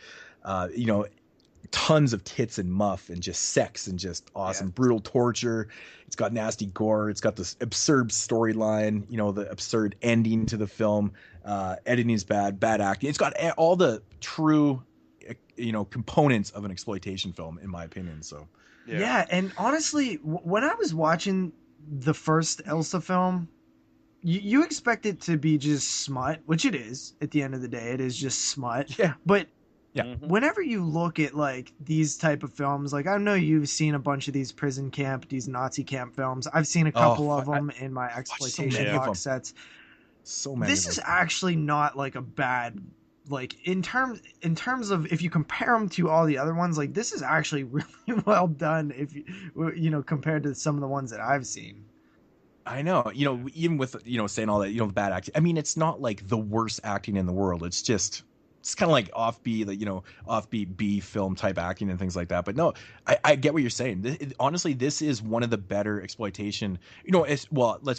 Tons of tits and muff and just sex and just awesome brutal torture. It's got nasty gore. It's got this absurd storyline, the absurd ending to the film. Editing is bad acting. It's got all the true components of an exploitation film, in my opinion. So yeah, and honestly, when I was watching the first Ilsa film, you expect it to be just smut, which it is. At the end of the day, it is just smut. Yeah. But yeah, whenever you look at like these type of films, like I know you've seen a bunch of these prison camp, these Nazi camp films. I've seen a couple of them in my exploitation box sets. So many. This is actually not like a bad, like in terms of if you compare them to all the other ones, like this is actually really well done if you compared to some of the ones that I've seen. I know, even with saying all that, the bad acting. I mean, it's not like the worst acting in the world. It's kind of like offbeat B film type acting and things like that. But no, I get what you're saying. Honestly, this is one of the better exploitation. Let's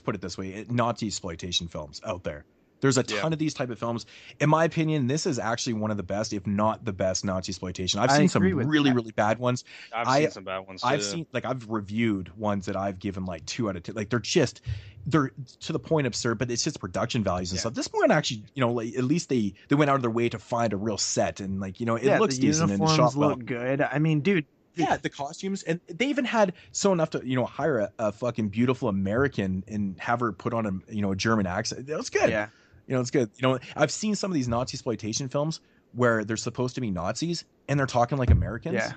put it this way: Nazi exploitation films out there. There's a ton of these type of films. In my opinion, this is actually one of the best, if not the best, Nazi exploitation. I've seen some really bad ones. I've seen some bad ones too. I've reviewed ones that I've given like 2 out of 10. Like they're to the point absurd, but it's just production values and stuff. This one actually, at least they went out of their way to find a real set, and it looks decent and the shot look good. I mean, dude. Yeah, the costumes, and they even had enough to hire a fucking beautiful American and have her put on a German accent. That was good. Yeah. It's good. I've seen some of these Nazi exploitation films where they're supposed to be Nazis and they're talking like Americans. Yeah.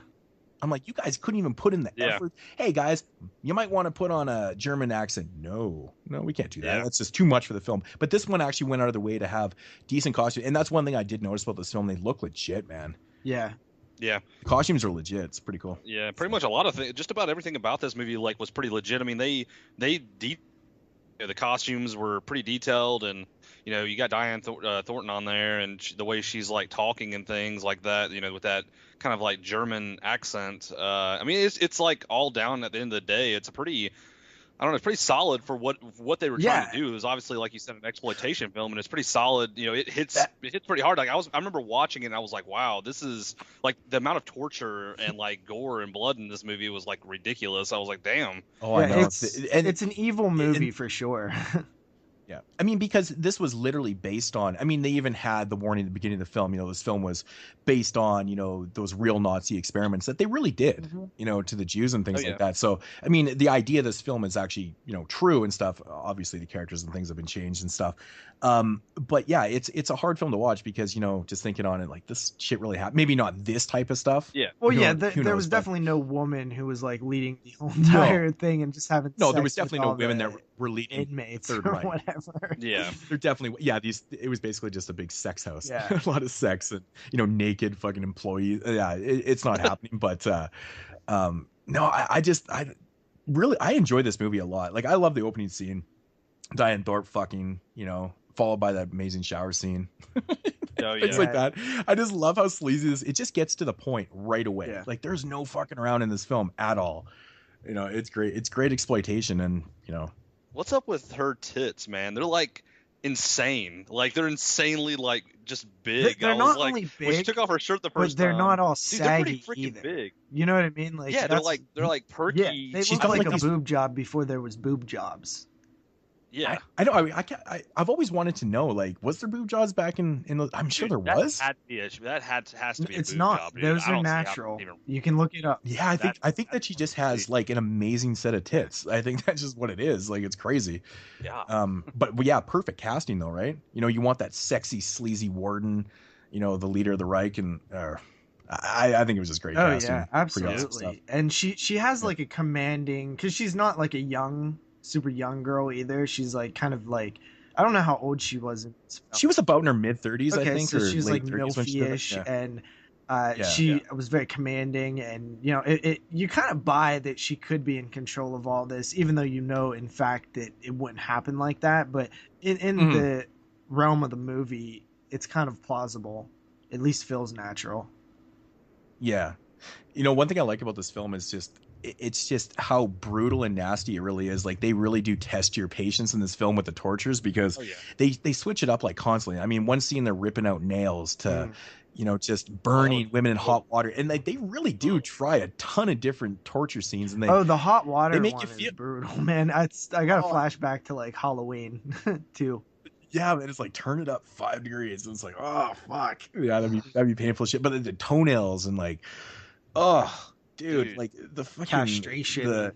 I'm like, you guys couldn't even put in the effort. Hey guys, you might want to put on a German accent. No, we can't do that. Yeah. That's just too much for the film. But this one actually went out of their way to have decent costumes. And that's one thing I did notice about this film. They look legit, man. Yeah. Yeah. The costumes are legit. It's pretty cool. Yeah, pretty much a lot of things. Just about everything about this movie was pretty legit. I mean, the costumes were pretty detailed, and you got Diane Thornton on there, and the way she's like talking and things like that, with that kind of like German accent. I mean, it's like all down at the end of the day. It's pretty solid for what they were trying to do. It was obviously, like you said, an exploitation film, and it's pretty solid. It hits pretty hard. Like I remember watching it, and I was like, wow, this is like the amount of torture and like gore and blood in this movie was like ridiculous. I was like, damn. Oh, I know. It's an evil movie for sure. Yeah. I mean, because this was literally based on, they even had the warning at the beginning of the film, this film was based on, those real Nazi experiments that they really did, to the Jews and things like that. So, I mean, the idea of this film is actually, true and stuff. Obviously the characters and things have been changed and stuff. But yeah, it's a hard film to watch because, just thinking on it, like this shit really happened. Maybe not this type of stuff. Yeah. Well, there was definitely no woman who was like leading the whole entire thing and just having sex there was definitely no women that were leading inmates or whatever. Yeah. They're definitely, it was basically just a big sex house. Yeah. A lot of sex and, naked fucking employees. Yeah. It's not happening, but, no, I enjoy this movie a lot. Like I love the opening scene, Diane Thorpe fucking, followed by that amazing shower scene. Things like that. I just love how sleazy this. It just gets to the point right away. Yeah. Like there's no fucking around in this film at all. It's great. It's great exploitation, and What's up with her tits, man? They're like insane. Like they're insanely like just big. They're I was not like, only when she big, took off her shirt the but first they're time, not all dude, they're pretty saggy freaking either. big. You know what I mean? Like Yeah, that's, they're like perky. yeah, they She's look got like like a these- boob job before there was boob jobs. Yeah, I know. I've always wanted to know, like, was there boob jobs back in those? I'm sure dude, there was. That has to be a It's boob not. job, dude. Those I are don't see how natural. even- You can look it up. Yeah, I think that she just has like an amazing set of tits. I think that's just what it is. Like, it's crazy. Yeah. But yeah, perfect casting though, right? You know, you want that sexy, sleazy Warden, you know, the leader of the Reich, and I think it was just great Oh casting. yeah, Pretty awesome stuff. absolutely. And she has like a commanding, because she's not like a super young girl either. She's like kind of like, I don't know how old she was in this film. She was about in her mid-30s, Okay, I think, so or she was late like 30s when she did it. milfy-ish, Yeah. and she was very commanding, and you know, you kind of buy that she could be in control of all this, even though you know in fact that it wouldn't happen like that. But in the realm of the movie, it's kind of plausible. At least feels natural. Yeah. You know, one thing I like about this film is it's just how brutal and nasty it really is. Like, they really do test your patience in this film with the tortures, because they switch it up like constantly. I mean, one scene they're ripping out nails to, you know, just burning women in hot water, and like they really do try a ton of different torture scenes. And the hot water they make one you feel is brutal, man. I got a flashback to like Halloween too. Yeah, man, it's like turn it up 5 degrees. And it's like, oh fuck, yeah, that'd be painful shit. But the toenails and like, oh, dude, like the fucking castration. the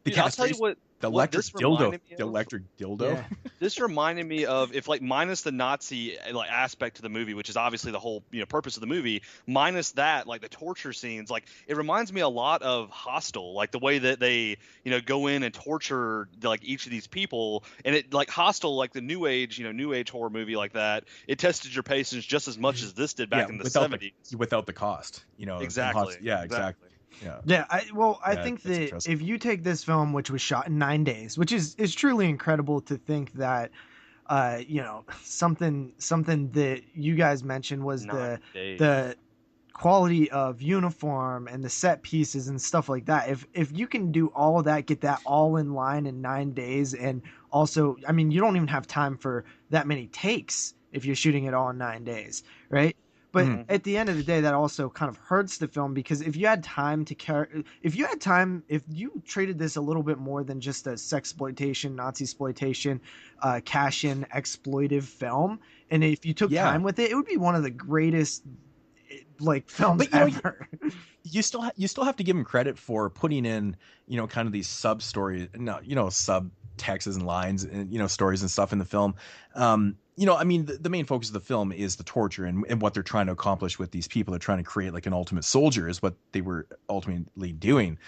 Dude, I'll tell you what. the what electric this dildo, reminded me the of- electric dildo. Yeah. This reminded me of, if like minus the Nazi like aspect to the movie, which is obviously the whole purpose of the movie, minus that, like the torture scenes, like it reminds me a lot of Hostel, like the way that they go in and torture like each of these people, and it like Hostel, like the new age horror movie like that, it tested your patience just as much as this did back in the 70s. Without the cost, Exactly. Exactly. I think that if you take this film, which was shot in 9 days, which is truly incredible to think that, something that you guys mentioned was the quality of uniform and the set pieces and stuff like that. If you can do all of that, get that all in line in 9 days, and also, I mean, you don't even have time for that many takes if you're shooting it all in 9 days, right? But at the end of the day, that also kind of hurts the film, because if you had time if you treated this a little bit more than just a sexploitation, Nazi exploitation, cash-in exploitive film, and if you took time with it, it would be one of the greatest like films ever. You still have to give him credit for putting in, kind of these sub stories, sub texts and lines and, stories and stuff in the film. I mean, the main focus of the film is the torture and what they're trying to accomplish with these people. They're trying to create like an ultimate soldier is what they were ultimately doing.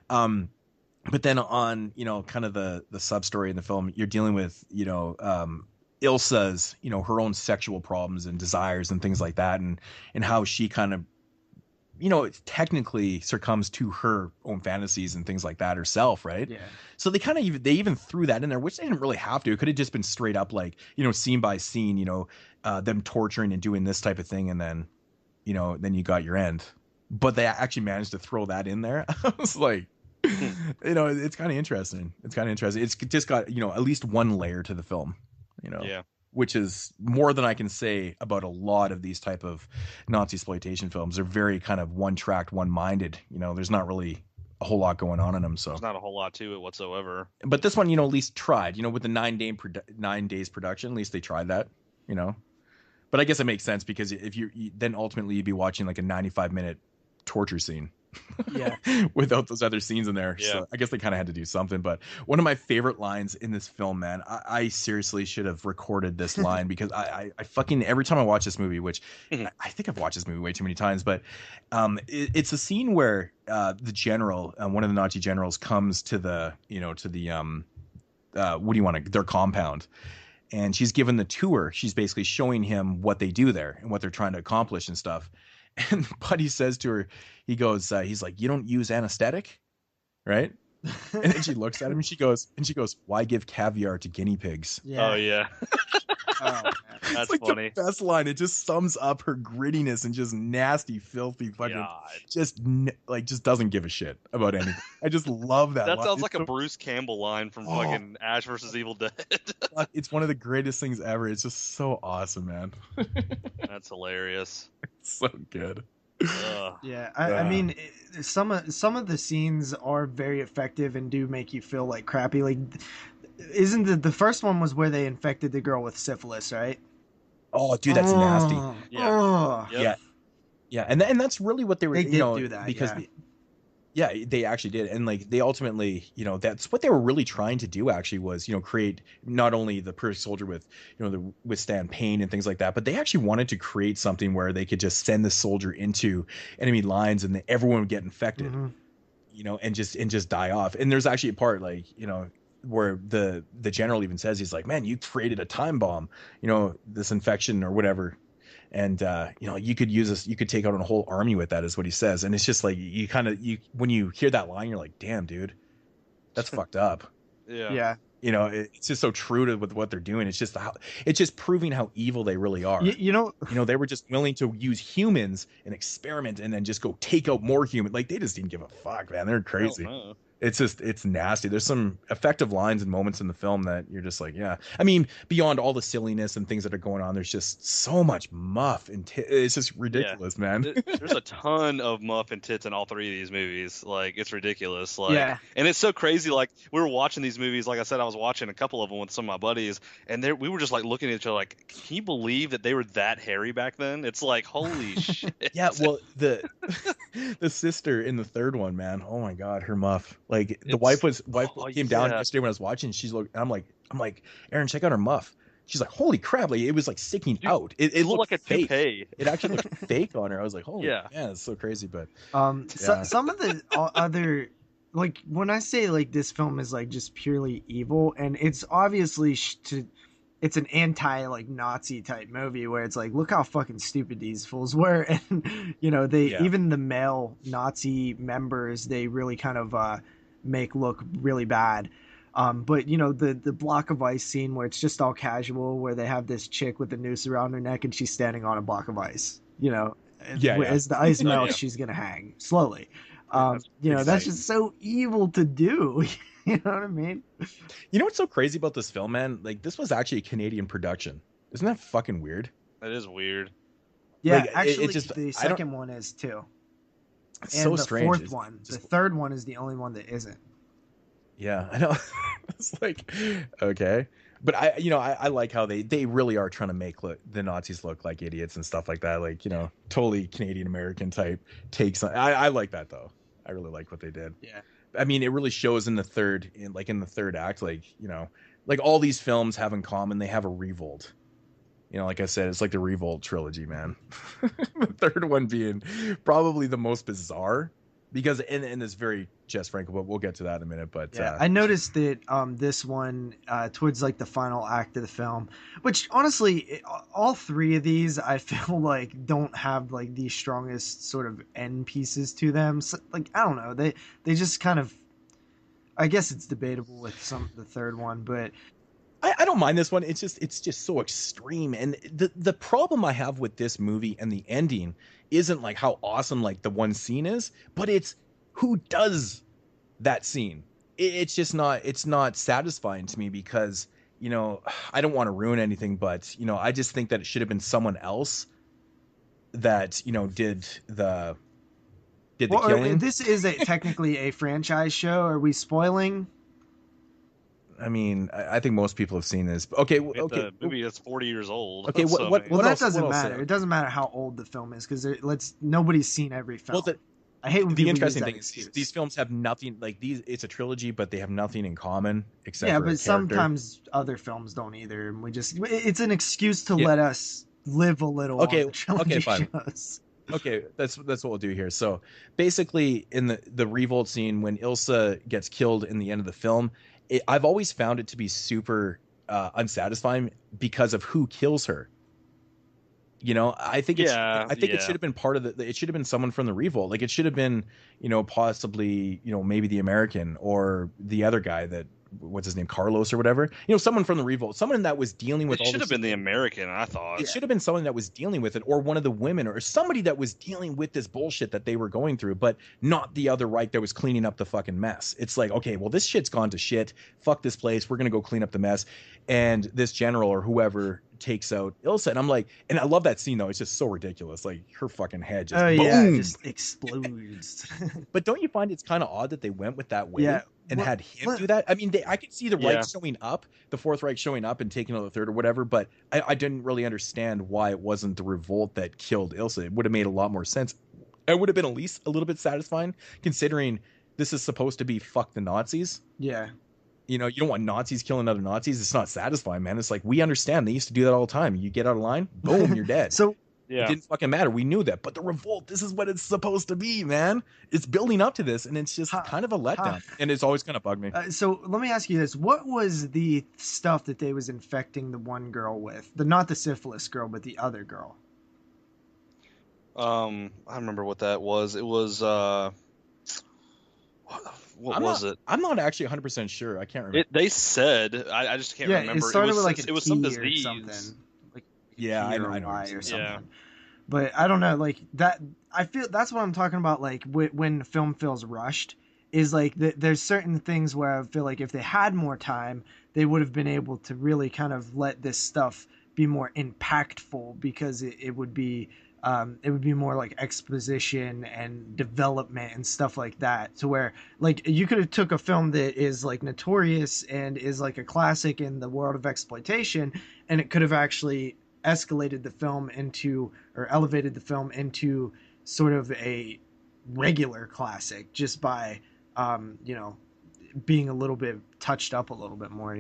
But then on, kind of the sub story in the film, you're dealing with, Ilsa's, her own sexual problems and desires and things like that. And how she kind of, technically succumbs to her own fantasies and things like that herself, right? Yeah. So they kind of even threw that in there, which they didn't really have to. It could have just been straight up like, scene by scene, them torturing and doing this type of thing, and then, then you got your end. But they actually managed to throw that in there. I was like, it's kind of interesting. It's just got, at least one layer to the film, Yeah. Which is more than I can say about a lot of these type of Nazi exploitation films. They're very kind of one-tracked, one-minded. There's not really a whole lot going on in them. So there's not a whole lot to it whatsoever. But this one, at least tried. With the 9 days production, at least they tried that. But I guess it makes sense, because if then ultimately you'd be watching like a 95-minute torture scene. Yeah. Without those other scenes in there. Yeah. So I guess they kind of had to do something. But one of my favorite lines in this film, man, I seriously should have recorded this line, because I fucking, every time I watch this movie, which I think I've watched this movie way too many times, but it's a scene where the general, one of the Nazi generals, comes to their compound. And she's given the tour. She's basically showing him what they do there and what they're trying to accomplish and stuff. And Buddy says to her, he goes, he's like, "You don't use anesthetic, right?" And then she looks at him and she goes, "Why give caviar to guinea pigs?" Yeah. Oh yeah. That's like funny. the best line. It just sums up her grittiness and just nasty, filthy fucking. God. Just doesn't give a shit about anything. I just love that. That line. sounds like a Bruce Campbell line from fucking Ash versus Evil Dead. It's one of the greatest things ever. It's just so awesome, man. That's hilarious. It's so good. Yeah, I mean, some of the scenes are very effective and do make you feel like crappy. Like, isn't the first one was where they infected the girl with syphilis, right? Oh, dude, that's nasty. Yeah. Yeah, yeah, and that's really what they were. They did do that because. yeah. They actually did. And like they ultimately, that's what they were really trying to do actually was, create not only the perfect soldier with, the withstand pain and things like that, but they actually wanted to create something where they could just send the soldier into enemy lines and everyone would get infected, and just die off. And there's actually a part like, where the general even says, he's like, man, you created a time bomb, this infection or whatever. And, you could use this, you could take out a whole army with that is what he says. And it's just like, when you hear that line, you're like, damn, dude, that's fucked up. Yeah. It's just so true to with what they're doing. It's just proving how evil they really are. They were just willing to use humans and experiment and then just go take out more human. Like they just didn't give a fuck, man. They're crazy. It's nasty. There's some effective lines and moments in the film that you're just like, yeah. I mean, beyond all the silliness and things that are going on, there's just so much muff and it's just ridiculous, man. There's a ton of muff and tits in all three of these movies. Like, it's ridiculous. Like, and it's so crazy. Like, we were watching these movies. Like I said, I was watching a couple of them with some of my buddies, and we were just like looking at each other like, can you believe that they were that hairy back then? It's like, holy shit. Yeah, well, the sister in the third one, man. Oh my God, her muff. Like the wife came down yesterday when I was watching. I'm like, Aaron, check out her muff. She's like, holy crap! Like it was like sticking out. It looked like a fake. Toupee. It actually looked fake on her. I was like, holy man, it's so crazy. But some of the other, like when I say like this film is like just purely evil, and it's obviously it's an anti like Nazi type movie where it's like, look how fucking stupid these fools were, and even the male Nazi members they really kind of make look really bad. But the block of ice scene where it's just all casual, where they have this chick with a noose around her neck and she's standing on a block of ice. As the ice melts, she's gonna hang slowly. That's just so evil to do. You know what I mean? You know what's so crazy about this film, man? Like this was actually a Canadian production. Isn't that fucking weird? That is weird. Yeah, like, actually, the second one is too. It's so strange. The third one is the only one that isn't. Yeah, I know. It's like, okay, but I like how they really are trying to make the Nazis look like idiots and stuff like that. Like totally Canadian American type takes on. I like that though. I really like what they did. Yeah. I mean, it really shows in the third act, like all these films have in common, they have a revolt. Like I said, it's like the Revolt trilogy, man. The third one being probably the most bizarre because in this very Jess Franco, but we'll get to that in a minute. But I noticed that this one towards like the final act of the film, which honestly, all three of these I feel like don't have like the strongest sort of end pieces to them. So, like I don't know, they just kind of. I guess it's debatable with the third one, but I don't mind this one. It's just so extreme, and the problem I have with this movie and the ending isn't like how awesome like the one scene is, but it's who does that scene. It's just not satisfying to me because I don't want to ruin anything, but I just think that it should have been someone else that did the killing. This is technically a franchise show. Are we spoiling? I mean, I think most people have seen this. Okay. The movie that's 40 years old. Okay, what that doesn't matter. It doesn't matter how old the film is because nobody's seen every film. Well, I hate when the interesting use thing is these films have nothing like these. It's a trilogy, but they have nothing in common except for a but character. Sometimes other films don't either, and it's an excuse to let us live a little. Okay, on the trilogy fine. Shows. Okay, that's what we'll do here. So basically, in the Revolt scene, when Ilsa gets killed in the end of the film, I've always found it to be super unsatisfying because of who kills her. I think it should have been part of it should have been someone from the Revolt. Like it should have been, possibly, maybe the American or the other guy that what's his name, Carlos or whatever, someone from the revolt, someone that was dealing with It all should this have been shit. the American, I thought. It should have been someone that was dealing with it, or one of the women, or somebody that was dealing with this bullshit that they were going through, but not the other Reich that was cleaning up the fucking mess. It's like, okay, well, this shit's gone to shit. Fuck this place. We're gonna go clean up the mess. And this general or whoever takes out Ilsa, and I'm like, and I love that scene though. It's just so ridiculous. Like her fucking head just boom, just explodes. But don't you find it's kind of odd that they went with that way? Yeah. And had him do that? I mean, I could see the Yeah. Reich showing up, the Fourth Reich showing up and taking out the Third or whatever, but I didn't really understand why it wasn't the revolt that killed Ilsa. It would have made a lot more sense. It would have been at least a little bit satisfying, considering this is supposed to be fuck the Nazis. Yeah. You don't want Nazis killing other Nazis. It's not satisfying, man. It's like, we understand. They used to do that all the time. You get out of line, boom, you're dead. So It didn't fucking matter. We knew that. But the revolt, this is what it's supposed to be, man. It's building up to this, and it's just kind of a letdown. And it's always going to bug me. So let me ask you this. What was the stuff that they was infecting the one girl with? Not the syphilis girl, but the other girl. I remember what that was. It was what was it? I'm not actually 100% sure. I can't remember. They said, I just can't remember. It started with like it was some T disease. or something. Like Yeah, T I know. or I know. Y or something. Yeah. But I don't know, like that. I feel that's what I'm talking about. Like when film feels rushed, is like there's certain things where I feel like if they had more time, they would have been able to really kind of let this stuff be more impactful, because it would be more like exposition and development and stuff like that, to where like you could have took a film that is like notorious and is like a classic in the world of exploitation, and it could have actually escalated the film into, or elevated the film into, sort of a regular classic, just by being a little bit touched up a little bit more,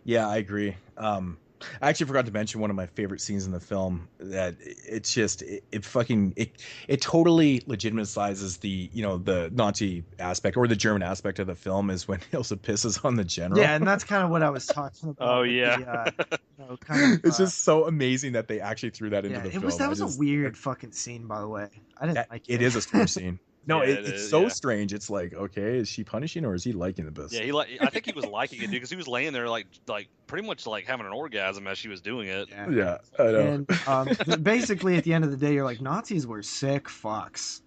Yeah, I agree. I actually forgot to mention one of my favorite scenes in the film, that it's just it totally legitimizes the the Nazi aspect, or the German aspect of the film, is when Ilsa pisses on the general. Yeah, and that's kind of what I was talking about. Oh, with yeah. It's just so amazing that they actually threw that into the film. That was a weird fucking scene, by the way. I didn't like it. It is a strange scene. No, Yeah, it's so strange. It's like, okay, is she punishing, or is he liking the piss? Yeah, I think he was liking it, dude, because he was laying there like pretty much like having an orgasm as she was doing it. Yeah, I know. And basically, at the end of the day, you're like, Nazis were sick fucks.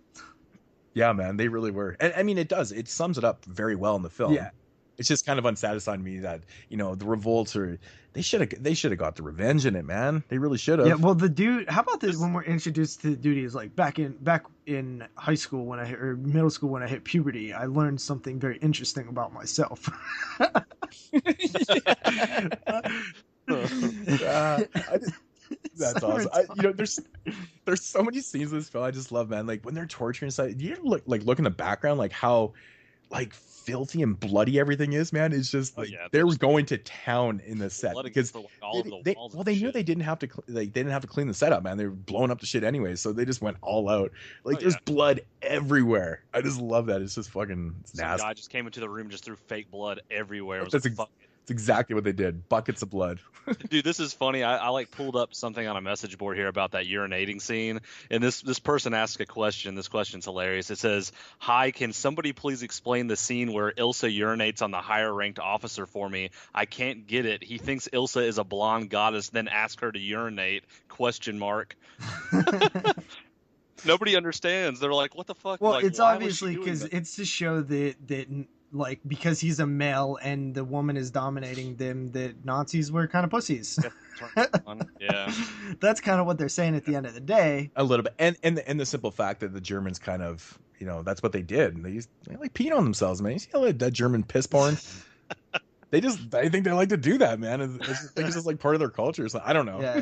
Yeah, man, they really were. And I mean, it sums it up very well in the film. Yeah. It's just kind of unsatisfying to me that, the revolts they should have got the revenge in it, man. They really should have. Yeah, well, the dude, how about this when we're introduced to the dude? He's like, back in high school or middle school when I hit puberty, I learned something very interesting about myself. That's awesome. There's so many scenes in this film I just love, man. Like when they're torturing stuff, you look in the background, like how like filthy and bloody everything is, man. It's just like they were going to town in the set, because they knew they didn't have to clean the set up, man. They were blowing up the shit anyway, so they just went all out. Like there's blood everywhere. I just love that. It's just fucking nasty. Some guy just came into the room, just threw fake blood everywhere. It was It's exactly what they did. Buckets of blood. Dude, this is funny. I like pulled up something on a message board here about that urinating scene, and this person asked a question. This question's hilarious. It says, "Hi, can somebody please explain the scene where Ilsa urinates on the higher ranked officer for me? I can't get it. He thinks Ilsa is a blonde goddess, then ask her to urinate?" ? Nobody understands. They're like, "What the fuck?" Well, like, it's obviously because it's to show that like, because he's a male and the woman is dominating them, that Nazis were kind of pussies. Yeah. That's kind of what they're saying at the end of the day. A little bit. And the simple fact that the Germans kind of, that's what they did. They like peeing on themselves, man. You see all that German piss porn? I think they like to do that, man. I think it's just like part of their culture. So I don't know. Yeah.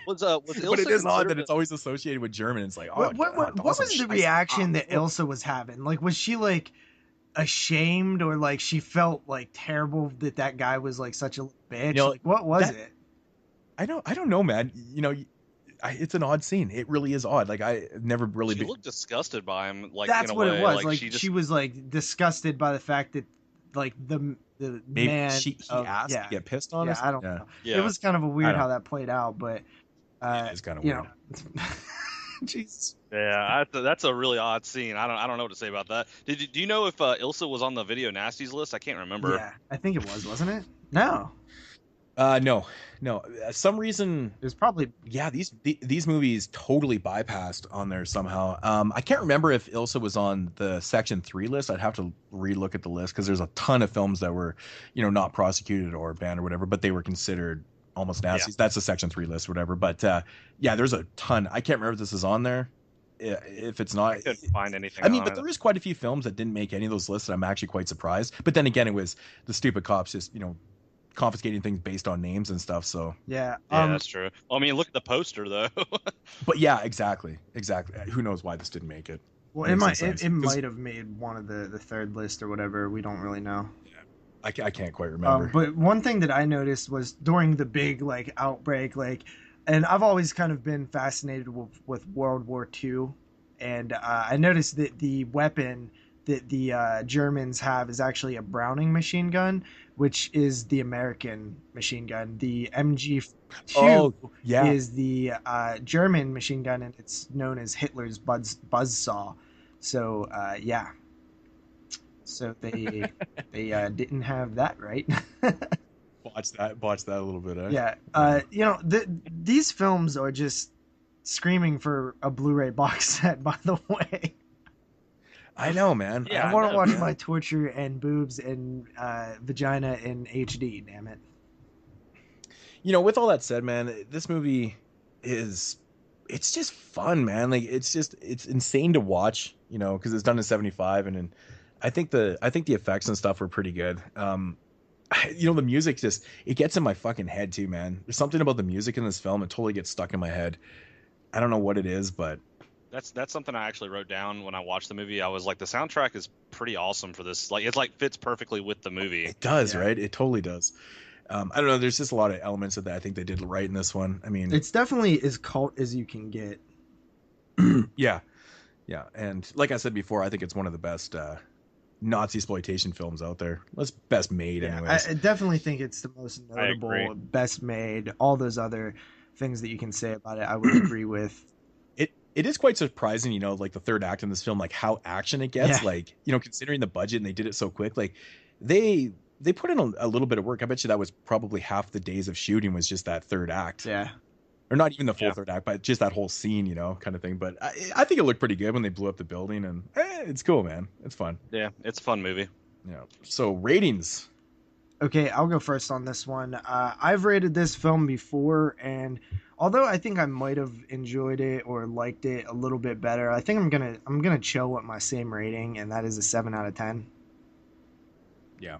Was but it is odd that it's always associated with German. It's like, oh, what was the reaction that Ilsa was having? Like, was she like ashamed, or like she felt like terrible that guy was like such a bitch? Like, what was it? I don't know, man. It's an odd scene. It really is odd. Like I never really. She looked disgusted by him. Like that's in a what way. It was. Like she was like disgusted by the fact that like the maybe man he asked to get pissed on. Yeah, us? I don't know. Yeah. It was kind of a weird how that played out, but it's kind of weird. Jesus. Yeah, that's a really odd scene. I don't know what to say about that. Do you know if Ilsa was on the video nasties list? I can't remember. Yeah, I think it was, wasn't it? No. No. Some reason It was probably. yeah, these movies totally bypassed on there somehow. I can't remember if Ilsa was on the Section 3 list. I'd have to relook at the list because there's a ton of films that were, not prosecuted or banned or whatever, but they were considered almost nasties. That's a Section 3 list or whatever. But yeah, there's a ton. I can't remember if this is on there. If it's not, I couldn't find anything. I mean, but there is quite a few films that didn't make any of those lists, and I'm actually quite surprised. But then again, it was the stupid cops just, confiscating things based on names and stuff. So Yeah. That's true. Well, I mean, look at the poster though. but yeah, exactly. Who knows why this didn't make it? Well, it might have made one of the third list or whatever. We don't really know. I can't quite remember. But one thing that I noticed was during the big outbreak, and I've always kind of been fascinated with World War II, and I noticed that the weapon that the Germans have is actually a Browning machine gun, which is the American machine gun. The MG2 is the German machine gun, and it's known as Hitler's buzzsaw. So yeah. So they didn't have that right. Botched that a little bit. Yeah. These films are just screaming for a Blu-ray box set. By the way. I know, man. Yeah, I want to watch my torture and boobs and vagina in HD. Damn it. With all that said, man, this movie it's just fun, man. It's insane to watch, because it's done in 75, and I think the effects and stuff were pretty good. The music it gets in my fucking head too, man. There's something about the music in this film. It totally gets stuck in my head. I don't know what it is, but that's something I actually wrote down when I watched the movie. I was like, the soundtrack is pretty awesome for this. It's fits perfectly with the movie. It does, right? It totally does. I don't know. There's just a lot of elements of that I think they did right in this one. I mean, it's definitely as cult as you can get. Yeah. And like I said before, I think it's one of the best Nazi exploitation films out there. It's best made, anyways. I definitely think it's the most notable, best made. All those other things that you can say about it, I would agree with. It is quite surprising, the third act in this film, how action it gets. Yeah. Considering the budget and they did it so quick, they put in a little bit of work. I bet you that was probably half the days of shooting was just that third act. Yeah. Or not even the full third act, but just that whole scene, kind of thing. But I think it looked pretty good when they blew up the building, and it's cool, man. It's fun. Yeah, it's a fun movie. Yeah. So ratings. Okay, I'll go first on this one. I've rated this film before, and although I think I might have enjoyed it or liked it a little bit better, I think I'm gonna chill with my same rating, and that is a 7 out of 10. Yeah.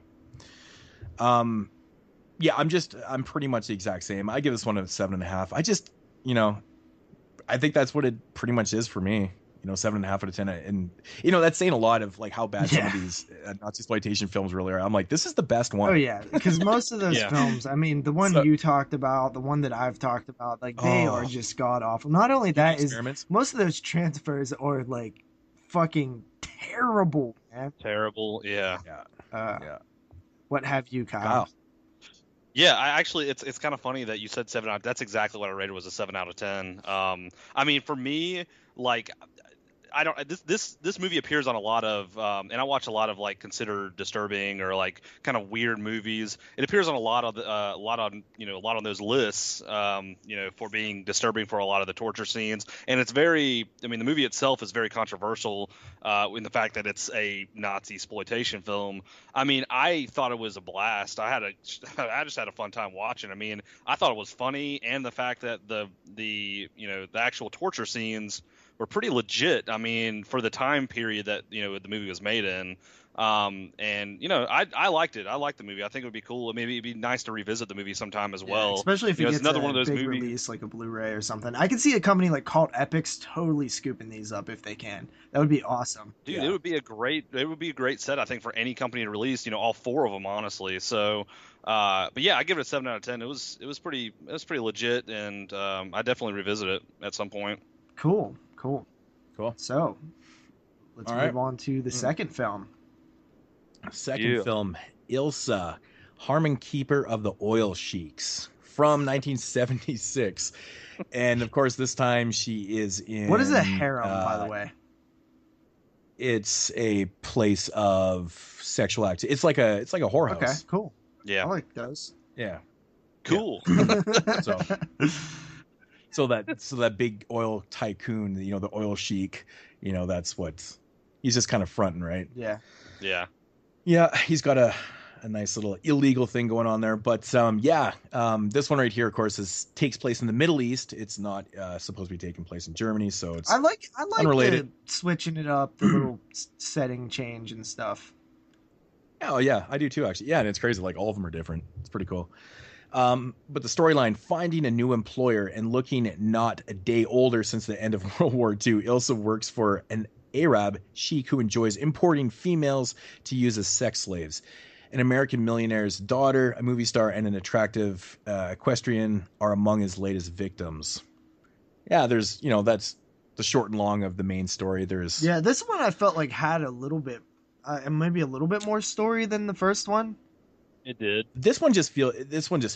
Yeah, I'm pretty much the exact same. I give this one a 7.5. I just, I think that's what it pretty much is for me. 7.5 out of 10. And, that's saying a lot of how bad some of these Nazi exploitation films really are. I'm like, this is the best one. Oh yeah. Because most of those films, I mean, the one you talked about, the one that I've talked about, they are just god awful. Not only that is most of those transfers are fucking terrible, man. Terrible. Yeah. Yeah. What have you, Kyle? Yeah, I actually, it's kind of funny that you said 7 out. That's exactly what I rated, was a 7 out of 10. I mean, for me, I don't. This movie appears on a lot of, and I watch a lot of considered disturbing or kind of weird movies. It appears on a lot of those lists, for being disturbing for a lot of the torture scenes. And it's very, the movie itself is very controversial in the fact that it's a Nazi exploitation film. I thought it was a blast. I just had a fun time watching. I thought it was funny, and the fact that the actual torture scenes were pretty legit. For the time period that the movie was made in, I liked it. I liked the movie. I think it would be cool. Maybe it'd be nice to revisit the movie sometime as well. Especially if it gets another one of those big movies release, like a Blu-ray or something. I could see a company like Cult Epics totally scooping these up if they can. That would be awesome. Dude, it would be a great set, I think, for any company to release. All 4 of them, honestly. So, but yeah, I give it a 7 out of 10. It was pretty legit, and I definitely revisit it at some point. Cool. So, let's move on to the second film. Second film, Ilsa, Harem Keeper of the Oil Sheiks, from 1976. And of course, this time she is in. What is a harem, by the way? It's a place of sexual activity. It's like a whorehouse. Okay, cool. Yeah. I like those. Yeah. Cool. Yeah. So that big oil tycoon, the oil sheik, that's what he's just kind of fronting, right? Yeah. Yeah. Yeah, he's got a nice little illegal thing going on there. But this one right here, of course, takes place in the Middle East. It's not supposed to be taking place in Germany, so it's I like unrelated. Switching it up, the little setting change and stuff. Oh yeah, I do too, actually. Yeah, and it's crazy. Like all of them are different. It's pretty cool. But the storyline, finding a new employer and looking not a day older since the end of World War II, Ilsa works for an Arab sheik who enjoys importing females to use as sex slaves. An American millionaire's daughter, a movie star, and an attractive equestrian are among his latest victims. Yeah, there's, that's the short and long of the main story. Yeah, this one I felt like had a little bit, maybe a little bit more story than the first one. It did. This one just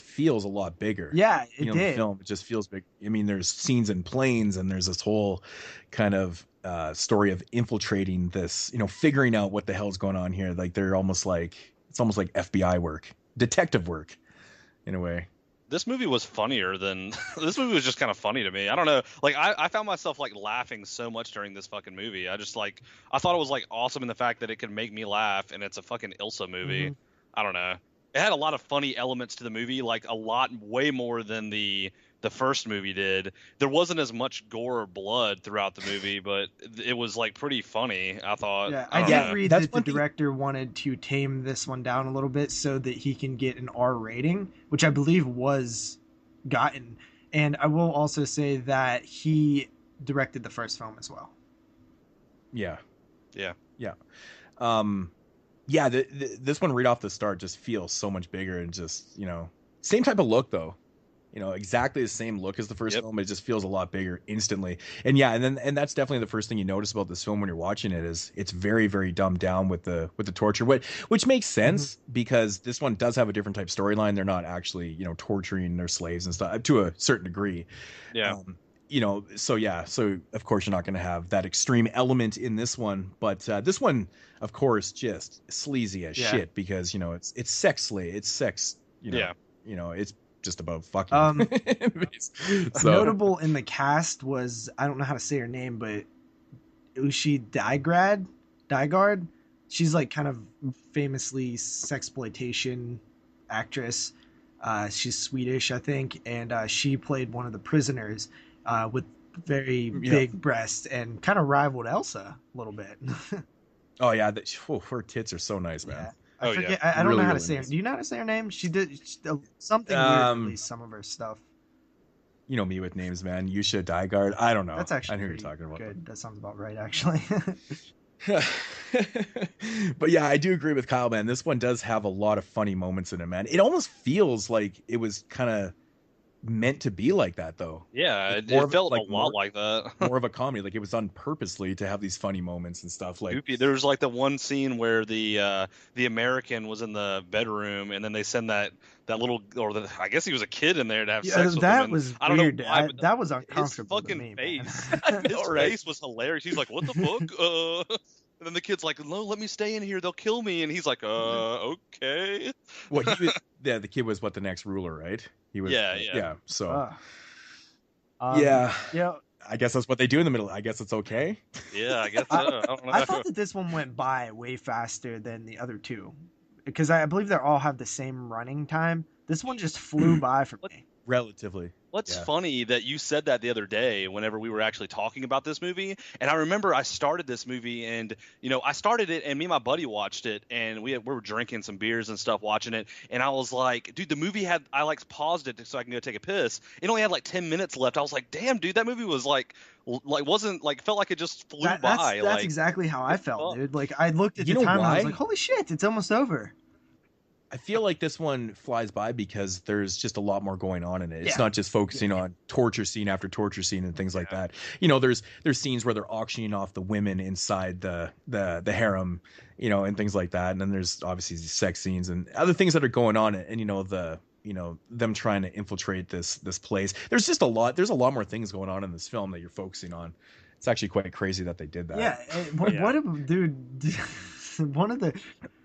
feels a lot bigger. Yeah, it did. The film, it just feels big. I mean, there's scenes in planes, and there's this whole kind of story of infiltrating this, figuring out what the hell's going on here. Like it's almost like FBI work, detective work, in a way. This movie was funnier than this movie was just kind of funny to me. I don't know. Like I found myself like laughing so much during this fucking movie. I thought it was like awesome in the fact that it could make me laugh, and it's a fucking Ilsa movie. Mhm. I don't know. It had a lot of funny elements to the movie, like way more than the first movie did. There wasn't as much gore or blood throughout the movie, but it was like pretty funny, I thought. Yeah, I did read that the director wanted to tame this one down a little bit so that he can get an R rating, which I believe was gotten. And I will also say that he directed the first film as well. Yeah. Yeah. Yeah. Yeah, this one right off the start just feels so much bigger and just, same type of look though. Exactly the same look as the first film, but it just feels a lot bigger instantly. And yeah, and that's definitely the first thing you notice about this film when you're watching it is it's very, very dumbed down with the torture, which makes sense because this one does have a different type storyline. They're not actually, torturing their slaves and stuff to a certain degree. Yeah. So of course you're not going to have that extreme element in this one, but this one, of course, just sleazy as shit because it's sex slave, it's sex, it's just about fucking. Notable in the cast was, I don't know how to say her name, but Ushi Dygard. She's like kind of famously sexploitation actress. She's Swedish, I think, and she played one of the prisoners. With very big breasts and kind of rivaled Elsa a little bit. Oh yeah, her tits are so nice, man. Yeah. I forget. I don't know how to say her. Do you know how to say her name? She did something weird, released some of her stuff. You know me with names, man. Yusha Dygard. I don't know. That's actually I know who you're talking about. Good. That sounds about right, actually. But yeah, I do agree with Kyle, man. This one does have a lot of funny moments in it, man. It almost feels like it was kind of meant to be like that, though. Yeah, it felt like a lot like that. More of a comedy, like it was done purposely to have these funny moments and stuff. Like there was like the one scene where the American was in the bedroom, and then they send that little, I guess he was a kid in there to have sex with that him. was I don't weird. know why, that was uncomfortable. His fucking to me, face, his face was hilarious. He's like, "What the fuck?" And then the kid's like, "No, let me stay in here. They'll kill me." And he's like, okay." Well, the kid was the next ruler, right? He was. Yeah. So. Yeah. I guess that's what they do in the middle. I guess it's okay. Yeah, I guess so. I don't know. I thought that this one went by way faster than the other two, because I believe they all have the same running time. This one just flew by for me. Relatively. What's funny that you said that the other day whenever we were actually talking about this movie, and I remember I started this movie, and I started it, and me and my buddy watched it, and we were drinking some beers and stuff watching it, and I was like, dude, the movie I paused it so I can go take a piss. It only had like 10 minutes left. I was like, damn, dude, that movie was wasn't felt like it just flew by. That's exactly how I felt, dude. Like I looked at the time and I was like, holy shit, it's almost over. I feel like this one flies by because there's just a lot more going on in it. It's not just focusing on torture scene after torture scene and things like that. There's scenes where they're auctioning off the women inside the harem, and things like that. And then there's obviously these sex scenes and other things that are going on. And the them trying to infiltrate this place. There's a lot more things going on in this film that you're focusing on. It's actually quite crazy that they did that. Yeah, dude, one of the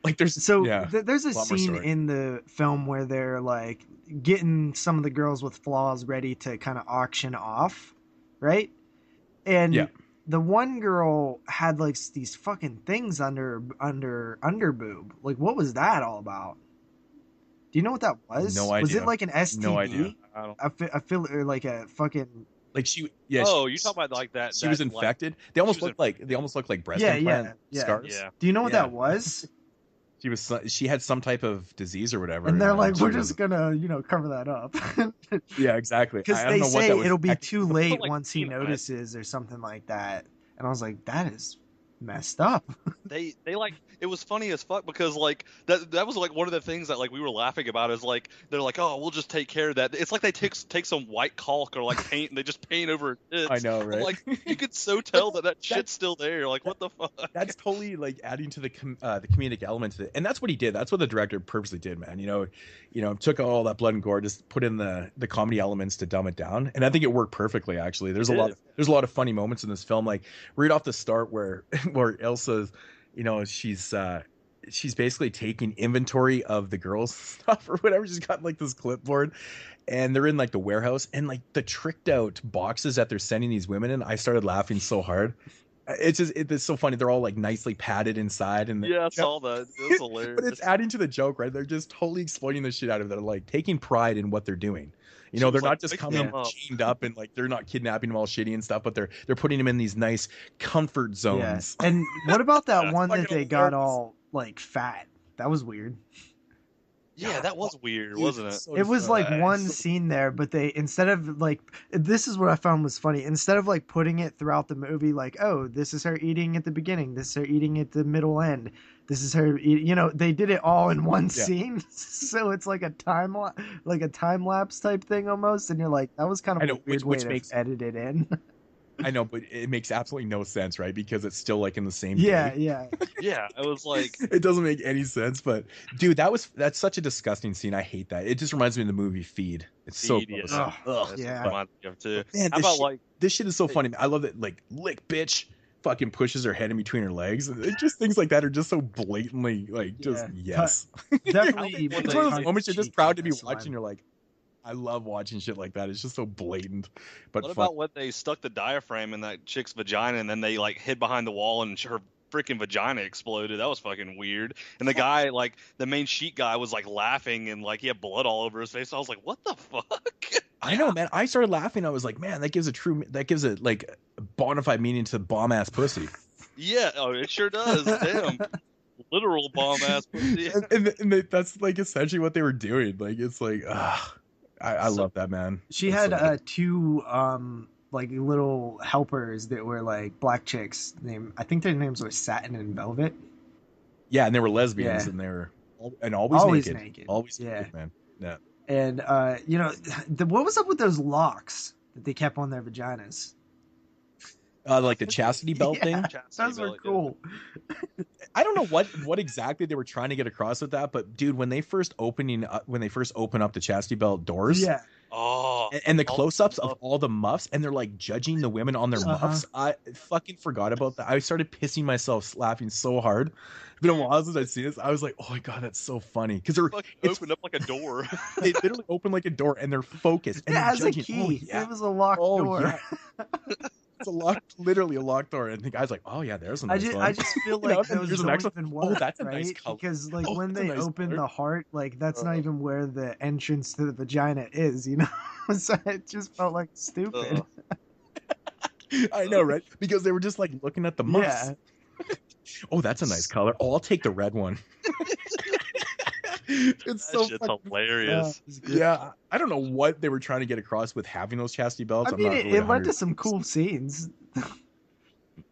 there's a scene in the film where they're like getting some of the girls with flaws ready to kind of auction off, right? And the one girl had like these fucking things under boob. Like, what was that all about? Do you know what that was? No idea. Was it like an STD? No idea. I feel like a fucking you talking about like that? She was infected. They almost looked like breast implant scars. Yeah. Do you know what that was? She had some type of disease or whatever. And they're like, we're just gonna, cover that up. Yeah, exactly. Because they say it'll be too late once he notices or something like that. And I was like, that is messed up. They like, it was funny as fuck because like that was like one of the things that like we were laughing about is like they're like, oh, we'll just take care of that. It's like they take some white caulk or like paint and they just paint over it. I know, right? Like you could so tell that shit's still there. Like what the fuck? That's totally like adding to the comedic element to it, and that's what he did. That's what the director purposely did, man. Took all that blood and gore, just put in the comedy elements to dumb it down, and I think it worked perfectly. Actually, there's a lot of funny moments in this film, like right off the start where Ilsa, she's basically taking inventory of the girls' stuff or whatever. She's got like this clipboard, and they're in like the warehouse, and like the tricked out boxes that they're sending these women in. I started laughing so hard. It's so funny. They're all like nicely padded inside, and I saw that. It's hilarious. But it's adding to the joke, right? They're just totally exploiting the shit out of it. They're like taking pride in what they're doing. They're not just coming chained up and like they're not kidnapping them all shitty and stuff, but they're putting them in these nice comfort zones. Yeah. And what about that one that they got all like fat? That was weird. Yeah, that was weird, wasn't it? It was like one scene there, but they, instead of like, this is what I found was funny. Instead of like putting it throughout the movie, like, oh, this is her eating at the beginning, this is her eating at the middle end, this is her eating, they did it all in one scene. So it's like a time lapse type thing almost. And you're like, that was kind of a weird way to edit it in. I know, but it makes absolutely no sense, right? Because it's still like in the same day. Yeah. It was like it doesn't make any sense. But dude, that's such a disgusting scene. I hate that. It just reminds me of the movie Feed. It's so gross. Yeah. Man, this shit is so funny. I love that. Like, lick, bitch. Fucking pushes her head in between her legs. Just things like that are just so blatantly like yes. Definitely. It's one of those moments you're just proud to be watching. You're like, I love watching shit like that. It's just so blatant. But what about when they stuck the diaphragm in that chick's vagina and then they like hid behind the wall and her freaking vagina exploded? That was fucking weird. And the guy, like the main sheet guy, was like laughing and like he had blood all over his face. I was like, what the fuck? I know, man. I started laughing. I was like, man, that gives a like bona fide meaning to bomb ass pussy. Yeah, it sure does. Damn. Literal bomb ass pussy. And that's like essentially what they were doing. Like it's like, I love that, man. She had two like little helpers that were like black chicks. I think their names were Satin and Velvet. Yeah, and they were lesbians, and they were always naked. Always naked, man. Yeah. And what was up with those locks that they kept on their vaginas? Like the chastity belt thing. Those were cool. I don't know what exactly they were trying to get across with that, but dude, when they first open up the chastity belt doors, and the close-ups of all the muffs, and they're like judging the women on their muffs, I fucking forgot about that. I started pissing myself laughing so hard. It's been a while since I've seen this. I was like, oh my god, that's so funny because they're opened up like a door. They literally open like a door, and they're focused. And it has judging. a key. It was a locked door. Yeah. It's literally a locked door, and the guy's like, "Oh yeah, there's a nice one." I just feel like those don't even work. Oh, that's a right? nice color. Because like when they open the heart, like that's not even where the entrance to the vagina is, So it just felt like stupid. I know, right? Because they were just like looking at the muffs. Yeah. Oh, that's a nice color. Oh, I'll take the red one. It's so hilarious. Yeah, I don't know what they were trying to get across with having those chastity belts. I mean, it led to some cool scenes.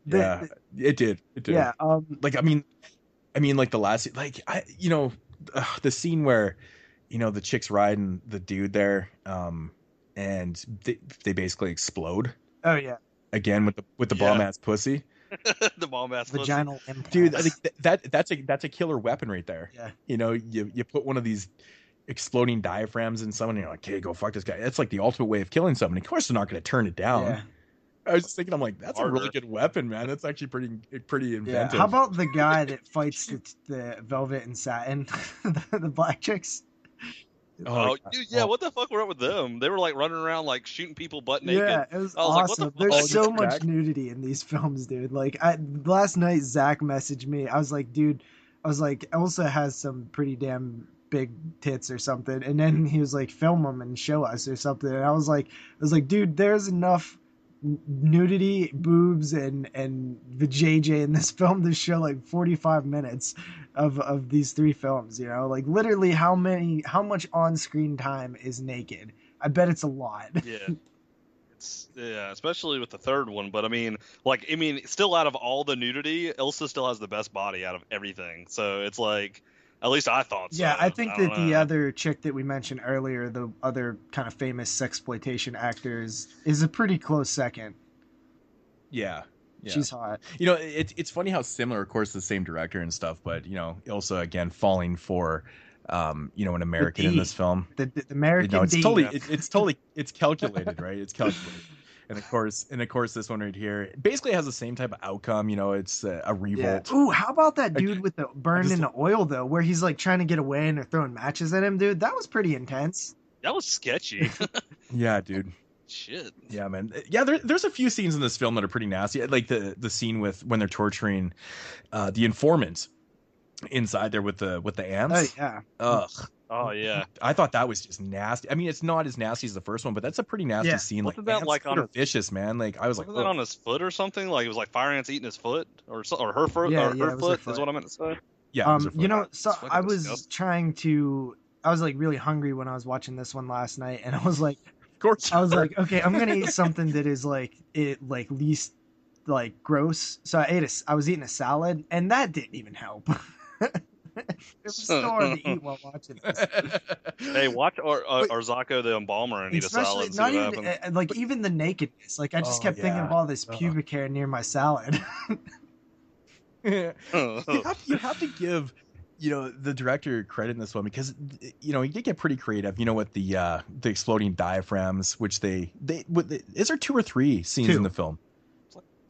Yeah, it did. Yeah. Like I mean, like the last, like the scene where, the chick's riding the dude there, and they basically explode. Oh yeah. Again with the bomb ass pussy. The bomb ass vaginal implants. Dude, I think that's a killer weapon right there. Yeah. You put one of these exploding diaphragms in someone, and you're like, hey, go fuck this guy. That's like the ultimate way of killing someone. Of course, they're not going to turn it down. Yeah. I was just thinking, I'm like, that's Harder. a really good weapon, man. That's actually pretty inventive. Yeah. How about the guy that fights the Velvet and Satin, the black chicks? Oh, dude, yeah, what the fuck were up with them? They were like running around like shooting people butt naked. Yeah, it was I was awesome. like, what the fuck? There's so much nudity in these films, dude. Like last night, Zach messaged me. I was like, dude, Elsa has some pretty damn big tits or something. And then he was like, film them and show us or something. And I was like, dude, there's enough nudity, boobs, and vajayjay in this film to show like 45 minutes of these three films, you know, like literally how much on-screen time is naked. I bet it's a lot. Yeah, especially with the third one. But I mean, still out of all the nudity, Ilsa still has the best body out of everything. So it's like, at least I thought so. Yeah, I think that the other chick that we mentioned earlier, the other kind of famous sexploitation actors, is a pretty close second. Yeah. She's hot. You know, it's funny how similar, of course, the same director and stuff, but you know, Ilsa again falling for, you know, an American in this film. The American. You know, it's D. it's calculated, right? It's calculated. And of course, this one right here basically has the same type of outcome. You know, it's a revolt. Yeah. Ooh, how about that dude with the burned in the oil though, where he's like trying to get away and they're throwing matches at him, dude? That was pretty intense. That was sketchy. Yeah, dude. Shit. Yeah, man. Yeah, there's a few scenes in this film that are pretty nasty. Like the scene with when they're torturing the informant inside there with the ants. Oh yeah. Ugh. Oh yeah. I thought that was just nasty. I mean, it's not as nasty as the first one, but that's a pretty nasty scene. Wasn't like that like on vicious, man? Like I was like, wasn't that on his foot or something? Like it was like fire ants eating his foot or her foot. Yeah, or her foot her is what I meant to say. Yeah. You know, so I was disgusting. I was like really hungry when I was watching this one last night, and I was like, of course, I was like, okay, I'm gonna eat something that is like least like gross. So I was eating a salad, and that didn't even help. It was so hard to eat while watching this. Hey, watch Orzako the Embalmer and eat a salad. Not even like even the nakedness. Like I just kept thinking of all this pubic hair near my salad. You have to give, you know, the director credit in this one because, you know, he did get pretty creative. You know, with the exploding diaphragms, which is there 2 or 3 scenes in the film?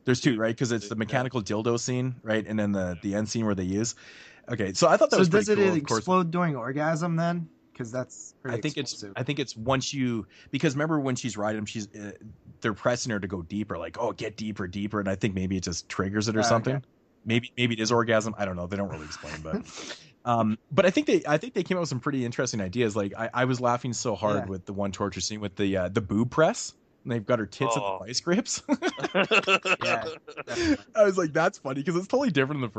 There's 2, right? Because it's the mechanical dildo scene, right, and then the end scene where they use. Okay, so I thought that was pretty cool. Does it explode during orgasm then? Because that's pretty explosive. I think it's once you, because remember when she's riding him, they're pressing her to go deeper, like, oh, get deeper, and I think maybe it just triggers it or something. Okay. Maybe it is orgasm. I don't know. They don't really explain, but I think they came up with some pretty interesting ideas. Like I was laughing so hard with the one torture scene with the boob press. And they've got her tits in the vice grips. Yeah, I was like, that's funny because it's totally different than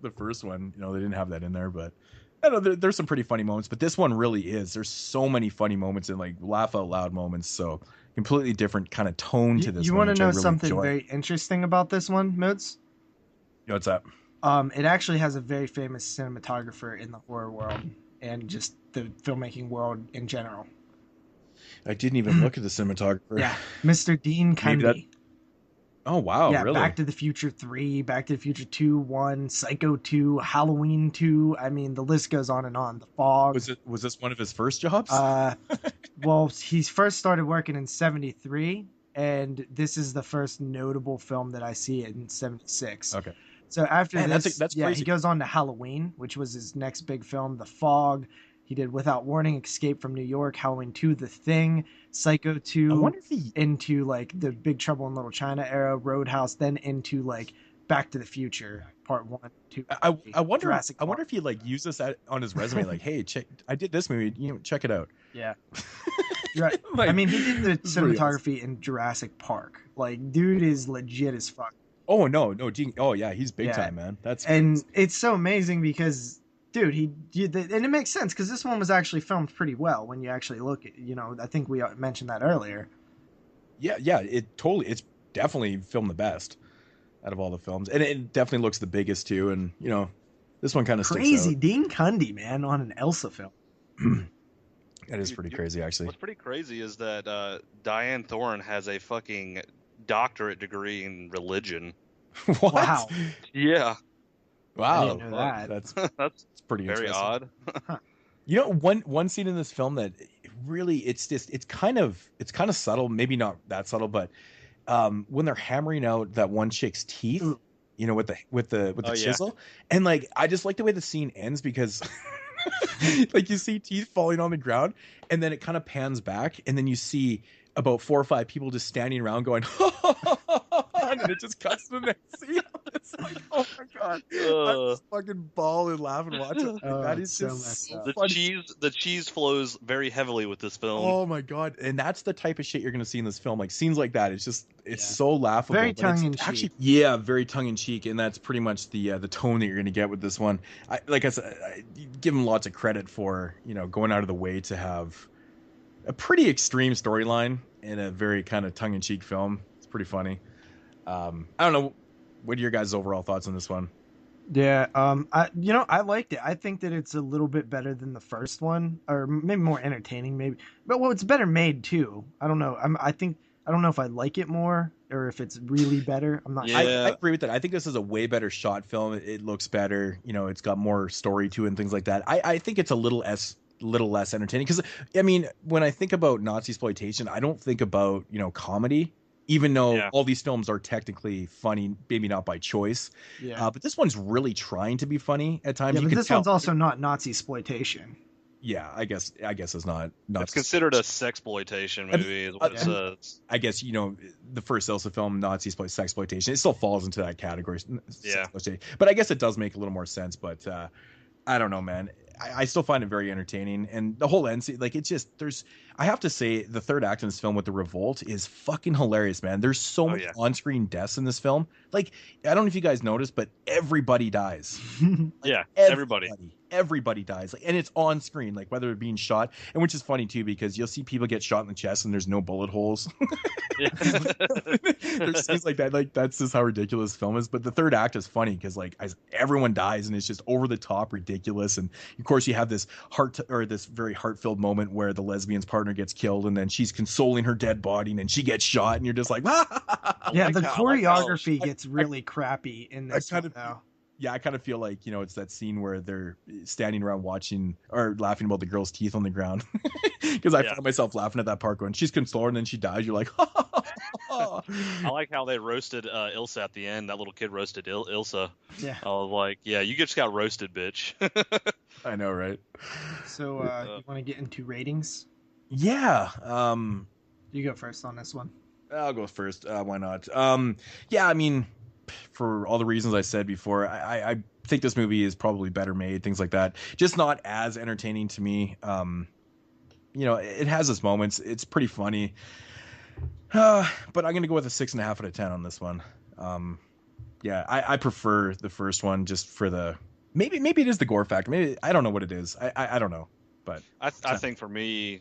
the first one. You know, they didn't have that in there, but I don't know, there's some pretty funny moments. But this one really is. There's so many funny moments and like laugh out loud moments. So completely different kind of tone to this. You want to know something very interesting about this one, Moodz? What's up? It actually has a very famous cinematographer in the horror world and just the filmmaking world in general. I didn't even look at the cinematographer. Yeah, Mr. Dean Cundy. Oh wow, yeah, really? Back to the Future 3, Back to the Future 2, 1, Psycho 2, Halloween 2. I mean, the list goes on and on. The Fog. Was this one of his first jobs? Well, he first started working in '73, and this is the first notable film that I see in '76. Okay. So after this, that's crazy. He goes on to Halloween, which was his next big film. The Fog. He did Without Warning, Escape from New York, Halloween 2, The Thing, Psycho 2, I wonder if into like the Big Trouble in Little China era, Roadhouse, then into like Back to the Future Part 1, 2. I wonder. Jurassic I wonder if he like used this on his resume, like, hey, I did this movie. You know, check it out. Yeah. Right. Like, I mean, he did the cinematography in Jurassic Park. Like, dude is legit as fuck. Oh no, oh yeah, he's big time, man. It's so amazing because. Dude, and it makes sense because this one was actually filmed pretty well when you actually look at, you know, I think we mentioned that earlier. Yeah, it's definitely filmed the best out of all the films, and it definitely looks the biggest too. And you know, this one kind of crazy. Dean Cundy, man, on an Elsa film. That is pretty crazy, actually. What's pretty crazy is that Diane Thorne has a fucking doctorate degree in religion. What? Wow. Yeah. Wow. I didn't know that. That's pretty very odd. Huh. You know, one scene in this film that really it's kind of subtle, maybe not that subtle, but when they're hammering out that one chick's teeth, you know, with the chisel, and like I just like the way the scene ends because like you see teeth falling on the ground, and then it kind of pans back, and then you see about 4 or 5 people just standing around going, and then it just cuts to the next scene. It's like, oh my god, I'm just fucking bawling, laughing, watching. Like, that is so just so the funny. the cheese flows very heavily with this film. Oh my god, and that's the type of shit you're gonna see in this film. Like scenes like that, it's so laughable. Very but tongue in it's actually, cheek. yeah, very tongue in cheek, and that's pretty much the tone that you're gonna get with this one. Like I said, I give him lots of credit for, you know, going out of the way to have a pretty extreme storyline in a very kind of tongue in cheek film. It's pretty funny. I don't know. What are your guys' overall thoughts on this one? Yeah, I liked it. I think that it's a little bit better than the first one, or maybe more entertaining, maybe. But well, it's better made too. I don't know. I don't know if I like it more or if it's really better. I'm not sure. I agree with that. I think this is a way better shot film. It looks better. You know, it's got more story to it and things like that. I think it's a little less entertaining because, I mean, when I think about Nazi exploitation, I don't think about, you know, comedy. Even though all these films are technically funny, maybe not by choice. Yeah. But this one's really trying to be funny at times. Yeah, but this one's also not Nazi exploitation. Yeah, I guess it's not. It's considered a sexploitation movie, is what it says. I guess, you know, the first Ilsa film, Nazi sexploitation, it still falls into that category. Yeah. But I guess it does make a little more sense. But I don't know, man. I still find it very entertaining, and the whole end scene, like, it's just, I have to say, the third act in this film with the revolt is fucking hilarious, man. There's so many on-screen deaths in this film. Like, I don't know if you guys noticed, but everybody dies. Like, everybody dies, like, and it's on screen, like whether they're being shot, and which is funny too because you'll see people get shot in the chest and there's no bullet holes. There's scenes like that, like that's just how ridiculous the film is. But the third act is funny because like everyone dies and it's just over the top ridiculous, and of course you have this this very heart-filled moment where the lesbian's partner gets killed and then she's consoling her dead body and then she gets shot and you're just like, yeah, the choreography gets really crappy in this one now. Yeah, I kind of feel like, you know, it's that scene where they're standing around watching or laughing about the girl's teeth on the ground. Because I found myself laughing at that part going, she's consoling and then she dies. You're like, I like how they roasted Ilsa at the end. That little kid roasted Ilsa. Yeah. I was like, yeah, you just got roasted, bitch. I know, right? So you want to get into ratings? Yeah. You go first on this one. I'll go first. Why not? Yeah, I mean, for all the reasons I said before, I think this movie is probably better made, things like that. Just not as entertaining to me. You know, it has its moments. It's pretty funny. But I'm going to go with a 6.5 out of 10 on this one. Yeah, I prefer the first one just for the... Maybe it is the gore factor. Maybe I don't know what it is. I don't know. But I think for me,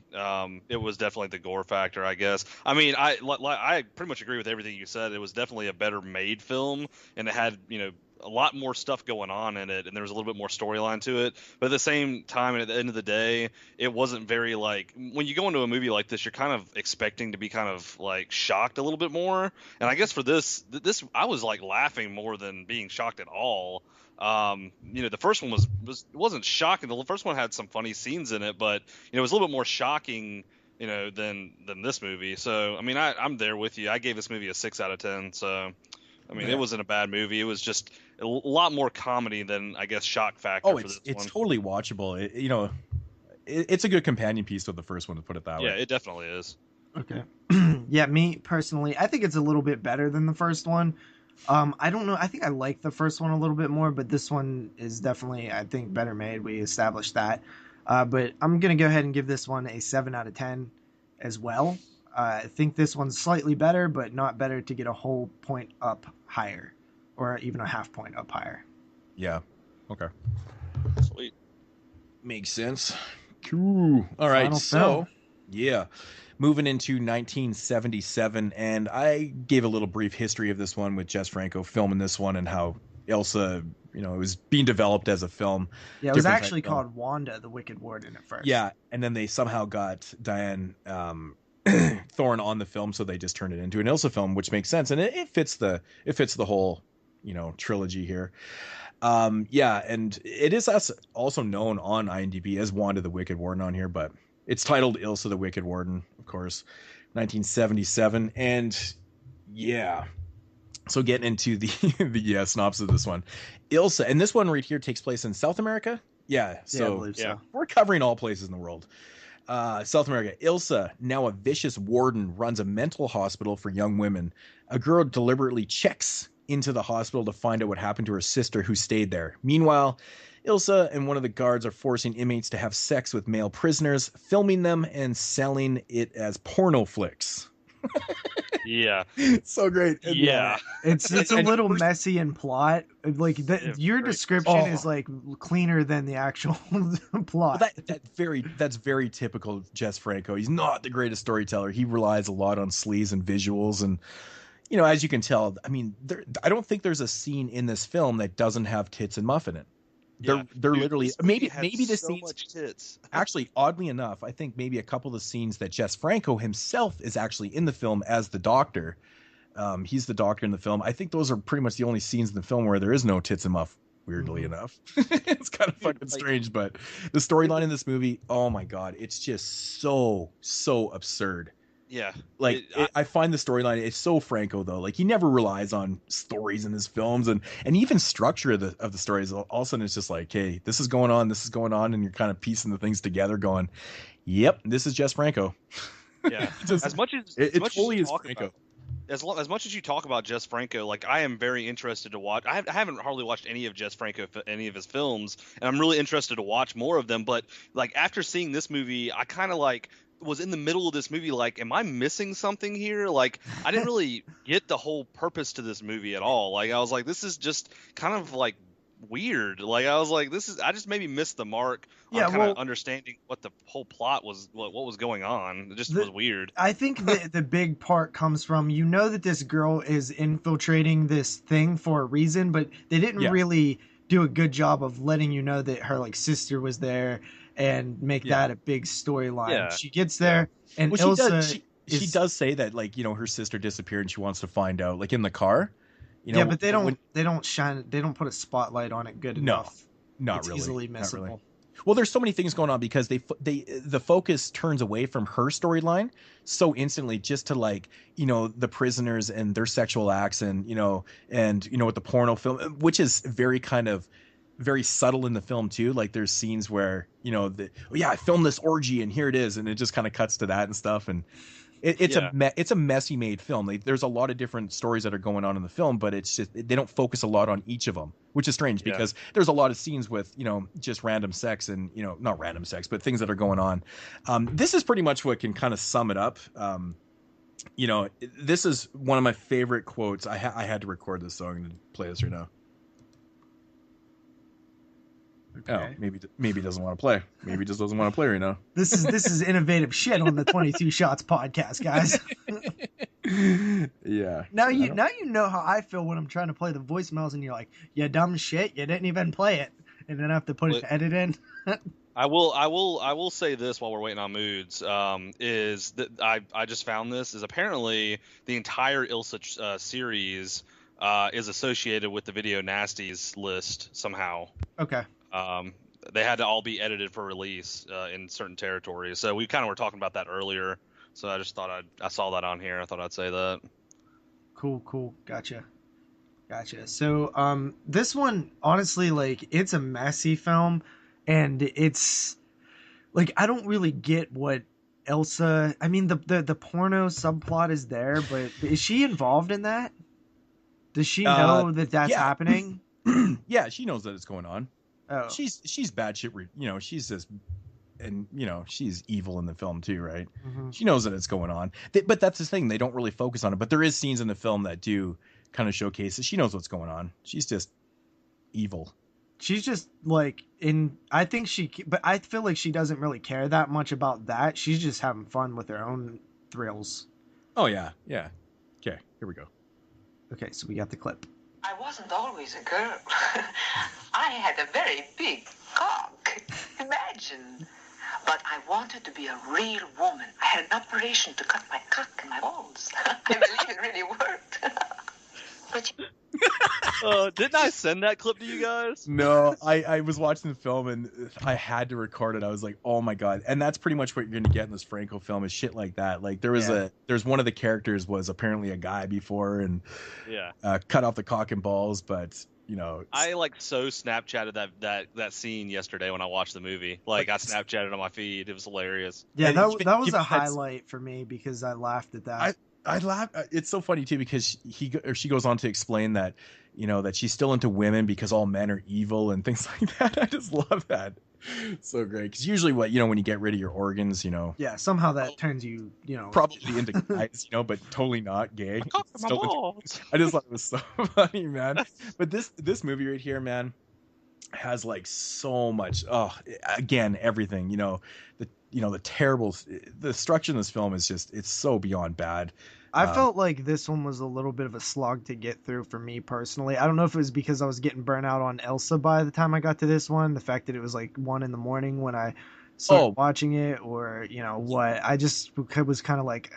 it was definitely the gore factor, I guess. I mean, I pretty much agree with everything you said. It was definitely a better made film, and it had, you know, a lot more stuff going on in it, and there was a little bit more storyline to it. But at the same time, and at the end of the day, it wasn't very, like, when you go into a movie like this, you're kind of expecting to be kind of like shocked a little bit more. And I guess for this I was like laughing more than being shocked at all. You know, the first one wasn't shocking. The first one had some funny scenes in it, but, you know, it was a little bit more shocking, you know, than this movie. So, I mean, I'm there with you. I gave this movie a 6 out of 10. So, I mean, it wasn't a bad movie. It was just a lot more comedy than, I guess, shock factor for this one. It's totally watchable. You know, it's a good companion piece with the first one, to put it that way. Yeah, it definitely is. Okay. Yeah, me personally, I think it's a little bit better than the first one. I don't know. I think I like the first one a little bit more, but this one is definitely, I think, better made. We established that. But I'm going to go ahead and give this one a 7 out of 10 as well. I think this one's slightly better, but not better to get a whole point up higher, or even a half point up higher. Yeah. Okay. Sweet. Makes sense. Cool. All right. So, yeah. Moving into 1977, and I gave a little brief history of this one with Jess Franco filming this one and how Ilsa, you know, it was being developed as a film. Yeah, it was actually called Wanda, the Wicked Warden at first. Yeah, and then they somehow got Diane Thorne on the film, so they just turned it into an Ilsa film, which makes sense, and it fits the whole trilogy here. Yeah, and it is also known on IMDb as Wanda the Wicked Warden on here, but it's titled Ilsa the Wicked Warden, of course, 1977. And yeah, so getting into the synopsis of this one, Ilsa, and this one right here takes place in South America. Yeah, so, I believe so. We're covering all places in the world. South America. Ilsa, now a vicious warden, runs a mental hospital for young women. A girl deliberately checks into the hospital to find out what happened to her sister who stayed there. Meanwhile, Ilsa and one of the guards are forcing inmates to have sex with male prisoners, filming them and selling it as porno flicks. Yeah. So great. And, yeah. It's a little messy in plot. Like your description is like cleaner than the actual plot. Well, that's very typical Jess Franco. He's not the greatest storyteller. He relies a lot on sleaze and visuals, and as you can tell, I mean, I don't think there's a scene in this film that doesn't have tits and muff in it. They're literally maybe the so scenes. Much tits. Actually, oddly enough, I think maybe a couple of the scenes that Jess Franco himself is actually in the film as the doctor. He's the doctor in the film. I think those are pretty much the only scenes in the film where there is no tits and muff. Weirdly enough, it's kind of fucking strange, but the storyline in this movie, oh my god, it's just so absurd. Yeah, I find the storyline, it's so Franco though. Like, he never relies on stories in his films, and even structure of the stories. All of a sudden, it's just like, hey, this is going on, and you're kind of piecing the things together, going, yep, this is Jess Franco. Yeah, as much as Franco. As much as you talk about Jess Franco, like, I am very interested to watch. I haven't hardly watched any of Jess Franco, any of his films, and I'm really interested to watch more of them. But like, after seeing this movie, I kind of like was in the middle of this movie, like, am I missing something here? Like, I didn't really get the whole purpose to this movie at all. Like, I was like, this is just kind of like weird. Like, I was like, I just maybe missed the mark on kind of understanding what the whole plot was, what was going on. It just was weird. I think the big part comes from, that this girl is infiltrating this thing for a reason, but they didn't really do a good job of letting you know that her like sister was there and make that a big storyline. Yeah. She gets there, and Ilsa she does say that, like, her sister disappeared and she wants to find out, like, in the car. But they don't put a spotlight on it good enough. Not it's really. Easily missable. Not really. Well, there's so many things going on because the focus turns away from her storyline so instantly, just to, like, the prisoners and their sexual acts, and with the porno film, which is very subtle in the film too. Like, there's scenes where I filmed this orgy and here it is, and it just kind of cuts to that and stuff, and it's a messy made film. There's a lot of different stories that are going on in the film, but it's just they don't focus a lot on each of them, which is strange because there's a lot of scenes with just random sex and not random sex, but things that are going on. This is pretty much what can kind of sum it up. This is one of my favorite quotes. I had to record this, so I'm going to play this right now. Okay. Oh, maybe he doesn't want to play. Maybe he just doesn't want to play right now. This is innovative shit on the 22 Shots podcast, guys. Yeah. Now you know how I feel when I'm trying to play the voicemails, and you're like, "You dumb shit, you didn't even play it," and then I have to put an edit in. I will say this while we're waiting on Moodz, is that I just found this is apparently the entire Ilsa series is associated with the Video Nasties list somehow. Okay. They had to all be edited for release in certain territories. So we kind of were talking about that earlier. So I just thought I saw that on here. I thought I'd say that. Cool. Gotcha. So this one, honestly, like, it's a messy film, and it's like, I don't really get what Ilsa. I mean, the porno subplot is there, but is she involved in that? Does she know that that's happening? Yeah, she knows that it's going on. Oh. She's bad shit. She's just, and she's evil in the film too, right? Mm-hmm. She knows that it's going on. But that's the thing; they don't really focus on it. But there is scenes in the film that do kind of showcase it. She knows what's going on. She's just evil. She's just like but I feel like she doesn't really care that much about that. She's just having fun with her own thrills. Oh yeah. Okay, here we go. Okay, so we got the clip. I wasn't always a girl. I had a very big cock. Imagine. But I wanted to be a real woman. I had an operation to cut my cock and my balls. I believe it really worked. But Didn't I send that clip to you guys? No, I was watching the film and I had to record it. I was like, oh my god. And that's pretty much what you're gonna get in this Franco film is shit like that. Like there's one of the characters was apparently a guy before and cut off the cock and balls, but you know, I like so Snapchatted that scene yesterday when I watched the movie. Like I Snapchatted on my feed. It was hilarious. Yeah, that was a highlight for me because I laughed at that. I laugh. It's so funny too because she goes on to explain that, you know, that she's still into women because all men are evil and things like that. I just love that. So great because usually when you get rid of your organs, you know, somehow that turns you know, probably into guys, you know, but totally not gay. I just thought it was so funny, man. But this movie right here, man, has like so much. Oh, again, everything. The terrible. The structure in this film is just it's so beyond bad. I felt like this one was a little bit of a slog to get through for me personally. I don't know if it was because I was getting burnt out on Ilsa by the time I got to this one. The fact that it was like 1 a.m. when I started watching it, or you know what, I just was kind of like,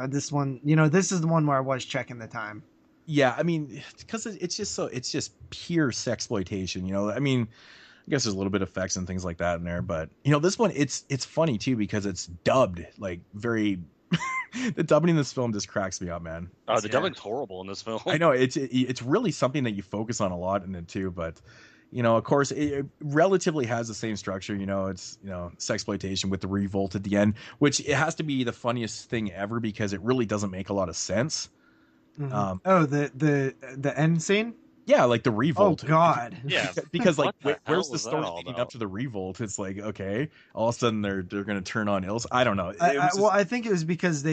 this one. You know, this is the one where I was checking the time. Yeah, I mean, because it's just pure sexploitation. You know, I mean, I guess there's a little bit of effects and things like that in there, but you know, this one it's funny too because it's dubbed like very. The dubbing in this film just cracks me up, man. Oh, the dubbing's horrible in this film. I know it's really something that you focus on a lot in it too, but you know, of course, it relatively has the same structure. You know, it's sexploitation with the revolt at the end, which it has to be the funniest thing ever because it really doesn't make a lot of sense. Mm-hmm. The end scene. Yeah, like the revolt. Oh God. Yeah, because like where's the story leading up to the revolt? It's like, okay, all of a sudden they're going to turn on Ilsa. I don't know. I think it was because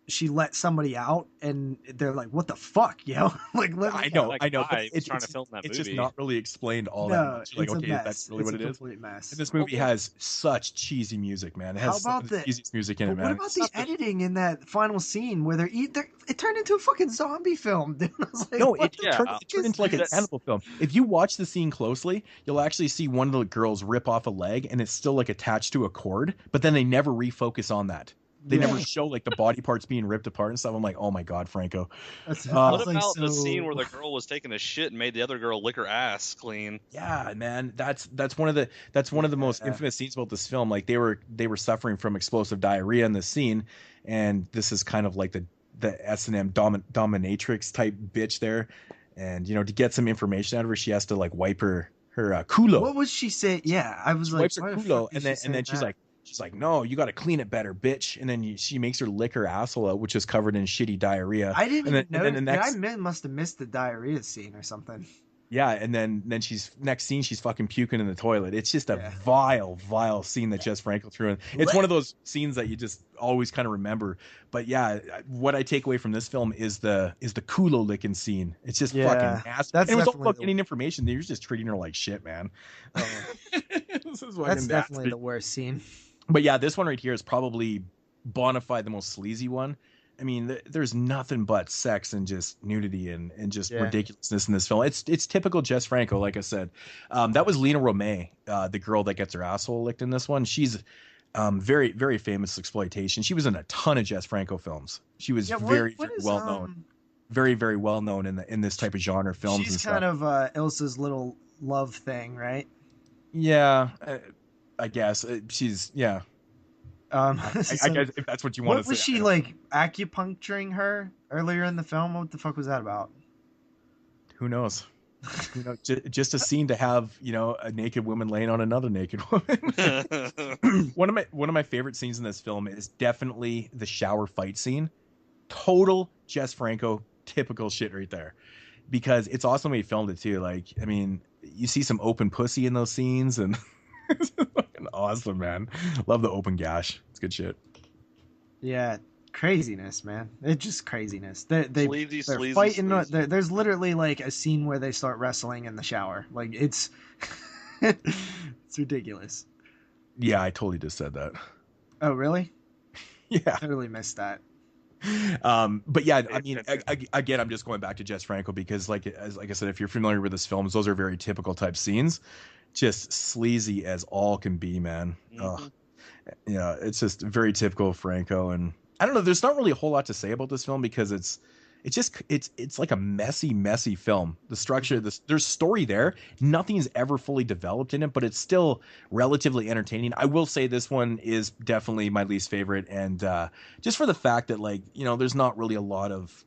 she let somebody out, and they're like, "What the fuck, yo!" Like, I know. It's trying to film that movie. It's just not really explained all that much. Like, okay, that's really what it is. Mess. And this movie has such cheesy music, man. It has some of the cheesiest music in it, man. What about the editing in that final scene where it turned into a fucking zombie film, dude? I was like, no, it turned into like a cannibal film. If you watch the scene closely, you'll actually see one of the girls rip off a leg, and it's still like attached to a cord, but then they never refocus on that. They never show like the body parts being ripped apart and stuff. I'm like, oh my god, Franco. What about the scene where the girl was taking a shit and made the other girl lick her ass clean? Yeah, man, that's one of the most infamous scenes about this film. Like they were suffering from explosive diarrhea in this scene, and this is kind of like the S&M dominatrix type bitch there, and you know, to get some information out of her, she has to like wipe her culo. What was she saying? Yeah, I was she like, wipes her culo, and then she's like, no, you got to clean it better, bitch. And then she makes her lick her asshole out, which is covered in shitty diarrhea. I didn't know. I must have missed the diarrhea scene or something. Yeah, and then next scene she's fucking puking in the toilet. It's just a vile scene that Jess Franco threw in. It's one of those scenes that you just always kind of remember. But yeah, what I take away from this film is the culo licking scene. It's just fucking nasty. And it was all about getting information. You're just treating her like shit, man. That's definitely the worst scene. But yeah, this one right here is probably bona fide the most sleazy one. I mean, there's nothing but sex and just nudity and just ridiculousness in this film. It's typical Jess Franco, like I said. That was Lena Romay, the girl that gets her asshole licked in this one. She's very, very famous exploitation. She was in a ton of Jess Franco films. She was very well known. Very, very well known in this type of genre films. She's kind of Ilsa's little love thing, right? Yeah, I guess she's I guess if that's what you want to say. Was she like acupuncturing her earlier in the film? What the fuck was that about? Who knows? You know, just a scene to have, you know, a naked woman laying on another naked woman. One of my favorite scenes in this film is definitely the shower fight scene. Total Jess Franco, typical shit right there. Because it's awesome when he filmed it too. Like, I mean, you see some open pussy in those scenes, and it's fucking awesome, man. Love the open gash. It's good shit. Yeah, craziness, man. It's just craziness. They're sleazy, fighting. There's literally like a scene where they start wrestling in the shower. Like it's it's ridiculous. Yeah, I totally just said that. Oh, really? Yeah, I totally missed that. But yeah, I mean, again, I'm just going back to Jess Franco because, like I said, if you're familiar with his films, those are very typical type scenes, just sleazy as all can be, man. Mm-hmm. Yeah, it's just very typical of Franco, and I don't know. There's not really a whole lot to say about this film because it's it's like a messy film. The structure, there's story there. Nothing is ever fully developed in it, but it's still relatively entertaining. I will say this one is definitely my least favorite, and just for the fact that, like, there's not really a lot of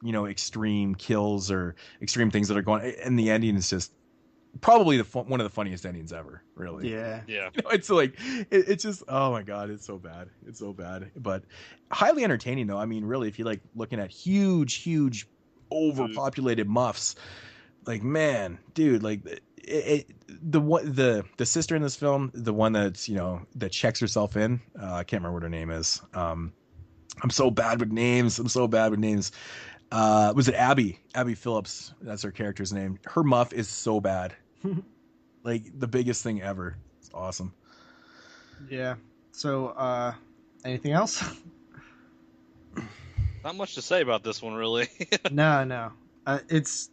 extreme kills or extreme things that are going, and the ending is just probably one of the funniest endings ever, really. Yeah. It's like it's just, oh my god, it's so bad, but highly entertaining though. I mean, really, if you like looking at huge overpopulated muffs, like, man, dude, like the sister in this film, the one that's that checks herself in, I can't remember what her name is. I'm so bad with names. Was it Abby Phillips? That's her character's name. Her muff is so bad. Like the biggest thing ever. It's awesome. Yeah. So, anything else? Not much to say about this one, really. No. It's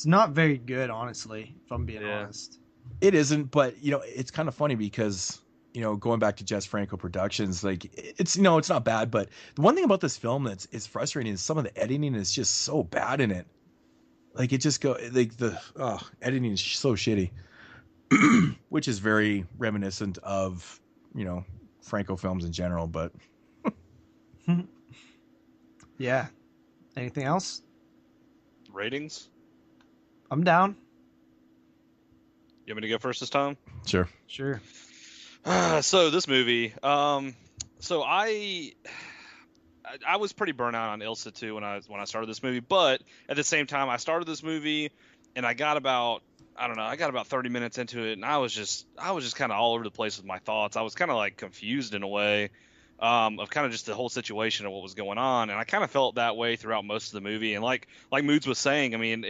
not very good, honestly, if I'm being honest. It isn't, but it's kind of funny because going back to Jess Franco Productions, like it's it's not bad, but the one thing about this film that's is frustrating is some of the editing is just so bad in it. Like it just the editing is so shitty, which is very reminiscent of Franco films in general. But yeah, anything else? Ratings? I'm down. You want me to go first this time? Sure. So this movie, so I was pretty burnt out on Ilsa too when I started this movie, but at the same time I started this movie and I got about 30 minutes into it and I was just kind of all over the place with my thoughts. I was kind of like confused in a way of kind of just the whole situation of what was going on, and I kind of felt that way throughout most of the movie. And like Moodz was saying, I mean,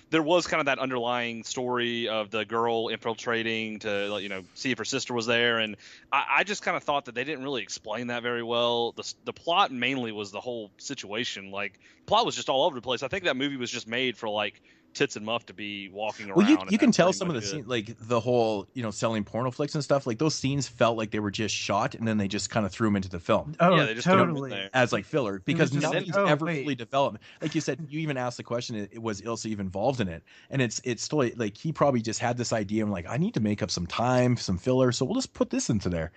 there was kind of that underlying story of the girl infiltrating to see if her sister was there, and I just kind of thought that they didn't really explain that very well. The plot mainly was the whole situation. Like, plot was just all over the place. I think that movie was just made for like Tits and Muff to be walking around. Well, you can tell some of the scenes, like the whole selling porno flicks and stuff, like those scenes felt like they were just shot and then they just kind of threw them into the film. Oh, yeah, they just totally. As like filler, because nothing's ever wait. fully developed. Like you said, you even asked the question, was Ilsa even involved in it? And it's totally like he probably just had this idea and like, I need to make up some time, some filler, so we'll just put this into there,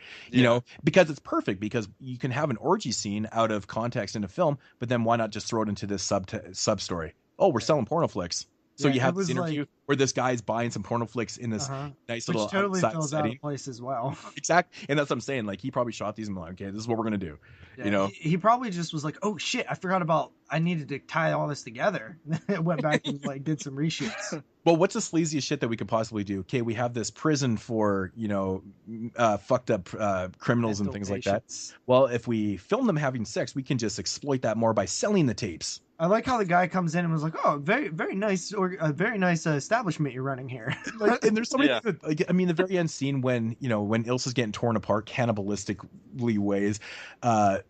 because it's perfect, because you can have an orgy scene out of context in a film, but then why not just throw it into this sub story? Oh, we're selling porno flicks. So you have this interview where this guy's buying some porno flicks in this nice little totally fills setting. Out of place as well. Exactly, and that's what I'm saying. Like he probably shot these and like, okay, this is what we're gonna do. Yeah, he probably just was like, oh shit, I forgot about. I needed to tie all this together. Went back and like did some reshoots. Well, what's the sleaziest shit that we could possibly do? Okay, we have this prison for fucked up criminals and things like that. Well, if we film them having sex, we can just exploit that more by selling the tapes. I like how the guy comes in and was like, "Oh, very, very nice, or a very nice establishment you're running here." Like, and there's so many. Like, I mean, the very end scene when when Ilsa's getting torn apart cannibalistically ways, then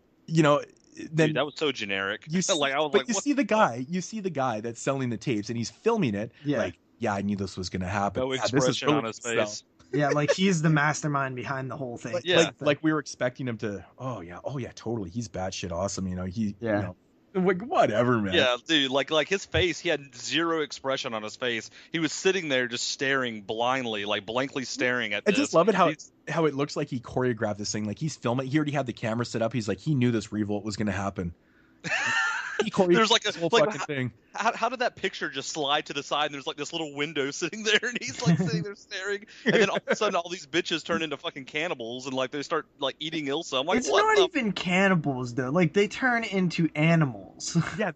dude, that was so generic. You see the guy that's selling the tapes and he's filming it. Yeah. Like, yeah, I knew this was gonna happen. No expression on his face. Yeah, like he's the mastermind behind the whole thing. Like we were expecting him to. Oh yeah, totally. He's batshit awesome. Like, whatever, man. Yeah, dude, like his face, he had zero expression on his face. He was sitting there just staring blindly, like blankly staring at this. I just love it how it looks like he choreographed this thing. Like he's filming. He already had the camera set up. He's like, he knew this revolt was going to happen. He choreographed there's like this whole fucking thing. How did that picture just slide to the side and there's like this little window sitting there and he's like sitting there staring, and then all of a sudden all these bitches turn into fucking cannibals and like they start like eating Ilsa. I'm like, it's not even cannibals though. Like they turn into animals. Yeah,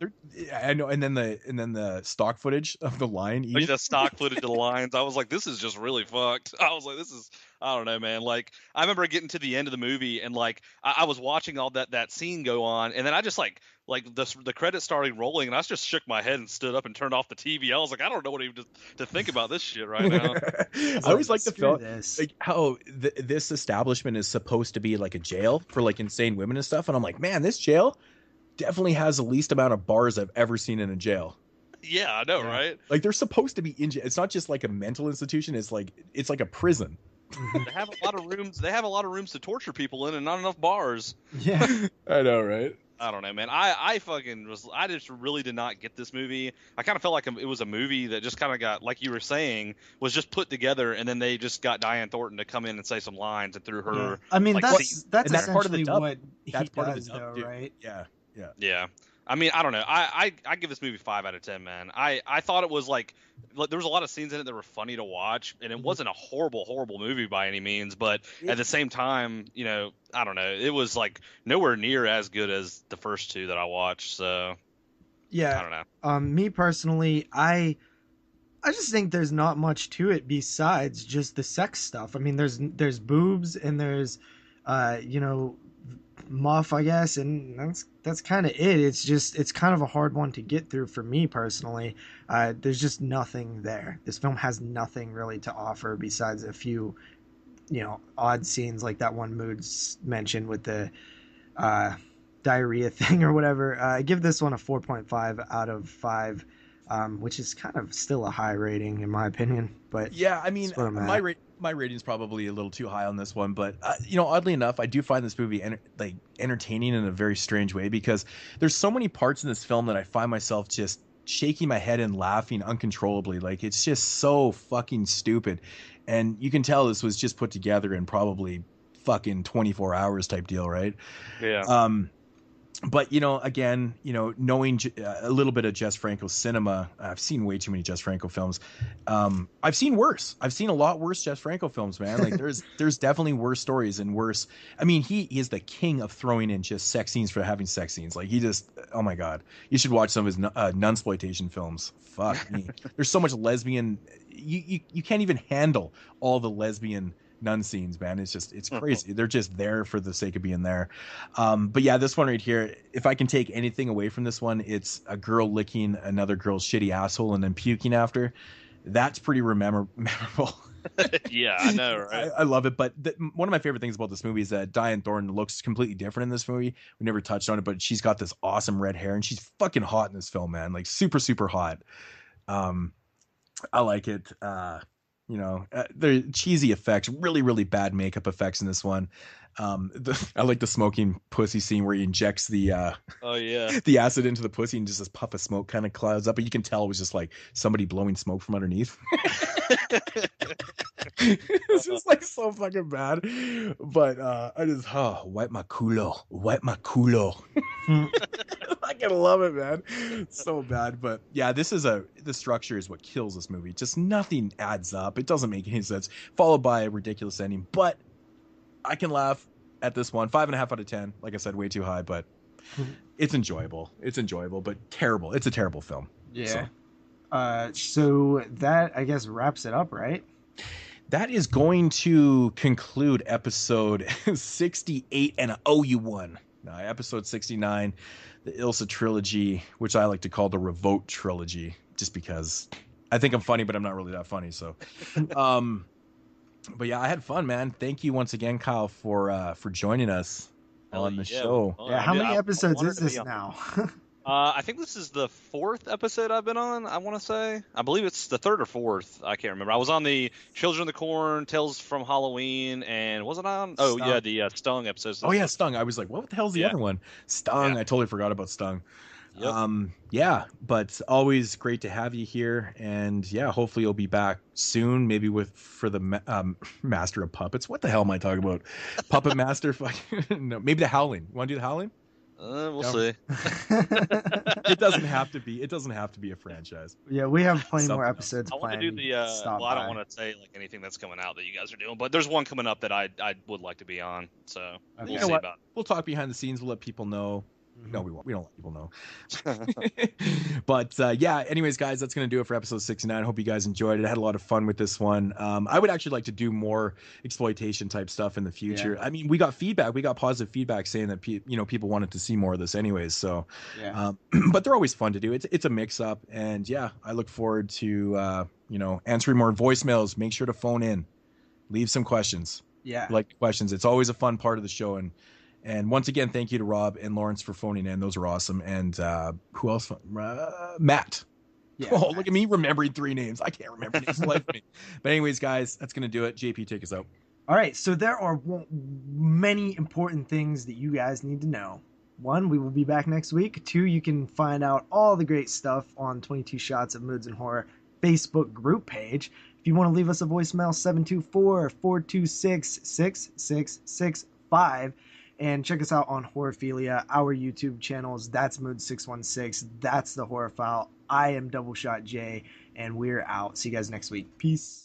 I know. And then the stock footage of the lion eating. Like the stock footage of the lions. I was like, this is just really fucked. I was like, this is, I don't know, man. Like I remember getting to the end of the movie and like I was watching all that scene go on, and then I just like the credits started rolling and I just shook my head and stood up and turned off the TV. I was like, I don't know what even to think about this shit right now. I always like the film, like how this establishment is supposed to be like a jail for like insane women and stuff, and I'm like, man, this jail definitely has the least amount of bars I've ever seen in a jail. Yeah, I know, right? Like they're supposed to be in jail. It's not just like a mental institution. It's like a prison. They have a lot of rooms. They have a lot of rooms to torture people in, and not enough bars. Yeah, I know, right? I don't know, man. I just really did not get this movie. I kind of felt like it was a movie that just kind of got, like you were saying, was just put together, and then they just got Diane Thornton to come in and say some lines and threw her. Yeah. I mean, like, that's that's part of the essentially dub. what That's he part does, of the dub, though, too. right? Yeah. I mean, I don't know. I give this movie 5 out of 10, man. I thought it was like there was a lot of scenes in it that were funny to watch, and it wasn't a horrible movie by any means. But at the same time, you know, I don't know. It was like nowhere near as good as the first two that I watched. So Yeah. I don't know. Me personally, I just think there's not much to it besides just the sex stuff. I mean, there's boobs and there's, you know, muff, I guess, and that's kind of it. It's kind of a hard one to get through for me personally. There's just nothing there. This film has nothing really to offer besides a few, you know, odd scenes like that one Moodz mentioned with the diarrhea thing or whatever. I give this one a 4.5 out of 5. Which is kind of still a high rating in my opinion, but yeah, I mean, my rating's probably a little too high on this one, but you know, oddly enough, I do find this movie entertaining in a very strange way, because there's so many parts in this film that I find myself just shaking my head and laughing uncontrollably. Like, it's just so fucking stupid, and you can tell this was just put together in probably fucking 24 hours type deal, right? Yeah. But, you know, again, you know, knowing a little bit of Jess Franco's cinema, I've seen way too many Jess Franco films. I've seen worse. I've seen a lot worse Jess Franco films, man. Like, there's definitely worse stories and worse. I mean, he is the king of throwing in just sex scenes for having sex scenes. Like, he just, oh my God. You should watch some of his nunsploitation films. Fuck me. There's so much lesbian. You can't even handle all the lesbian nun scenes, man. It's crazy. They're just there for the sake of being there. But yeah, this one right here, if I can take anything away from this one, it's a girl licking another girl's shitty asshole and then puking after. That's pretty memorable. Yeah, I know, right? I love it. But one of my favorite things about this movie is that Diane Thornton looks completely different in this movie. We never touched on it, but she's got this awesome red hair, and she's fucking hot in this film, man. Like, super, super hot. I like it. You know, the cheesy effects, really, really bad makeup effects in this one. I like the smoking pussy scene where he injects the the acid into the pussy, and just this puff of smoke kind of clouds up, but you can tell it was just like somebody blowing smoke from underneath. It's just like so fucking bad. But I just wipe my culo. I can love it, man. It's so bad. But yeah, the structure is what kills this movie. Just nothing adds up. It doesn't make any sense. Followed by a ridiculous ending. But I can laugh at this one. 5.5 out of 10. Like I said, way too high, but it's enjoyable. It's enjoyable, but terrible. It's a terrible film. Yeah. So that, I guess, wraps it up, right? That is going to conclude episode 68, and I owe you one. Episode 69, the Ilsa Trilogy, which I like to call the Reboot Trilogy, just because I think I'm funny, but I'm not really that funny. So, but yeah, I had fun, man. Thank you once again, Kyle, for joining us on the show. Yeah, how many episodes is this now? I think this is the 4th episode I've been on, I want to say. I believe it's the 3rd or 4th. I can't remember. I was on the Children of the Corn, Tales from Halloween, and wasn't I on? Oh, Stung. Yeah, the Stung episodes. Oh, yeah, Stung. I was like, what the hell's the other one? Stung. Yeah. I totally forgot about Stung. Yep. Yeah, but always great to have you here. And yeah, hopefully you'll be back soon, maybe for the Master of Puppets. What the hell am I talking about? Puppet Master? No, maybe the Howling. You want to do the Howling? We'll see. It doesn't have to be. It doesn't have to be a franchise. Yeah, we have plenty more episodes planned. I want to do the. Well, I don't want to say like anything that's coming out that you guys are doing, but there's one coming up that I would like to be on. So we'll see about it. We'll talk behind the scenes. We'll let people know. No, we won't. We don't let people know. But yeah, anyways, guys, that's going to do it for episode 69. I hope you guys enjoyed it. I had a lot of fun with this one. I would actually like to do more exploitation type stuff in the future. Yeah. I mean, we got feedback. We got positive feedback saying that people wanted to see more of this anyways. So, yeah. But they're always fun to do. It's a mix up. And yeah, I look forward to, answering more voicemails. Make sure to phone in. Leave some questions. Yeah. Like questions. It's always a fun part of the show. And once again, thank you to Rob and Lawrence for phoning in. Those were awesome. And who else? Matt. Yeah, Matt. Look at me remembering 3 names. I can't remember names. But anyways, guys, that's going to do it. JP, take us out. All right. So there are many important things that you guys need to know. one, we will be back next week. Two, you can find out all the great stuff on 22 Shots of Moodz and Horror Facebook group page. If you want to leave us a voicemail, 724-426-6665. And check us out on Horrorphilia, our YouTube channels. That's Moodz616. That's the Horrorphile. I am Double Shot J, and we're out. See you guys next week. Peace.